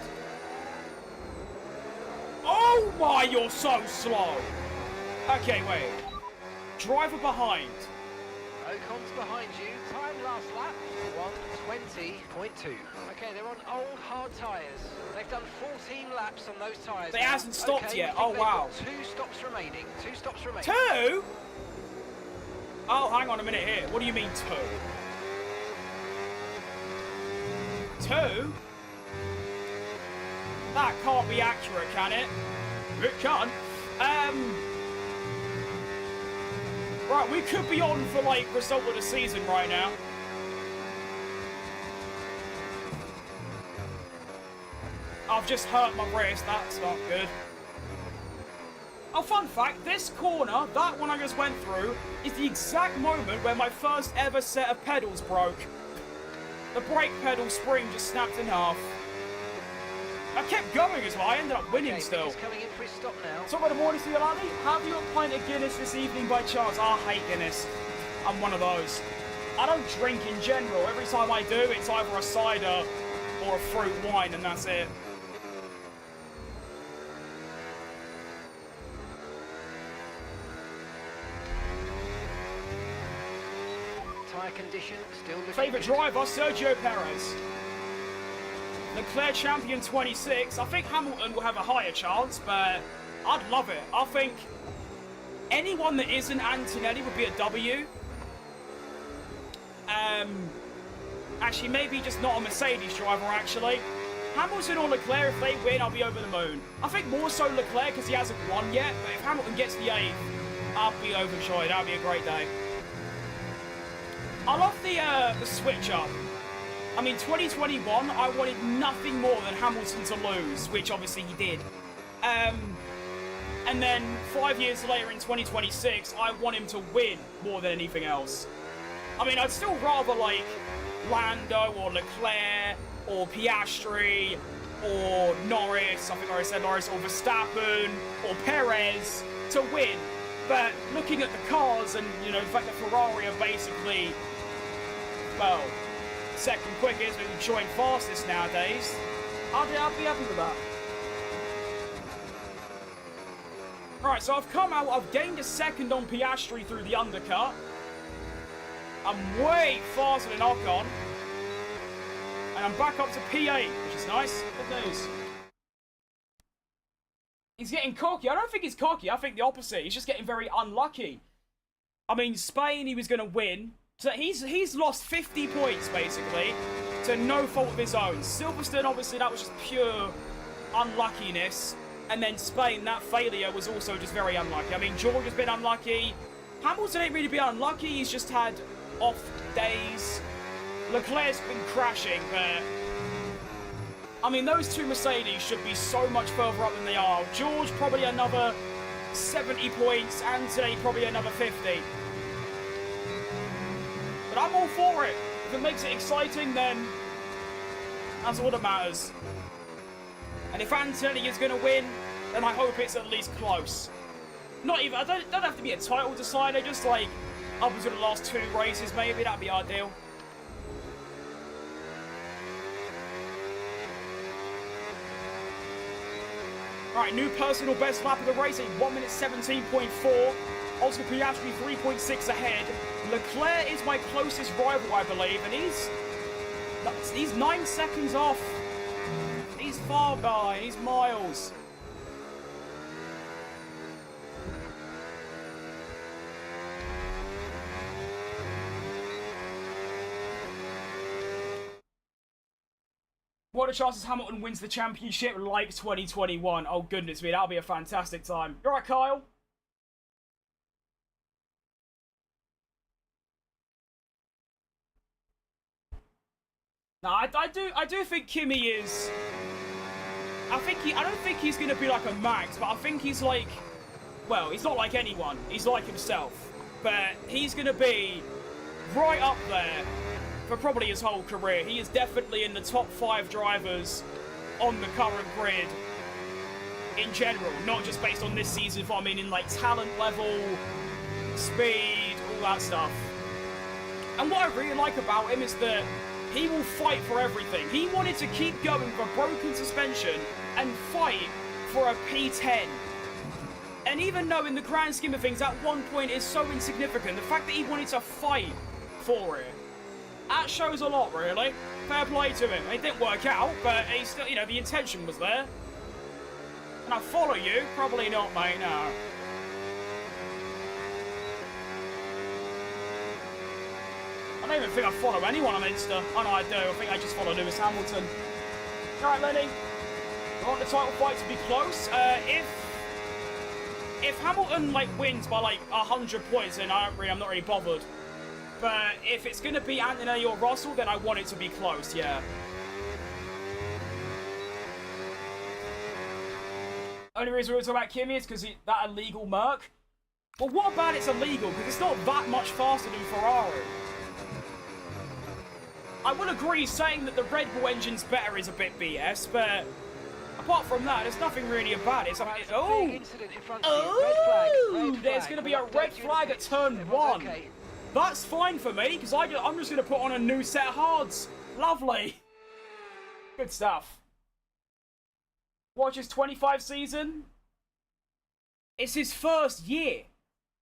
Oh my, you're so slow. Okay, wait. Driver behind. Ocon's behind you. Time last lap, 1:20.2. Okay, they're on old hard tyres. They've done 14 laps on those tyres. They hasn't stopped okay, yet. Oh, wow. 2 stops remaining. 2 stops remaining. 2? Oh, hang on a minute here. What do you mean 2? 2? That can't be accurate, can it? It can. Right, we could be on for, like, result of the season right now. I've just hurt my wrist. That's not good. Oh, fun fact, this corner, that one I just went through, is the exact moment where my first ever set of pedals broke. The brake pedal spring just snapped in half. I kept going as well. I ended up winning still. Coming in for his stop now. Top of the morning to you, laddie. Have you a pint of Guinness this evening by chance? I hate Guinness. I'm one of those. I don't drink in general. Every time I do, it's either a cider or a fruit wine, and that's it. Tyre condition still looking Favourite good. driver, Sergio Perez. Leclerc champion 26. I think Hamilton will have a higher chance, but I'd love it. I think anyone that isn't Antonelli would be a W. Actually, maybe just not a Mercedes driver, actually. Hamilton or Leclerc, if they win, I'll be over the moon. I think more so Leclerc because he hasn't won yet, but if Hamilton gets the 8th, I'll be overjoyed. That'll be a great day. I love the switch up. I mean, 2021, I wanted nothing more than Hamilton to lose, which obviously he did. And then 5 years later in 2026, I want him to win more than anything else. I mean, I'd still rather like Lando or Leclerc or Piastri or Norris, I think I already said Norris, or Verstappen or Perez to win. But looking at the cars and, you know, the fact that Ferrari are basically, well, second quickest and joint fastest nowadays, I'll be happy with that. Right, so I've come out, I've gained a second on Piastri through the undercut. I'm way faster than Ocon. And I'm back up to P8, which is nice. Good news. He's getting cocky. I don't think he's cocky. I think the opposite. He's just getting very unlucky. I mean, Spain, he was going to win. So he's lost 50 points, basically, to no fault of his own. Silverstone, obviously, that was just pure unluckiness. And then Spain, that failure was also just very unlucky. I mean, George has been unlucky. Hamilton ain't really been unlucky. He's just had off days. Leclerc's been crashing, but I mean, those two Mercedes should be so much further up than they are. George probably another 70 points, Anthony probably another 50. But I'm all for it. If it makes it exciting, then that's all that matters. And if Anthony is going to win, then I hope it's at least close. Not even, I don't have to be a title decider, just like up until the last 2 races maybe, that'd be ideal. Alright, new personal best lap of the race, a 1 minute 17.4. Oscar Piastri 3.6 ahead. Leclerc is my closest rival, I believe, and he's 9 seconds off. He's far behind, he's miles. What are the chances Hamilton wins the championship like 2021? Oh, goodness me, that'll be a fantastic time. You alright, Kyle? No, I do think Kimi is. I don't think he's gonna be like a Max, but I think he's like, well, he's not like anyone. He's like himself, but he's gonna be right up there for probably his whole career. He is definitely in the top 5 drivers on the current grid in general, not just based on this season, but I mean in like talent level, speed, all that stuff. And what I really like about him is that he will fight for everything. He wanted to keep going with a broken suspension and fight for a P10. And even though in the grand scheme of things at one point is so insignificant, the fact that he wanted to fight for it, that shows a lot, really. Fair play to him. It didn't work out, but he still, you know, the intention was there. And I follow you? Probably not, mate, no. I don't even think I follow anyone on Insta. Oh no, I do. I think I just follow Lewis Hamilton. Alright, Lenny. I want the title fight to be close. If Hamilton, like, wins by, like, 100 points, then I'm not really bothered. But if it's going to be Anthony or Russell, then I want it to be close, yeah. Only reason we were talking about Kimi is because that illegal Merc. Well, what about it's illegal? Because it's not that much faster than Ferrari. I will agree saying that the Red Bull engine's better is a bit BS, but apart from that, there's nothing really about it. There's going to be a red flag at turn 1. Okay. That's fine for me, because I'm just going to put on a new set of hards. Lovely. Good stuff. Watch his 25 season. It's his first year.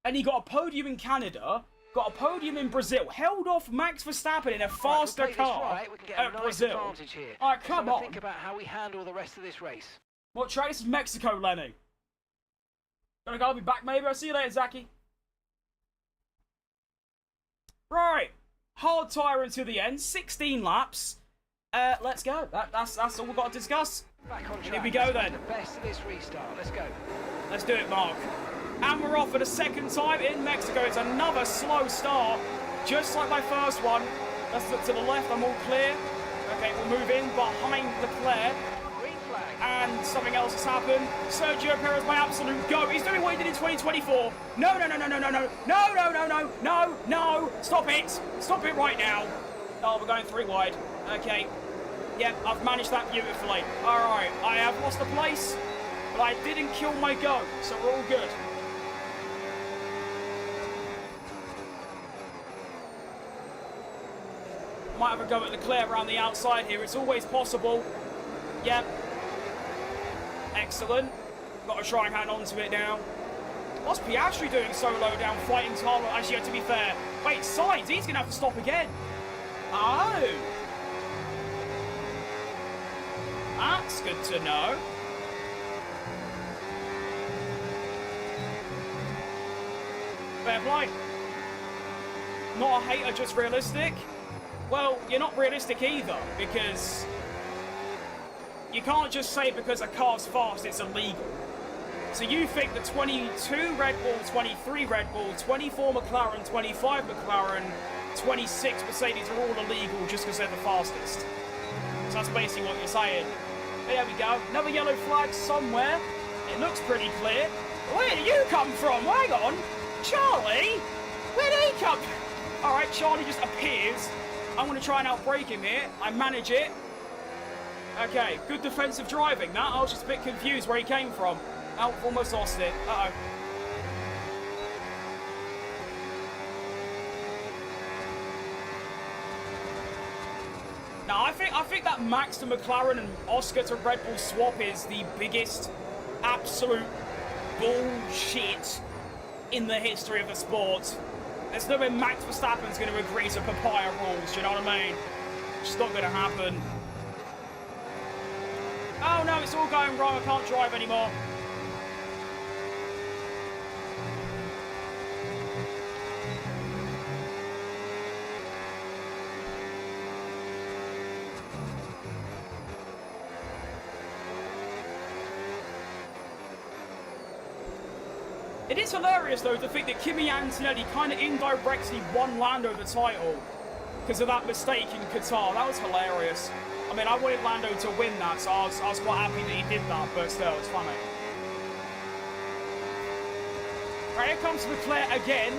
And he got a podium in Canada, got a podium in Brazil, held off Max Verstappen in a faster car at Brazil. Alright, come on. Think about how we handle the rest of this race. What track? This is Mexico, Lenny. Gonna go, I'll be back maybe. I'll see you later, Zachy. Right. Hard tire until the end. 16 laps. Let's go. That's all we've got to discuss. Back on track. Here we go then. The best of this restart. Let's go. Let's do it, Mark. And we're off for the second time in Mexico. It's another slow start, just like my first one. Let's look to the left. I'm all clear. Okay, we'll move in behind Leclerc. Green flag. And something else has happened. Sergio Perez, my absolute goat. He's doing what he did in 2024. No. Stop it. Stop it right now. Oh, we're going 3 wide. Okay. Yep, I've managed that beautifully. All right, I have lost the place, but I didn't kill my goat, so we're all good. Might have a go at Leclerc around the outside here. It's always possible. Yep. Excellent. Got to try and hang on to it now. What's Piastri doing so low down, fighting Taro? Actually, to be fair. Wait, Sainz, he's going to have to stop again. Oh. That's good to know. Fair play. Not a hater, just realistic. Well, you're not realistic either, because you can't just say because a car's fast, it's illegal. So you think the 22 Red Bull, 23 Red Bull, 24 McLaren, 25 McLaren, 26 Mercedes are all illegal just because they're the fastest. So that's basically what you're saying. There we go. Another yellow flag somewhere. It looks pretty clear. Where did you come from? Hang on. Charlie? Where did he come from? All right, Charlie just appears. I'm going to try and outbrake him here. I manage it. Okay, good defensive driving. That I was just a bit confused where he came from. Oh, almost lost it. Uh-oh. Now, I think that Max to McLaren and Oscar to Red Bull swap is the biggest absolute bullshit in the history of the sport. There's no way Max Verstappen's going to agree to papaya rules, do you know what I mean? It's just not going to happen. Oh no, it's all going wrong, I can't drive anymore. It is hilarious, though, to think that Kimi Antonelli kind of indirectly won Lando the title because of that mistake in Qatar. That was hilarious. I mean, I wanted Lando to win that, so I was quite happy that he did that, but still, it's funny. Right, here comes Leclerc again.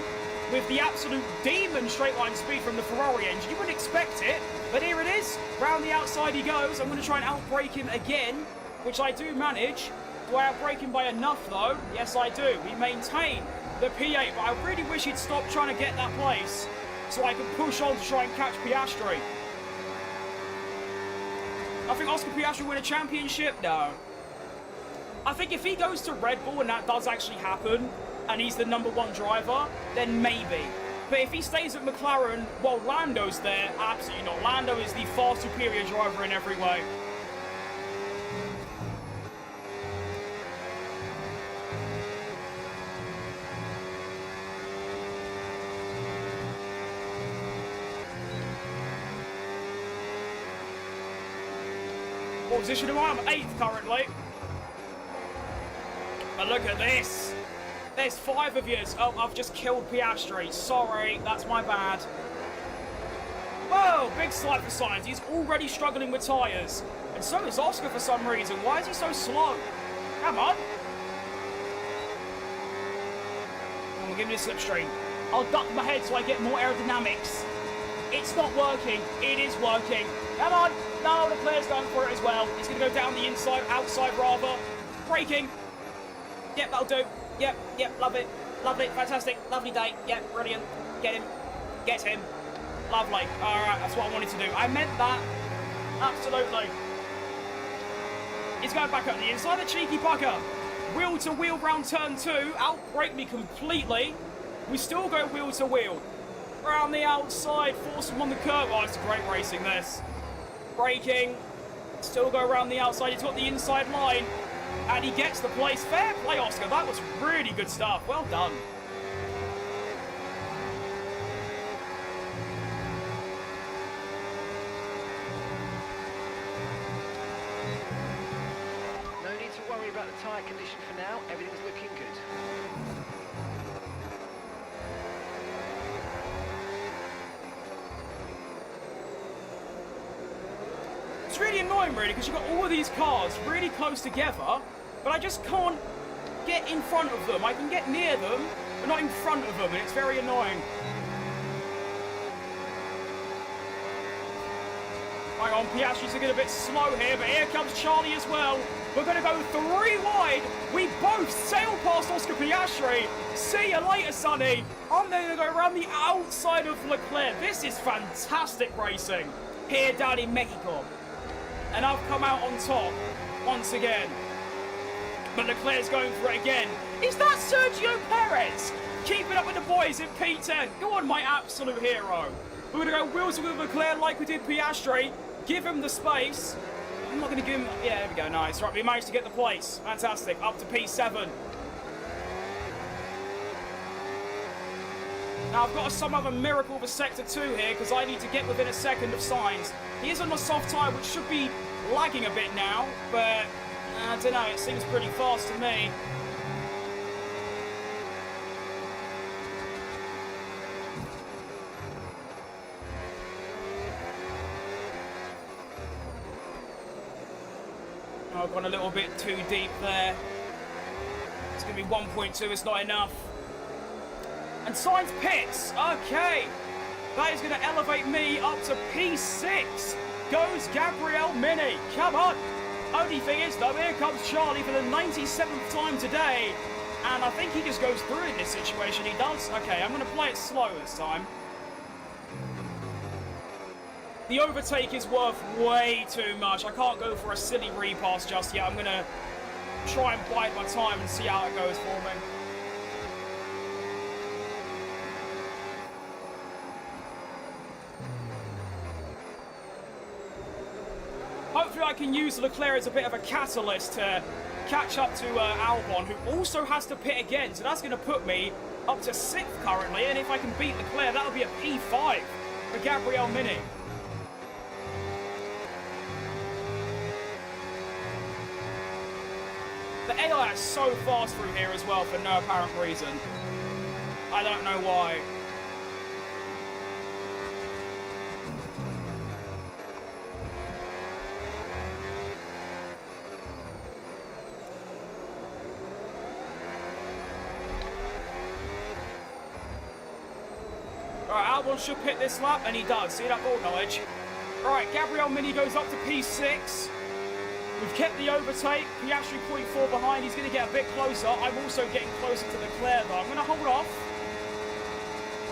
with the absolute demon straight line speed from the Ferrari engine. You wouldn't expect it, but here it is. Round the outside he goes. I'm going to try and outbrake him again, which I do manage. Do I outbrake him by enough, though? Yes, I do. We maintain the P8, but I really wish he'd stop trying to get that place so I can push on to try and catch Piastri. I think Oscar Piastri win a championship? No. I think if he goes to Red Bull and that does actually happen, and he's the #1 driver, then maybe. But if he stays at McLaren while Lando's there, absolutely not. Lando is the far superior driver in every way. What position am I? I'm 8th currently. But look at this. There's 5 of yous. Oh, I've just killed Piastri. Sorry, that's my bad. Whoa, big slide for Sainz. He's already struggling with tyres. And so is Oscar for some reason. Why is he so slow? Come on. We'll give me a slipstream. I'll duck my head so I get more aerodynamics. It's not working. It is working. Come on. No, Leclerc's going for it as well. He's going to go down the inside, outside rather. Braking. Yep, that'll do. Yep, love it. Lovely, fantastic, lovely day. Yep, brilliant. Get him. Get him. Lovely. Alright, that's what I wanted to do. I meant that. Absolutely. He's going back up the inside, the cheeky bugger. Wheel to wheel round turn 2. Outbrake me completely. We still go wheel to wheel. Round the outside, force him on the curb. Oh, it's great racing, this. Braking. Still go around the outside. He's got the inside line. And he gets the place. Fair play, Oscar. That was really good stuff. Well done. No need to worry about the tyre condition for now. Everything's looking good. It's really annoying, really, because you've got all of these cars really close together, but I just can't get in front of them. I can get near them, but not in front of them, and it's very annoying. Hang on, Piastri's looking a bit slow here, but here comes Charlie as well. We're going to go 3 wide. We both sail past Oscar Piastri. See you later, Sonny. I'm then going to go around the outside of Leclerc. This is fantastic racing here down in Mexico. And I've come out on top once again. But Leclerc's going for it again. Is that Sergio Perez? Keeping up with the boys in P10. Go on, my absolute hero. We're going to go wheels with Leclerc like we did Piastri. Give him the space. I'm not going to give him... Yeah, there we go. Nice. Right, we managed to get the place. Fantastic. Up to P7. Now, I've got to sum up a miracle for Sector 2 here because I need to get within a second of Sainz. He is on a soft tyre, which should be lagging a bit now, but I don't know, it seems pretty fast to me. Oh, I've gone a little bit too deep there. It's going to be 1.2, it's not enough. And Sainz pits. Okay. That is going to elevate me up to P6. Goes Gabriel Mini. Come on. Only thing is, though, here comes Charlie for the 97th time today. And I think he just goes through in this situation. He does. Okay, I'm going to play it slow this time. The overtake is worth way too much. I can't go for a silly repass just yet. I'm going to try and bide my time and see how it goes for me. Hopefully I can use Leclerc as a bit of a catalyst to catch up to Albon, who also has to pit again. So that's going to put me up to 6th currently. And if I can beat Leclerc, that'll be a P5 for Gabriel Mini. The AI is so fast through here as well for no apparent reason. I don't know why. Alright, Albon should hit this lap, and he does. See that ball knowledge? Right, Gabriel Mini goes up to P6. We've kept the overtake. Piastri 0.4 behind. He's going to get a bit closer. I'm also getting closer to Leclerc, though. I'm going to hold off.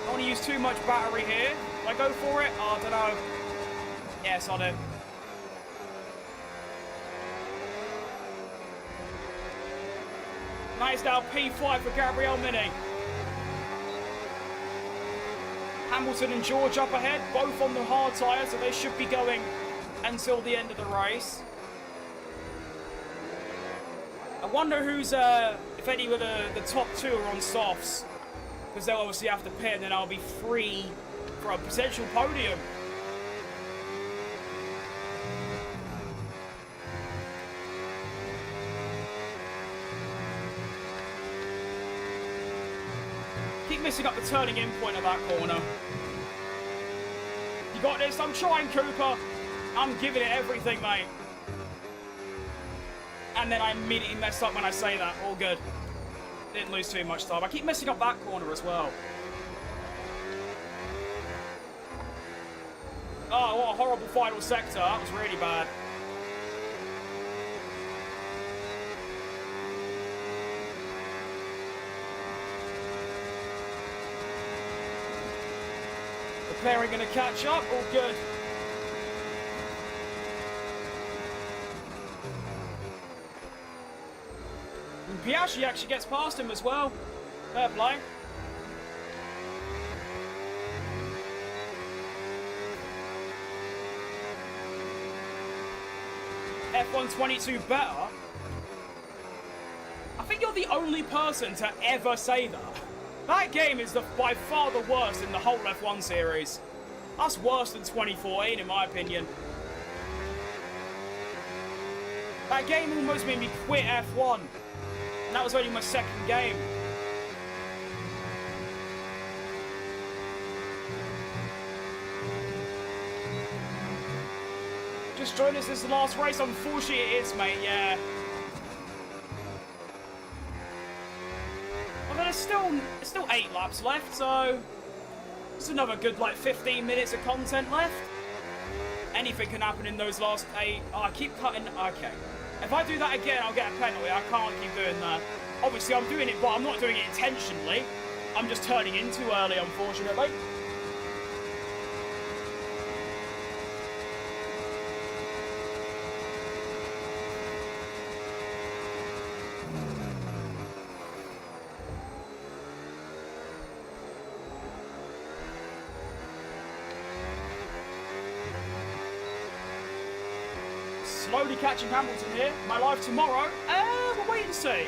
Don't want to use too much battery here. Do I go for it? Oh, I don't know. Yes, I do. That is now P5 for Gabriel Mini. Hamilton and George up ahead, both on the hard tyre, so they should be going until the end of the race. I wonder who's, if any of the top two are on softs, because they'll obviously have to pit, and then I'll be free for a potential podium. Keep missing up the turning in point of that corner. You got this. I'm trying, Cooper. I'm giving it everything, mate. And then I immediately messed up when I say that. All good. Didn't lose too much time. I keep messing up that corner as well. Oh, what a horrible final sector. That was really bad. McLaren going to catch up. All good. And Piastri actually gets past him as well. Fair play. F122 better. I think you're the only person to ever say that. That game is by far the worst in the whole F1 series. That's worse than 2014, in my opinion. That game almost made me quit F1. And that was only my second game. Just join us, this is the last race. Unfortunately it is, mate, yeah. Although there's still 8 laps left, so there's another good like 15 minutes of content left. Anything can happen in those last 8. Oh, I keep cutting. Okay. If I do that again, I'll get a penalty. I can't keep doing that. Obviously, I'm doing it, but I'm not doing it intentionally. I'm just turning in too early, unfortunately. Slowly catching Hamilton here. My live tomorrow? We'll wait and see.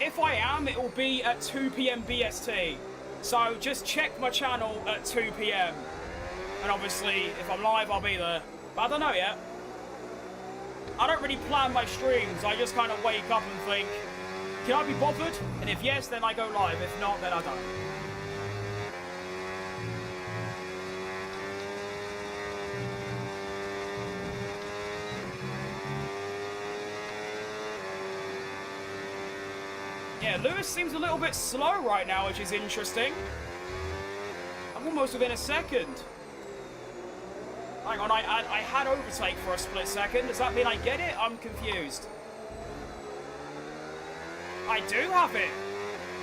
If I am, it will be at 2 PM BST. So just check my channel at 2 PM. And obviously, if I'm live, I'll be there. But I don't know yet. I don't really plan my streams. I just kind of wake up and think, can I be bothered? And if yes, then I go live. If not, then I don't. Yeah, Lewis seems a little bit slow right now, which is interesting. I'm almost within a second. Hang on, I had overtake for a split second. Does that mean I get it? I'm confused. I do have it.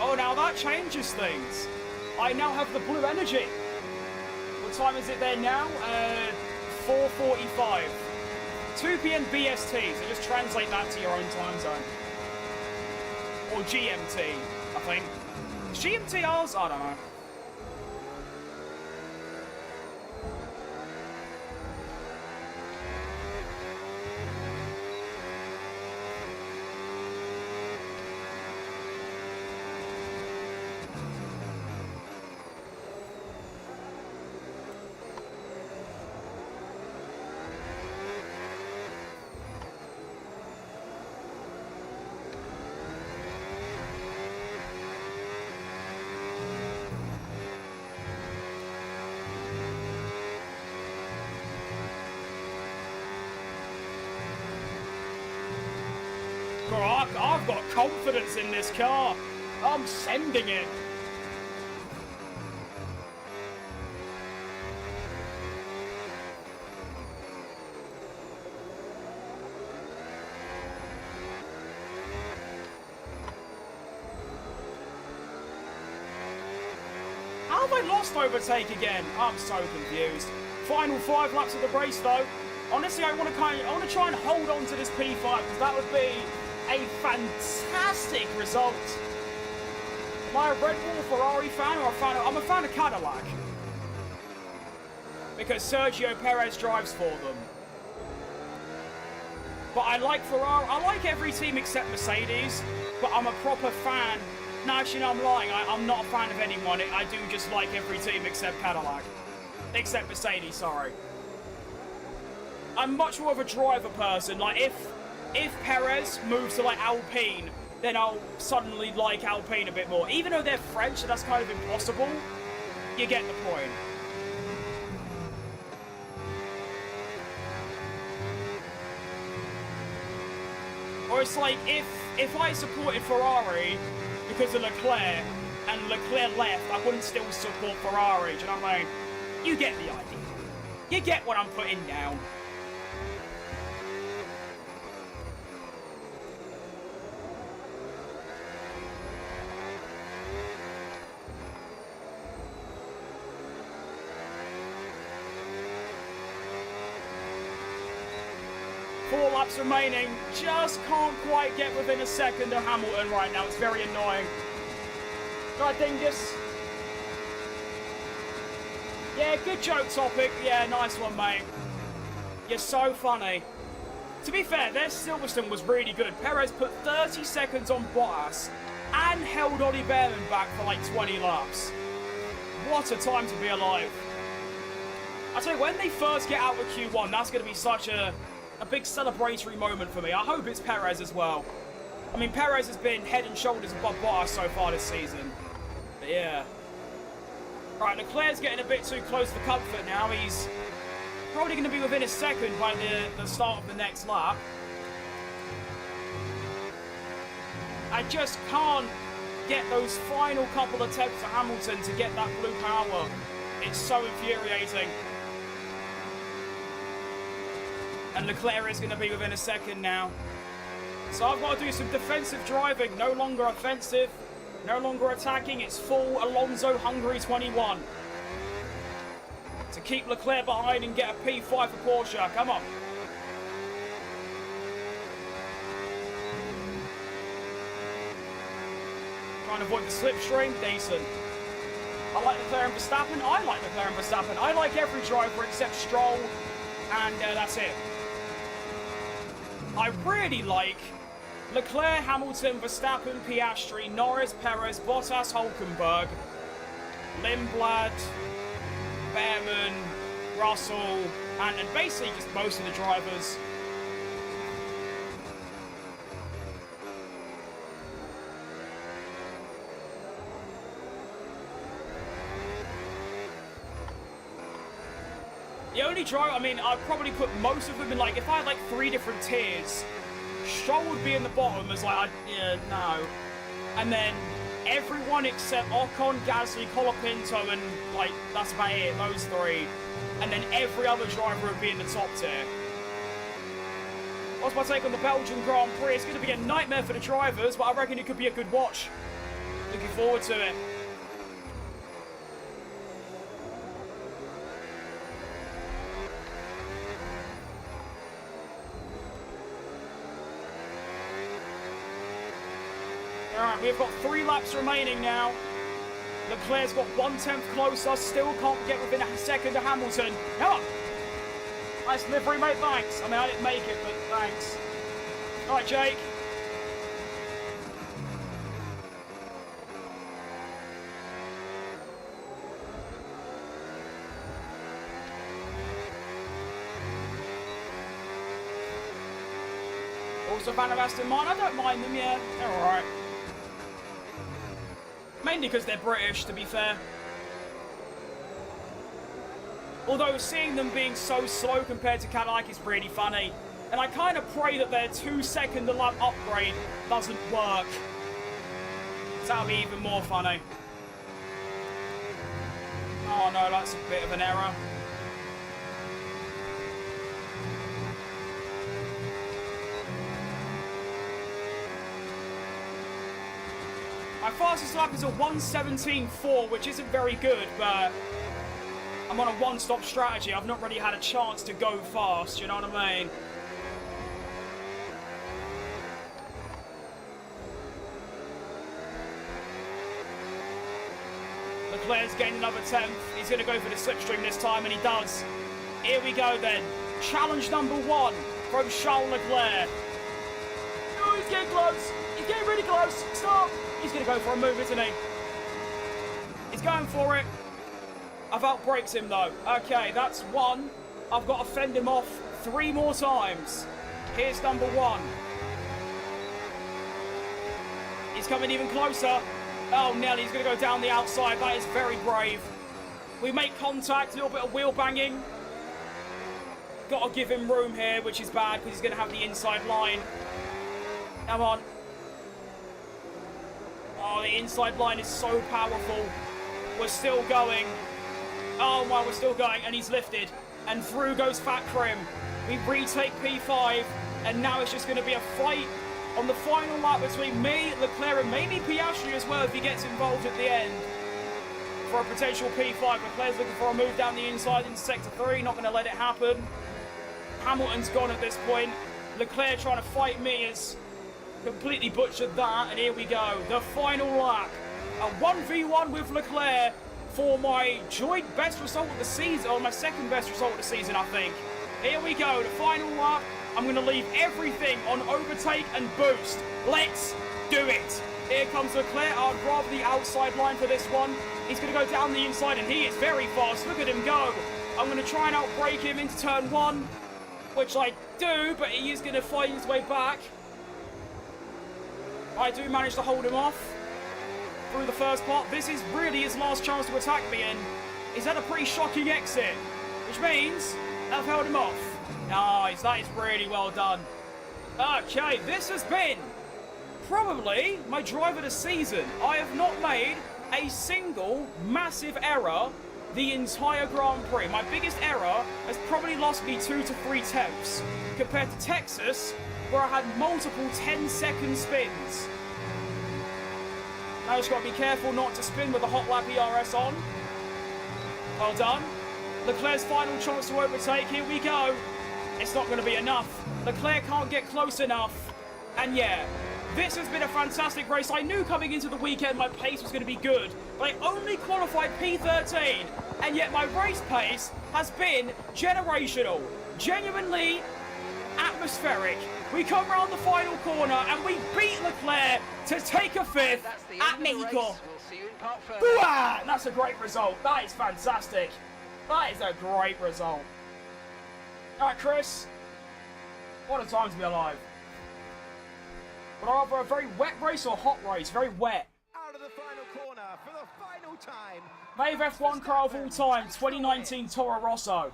Oh, now that changes things. I now have the blue energy. What time is it there now? 4:45. 2 PM BST, so just translate that to your own time zone. Or GMT, I think. Is GMT ours? I don't know. I've got confidence in this car. I'm sending it. How have I lost overtake again? I'm so confused. Final 5 laps of the race, though. Honestly, I want to try and hold on to this P5 because that would be a fantastic result. Am I a Red Bull Ferrari fan or a fan of... I'm a fan of Cadillac. Because Sergio Perez drives for them. But I like Ferrari. I like every team except Mercedes. But I'm a proper fan. No, actually, no, I'm lying. I'm not a fan of anyone. I do just like every team except Cadillac. Except Mercedes, sorry. I'm much more of a driver person. Like, if Perez moves to, like, Alpine, then I'll suddenly like Alpine a bit more. Even though they're French, so that's kind of impossible. You get the point. Or it's like, if I supported Ferrari because of Leclerc, and Leclerc left, I wouldn't still support Ferrari, do you know what I mean? You get the idea. You get what I'm putting down. Four laps remaining. Just can't quite get within a second of Hamilton right now. It's very annoying. Right, Dingus. Yeah, good joke, Topic. Yeah, nice one, mate. You're so funny. To be fair, their Silverstone was really good. Perez put 30 seconds on Bottas and held Ollie Behrman back for like 20 laps. What a time to be alive. I tell you, when they first get out of Q1, that's going to be such a big celebratory moment for me. I hope it's Perez as well. I mean, Perez has been head and shoulders above Bottas so far this season. But yeah. Right, Leclerc's getting a bit too close for comfort now. He's probably going to be within a second by the start of the next lap. I just can't get those final couple of attempts for Hamilton to get that blue power. It's so infuriating. And Leclerc is going to be within a second now. So I've got to do some defensive driving. No longer offensive. No longer attacking. It's full Alonso Hungary 21. To keep Leclerc behind and get a P5 for Porsche. Come on. Trying to avoid the slipstream. Decent. I like Leclerc and Verstappen. I like Leclerc and Verstappen. I like every driver except Stroll. And that's it. I really like Leclerc, Hamilton, Verstappen, Piastri, Norris, Perez, Bottas, Hulkenberg, Lindblad, Behrman, Russell, and basically just most of the drivers. The only driver, I mean, I'd probably put most of them in, like, if I had, like, 3 different tiers, Stroll would be in the bottom as, like, yeah, no. And then everyone except Ocon, Gasly, Colapinto, and, like, that's about it, those 3. And then every other driver would be in the top tier. What's my take on the Belgian Grand Prix? It's going to be a nightmare for the drivers, but I reckon it could be a good watch. Looking forward to it. Alright, we've got 3 laps remaining now. Leclerc's got 1/10 closer, still can't get within a second of Hamilton. Come on! Nice livery, mate, thanks. I mean, I didn't make it, but thanks. Alright, Jake. Also a fan of Aston Martin. I don't mind them, yeah. They're alright. Mainly because they're British, to be fair. Although seeing them being so slow compared to Cadillac is really funny. And I kind of pray that their 2-second lap upgrade doesn't work. So that'll be even more funny. Oh no, that's a bit of an error. My fastest lap is a 1:17.4, which isn't very good, but I'm on a one-stop strategy. I've not really had a chance to go fast, you know what I mean? Leclerc's gained another 10th. He's going to go for the slipstream this time, and he does. Here we go then. Challenge number 1 from Charles Leclerc. Oh, he's getting close. He's getting really close. Stop. He's going to go for a move, isn't he? He's going for it. I've outbraked him, though. Okay, that's 1. I've got to fend him off 3 more times. Here's number 1. He's coming even closer. Oh, Nelly, he's going to go down the outside. That is very brave. We make contact, a little bit of wheel banging. Got to give him room here, which is bad because he's going to have the inside line. Come on. Oh, the inside line is so powerful. We're still going. Oh, my, we're still going. And he's lifted. And through goes Fat Krim. We retake P5. And now it's just going to be a fight on the final lap between me, Leclerc, and maybe Piastri as well if he gets involved at the end. For a potential P5. Leclerc's looking for a move down the inside into Sector 3. Not going to let it happen. Hamilton's gone at this point. Leclerc trying to fight me has completely butchered that. And here we go. The final lap. A 1v1 with Leclerc for my joint best result of the season. Or my second best result of the season, I think. Here we go. The final lap. I'm going to leave everything on overtake and boost. Let's do it. Here comes Leclerc. I'd rather the outside line for this one. He's going to go down the inside, and he is very fast. Look at him go. I'm going to try and outbrake him into turn 1, which I do, but he is going to fight his way back. I do manage to hold him off through the first part. This is really his last chance to attack me, and he's had a pretty shocking exit, which means I've held him off. Nice, that is really well done. Okay, this has been probably my drive of the season. I have not made a single massive error the entire Grand Prix. My biggest error has probably lost me 2 to 3 tenths compared to Texas, where I had multiple 10-second spins. Now just got to be careful not to spin with the hot lap ERS on. Well done. Leclerc's final chance to overtake. Here we go. It's not going to be enough. Leclerc can't get close enough. And yeah, this has been a fantastic race. I knew coming into the weekend my pace was going to be good, but I only qualified P13, and yet my race pace has been generational. Genuinely atmospheric. We come around the final corner and we beat Leclerc to take a 5th at Mexico. That's a great result. That is fantastic. That is a great result. Alright, Chris. What a time to be alive. But rather a very wet race or hot race? Very wet. Out of the final corner for the final time. Fave F1 car of all time, 2019 Toro Rosso.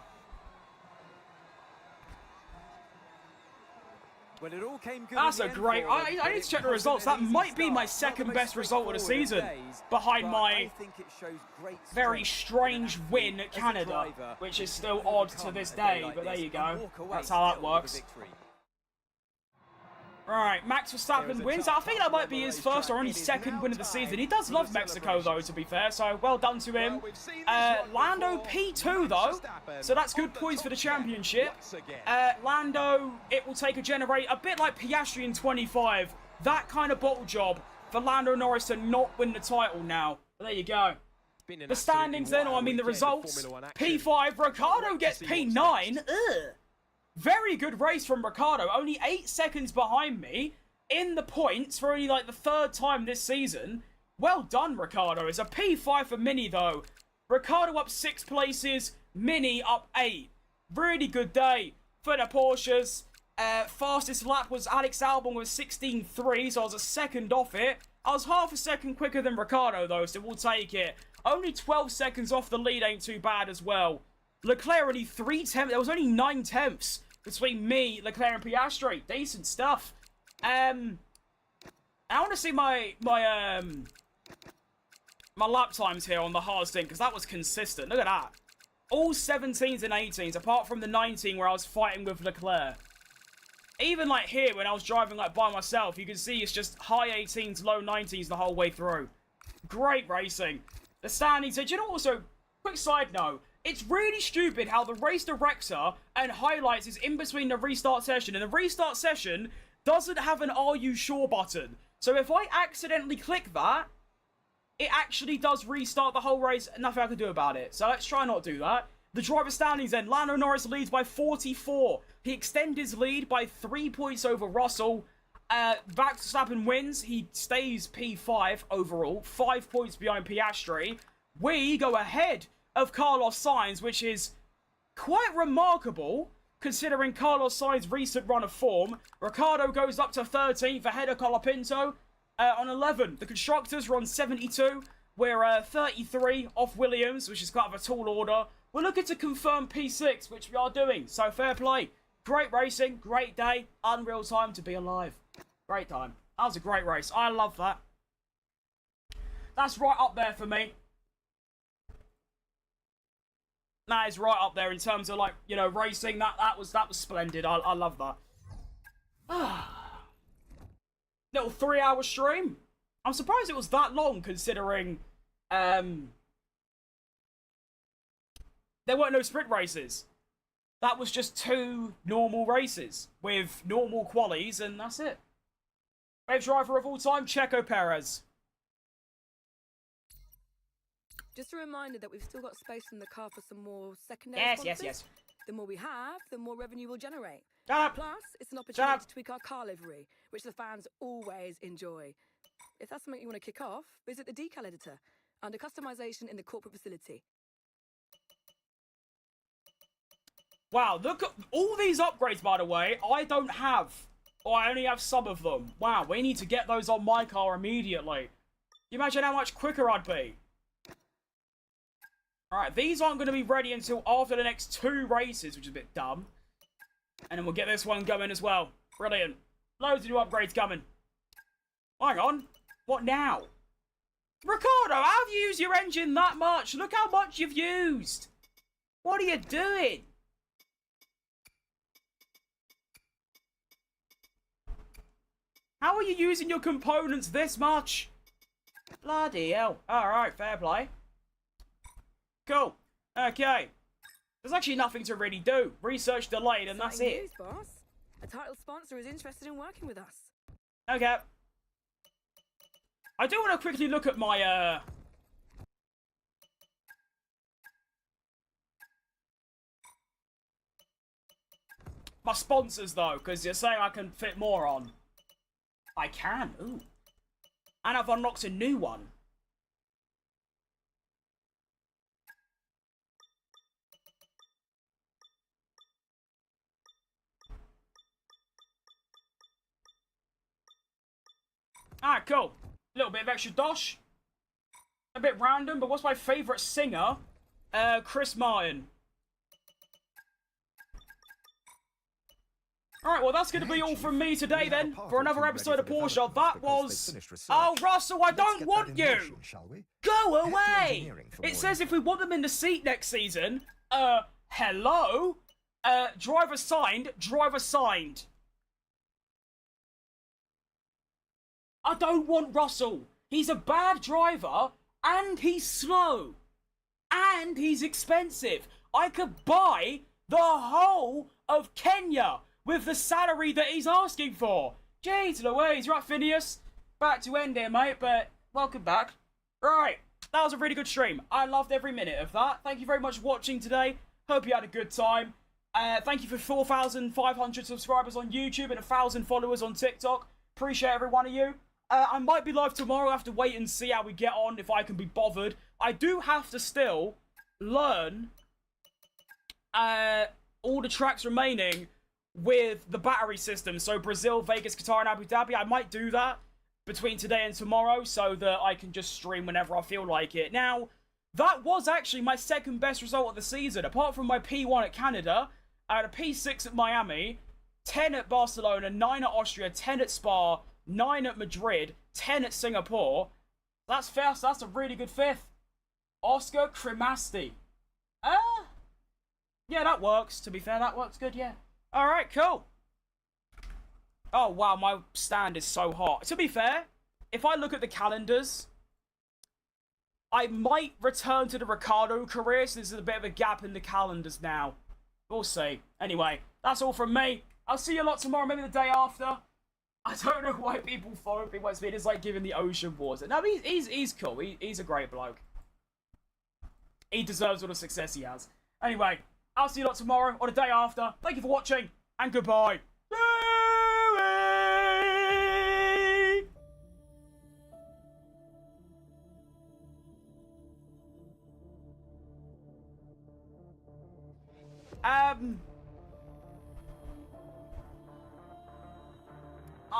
Well, it all came good. That's a great... I need to check the results. That might be my second best result of the season, behind my very strange win at Canada, which is still odd to this day, but there you go. That's how that works. Right, Max Verstappen wins. I think that might be his first or only second win of the season. He does love Mexico, though, to be fair, so well done to him. Lando P2, though, so that's good points for the championship. Lando, it will take a bit like Piastri in 25. That kind of bottle job for Lando Norris to not win the title now. But there you go. The standings then, or I mean the results. P5, Ricciardo gets P9. Ugh. Very good race from Ricciardo, only 8 seconds behind me in the points for only like the 3rd time this season. Well done, Ricciardo. It's a P5 for Mini, though. Ricciardo up 6 places, Mini up 8. Really good day for the Porsches. Fastest lap was Alex Albon with 16.3, so I was a second off it. I was half a second quicker than Ricciardo, though, so we'll take it. Only 12 seconds off the lead ain't too bad as well. Leclerc only 3 tenths. There was only 9 tenths between me, Leclerc, and Piastri. Decent stuff. I want to see my lap times here on the hard stint, because that was consistent. Look at that. All 17s and 18s, apart from the 19 where I was fighting with Leclerc. even like here, when I was driving like by myself, you can see it's just high 18s, low 19s the whole way through. Great racing. The standings, do you know, also, quick side note, it's really stupid how the race director and highlights is in between the restart session, and the restart session doesn't have an "Are you sure" button. So if I accidentally click that, it actually does restart the whole race, and nothing I can do about it. So let's try not do that. The driver standings then, Lando Norris leads by 44. He extended his lead by 3 points over Russell. Verstappen wins. He stays P5 overall, 5 points behind Piastri. We go ahead of Carlos Sainz, which is quite remarkable considering Carlos Sainz's recent run of form. Ricciardo goes up to 13th ahead of Colapinto on 11. The constructors are on 72. We're 33 off Williams, which is kind of a tall order. We're looking to confirm P6, which we are doing, so fair play. Great racing, great day, unreal time to be alive. Great time. That was a great race. I love that. That's right up there for me. That is right up there in terms of, like, you know, racing. That was splendid. I love that. Little 3-hour stream. I'm surprised it was that long considering there weren't no sprint races. That was just 2 normal races with normal qualies, and that's it. Favorite driver of all time, Checo Perez. Just a reminder that we've still got space in the car for some more secondary sponsors. Yes. The more we have, the more revenue we'll generate. Shut up. Plus, it's an opportunity to tweak our car livery, which the fans always enjoy. If that's something you want to kick off, visit the decal editor under customization in the corporate facility. Wow, look at all these upgrades, by the way. I don't have, or I only have some of them. Wow, we need to get those on my car immediately. Can you imagine how much quicker I'd be? Alright, these aren't going to be ready until after the next 2 races, which is a bit dumb. And then we'll get this one going as well. Brilliant. Loads of new upgrades coming. Hang on. What now? Ricciardo, how have you used your engine that much? Look how much you've used. What are you doing? How are you using your components this much? Bloody hell. Alright, fair play. Cool. Okay. There's actually nothing to really do. Research delayed and that's it. News, boss. A title sponsor is interested in working with us. Okay. I do want to quickly look at my, my sponsors, though, because you're saying I can fit more on. I can, ooh. And I've unlocked a new one. Alright, cool. A little bit of extra dosh. A bit random, but what's my favourite singer? Chris Martin. Alright, well that's going to be all from me today then, for another episode of Porsche. That was... Oh, Russell, I don't want you! Go away! It says if we want them in the seat next season, hello? Driver signed, driver signed. I don't want Russell. He's a bad driver, and he's slow. And he's expensive. I could buy the whole of Kenya with the salary that he's asking for. Jeez Louise, right, Phineas? Back to end here, mate, but welcome back. Right, that was a really good stream. I loved every minute of that. Thank you very much for watching today. Hope you had a good time. Thank you for 4,500 subscribers on YouTube and 1,000 followers on TikTok. Appreciate every one of you. I might be live tomorrow. I have to wait and see how we get on, if I can be bothered. I do have to still learn all the tracks remaining with the battery system. So Brazil, Vegas, Qatar, and Abu Dhabi. I might do that between today and tomorrow so that I can just stream whenever I feel like it. Now, that was actually my second best result of the season. Apart from my P1 at Canada, I had a P6 at Miami, 10 at Barcelona, 9 at Austria, 10 at Spa, 9 at Madrid, 10 at Singapore. That's fair, so that's a really good 5th. Oscar Cremasty. Yeah, that works. To be fair, that works good, yeah. Alright, cool. Oh, wow, my stand is so hot. To be fair, if I look at the calendars, I might return to the Ricardo career, so there's a bit of a gap in the calendars now. We'll see. Anyway, that's all from me. I'll see you a lot tomorrow, maybe the day after. I don't know why people follow me. It's been like giving the Ocean Wars. No, he's cool. He's a great bloke. He deserves all the success he has. Anyway, I'll see you a lot tomorrow or the day after. Thank you for watching, and goodbye.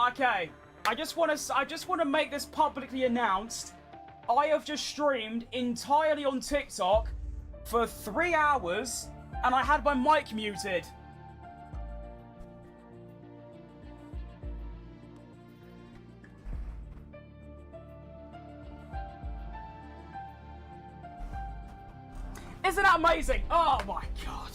Okay. I just want to make this publicly announced. I have just streamed entirely on TikTok for 3 hours, and I had my mic muted. Isn't that amazing? Oh my god.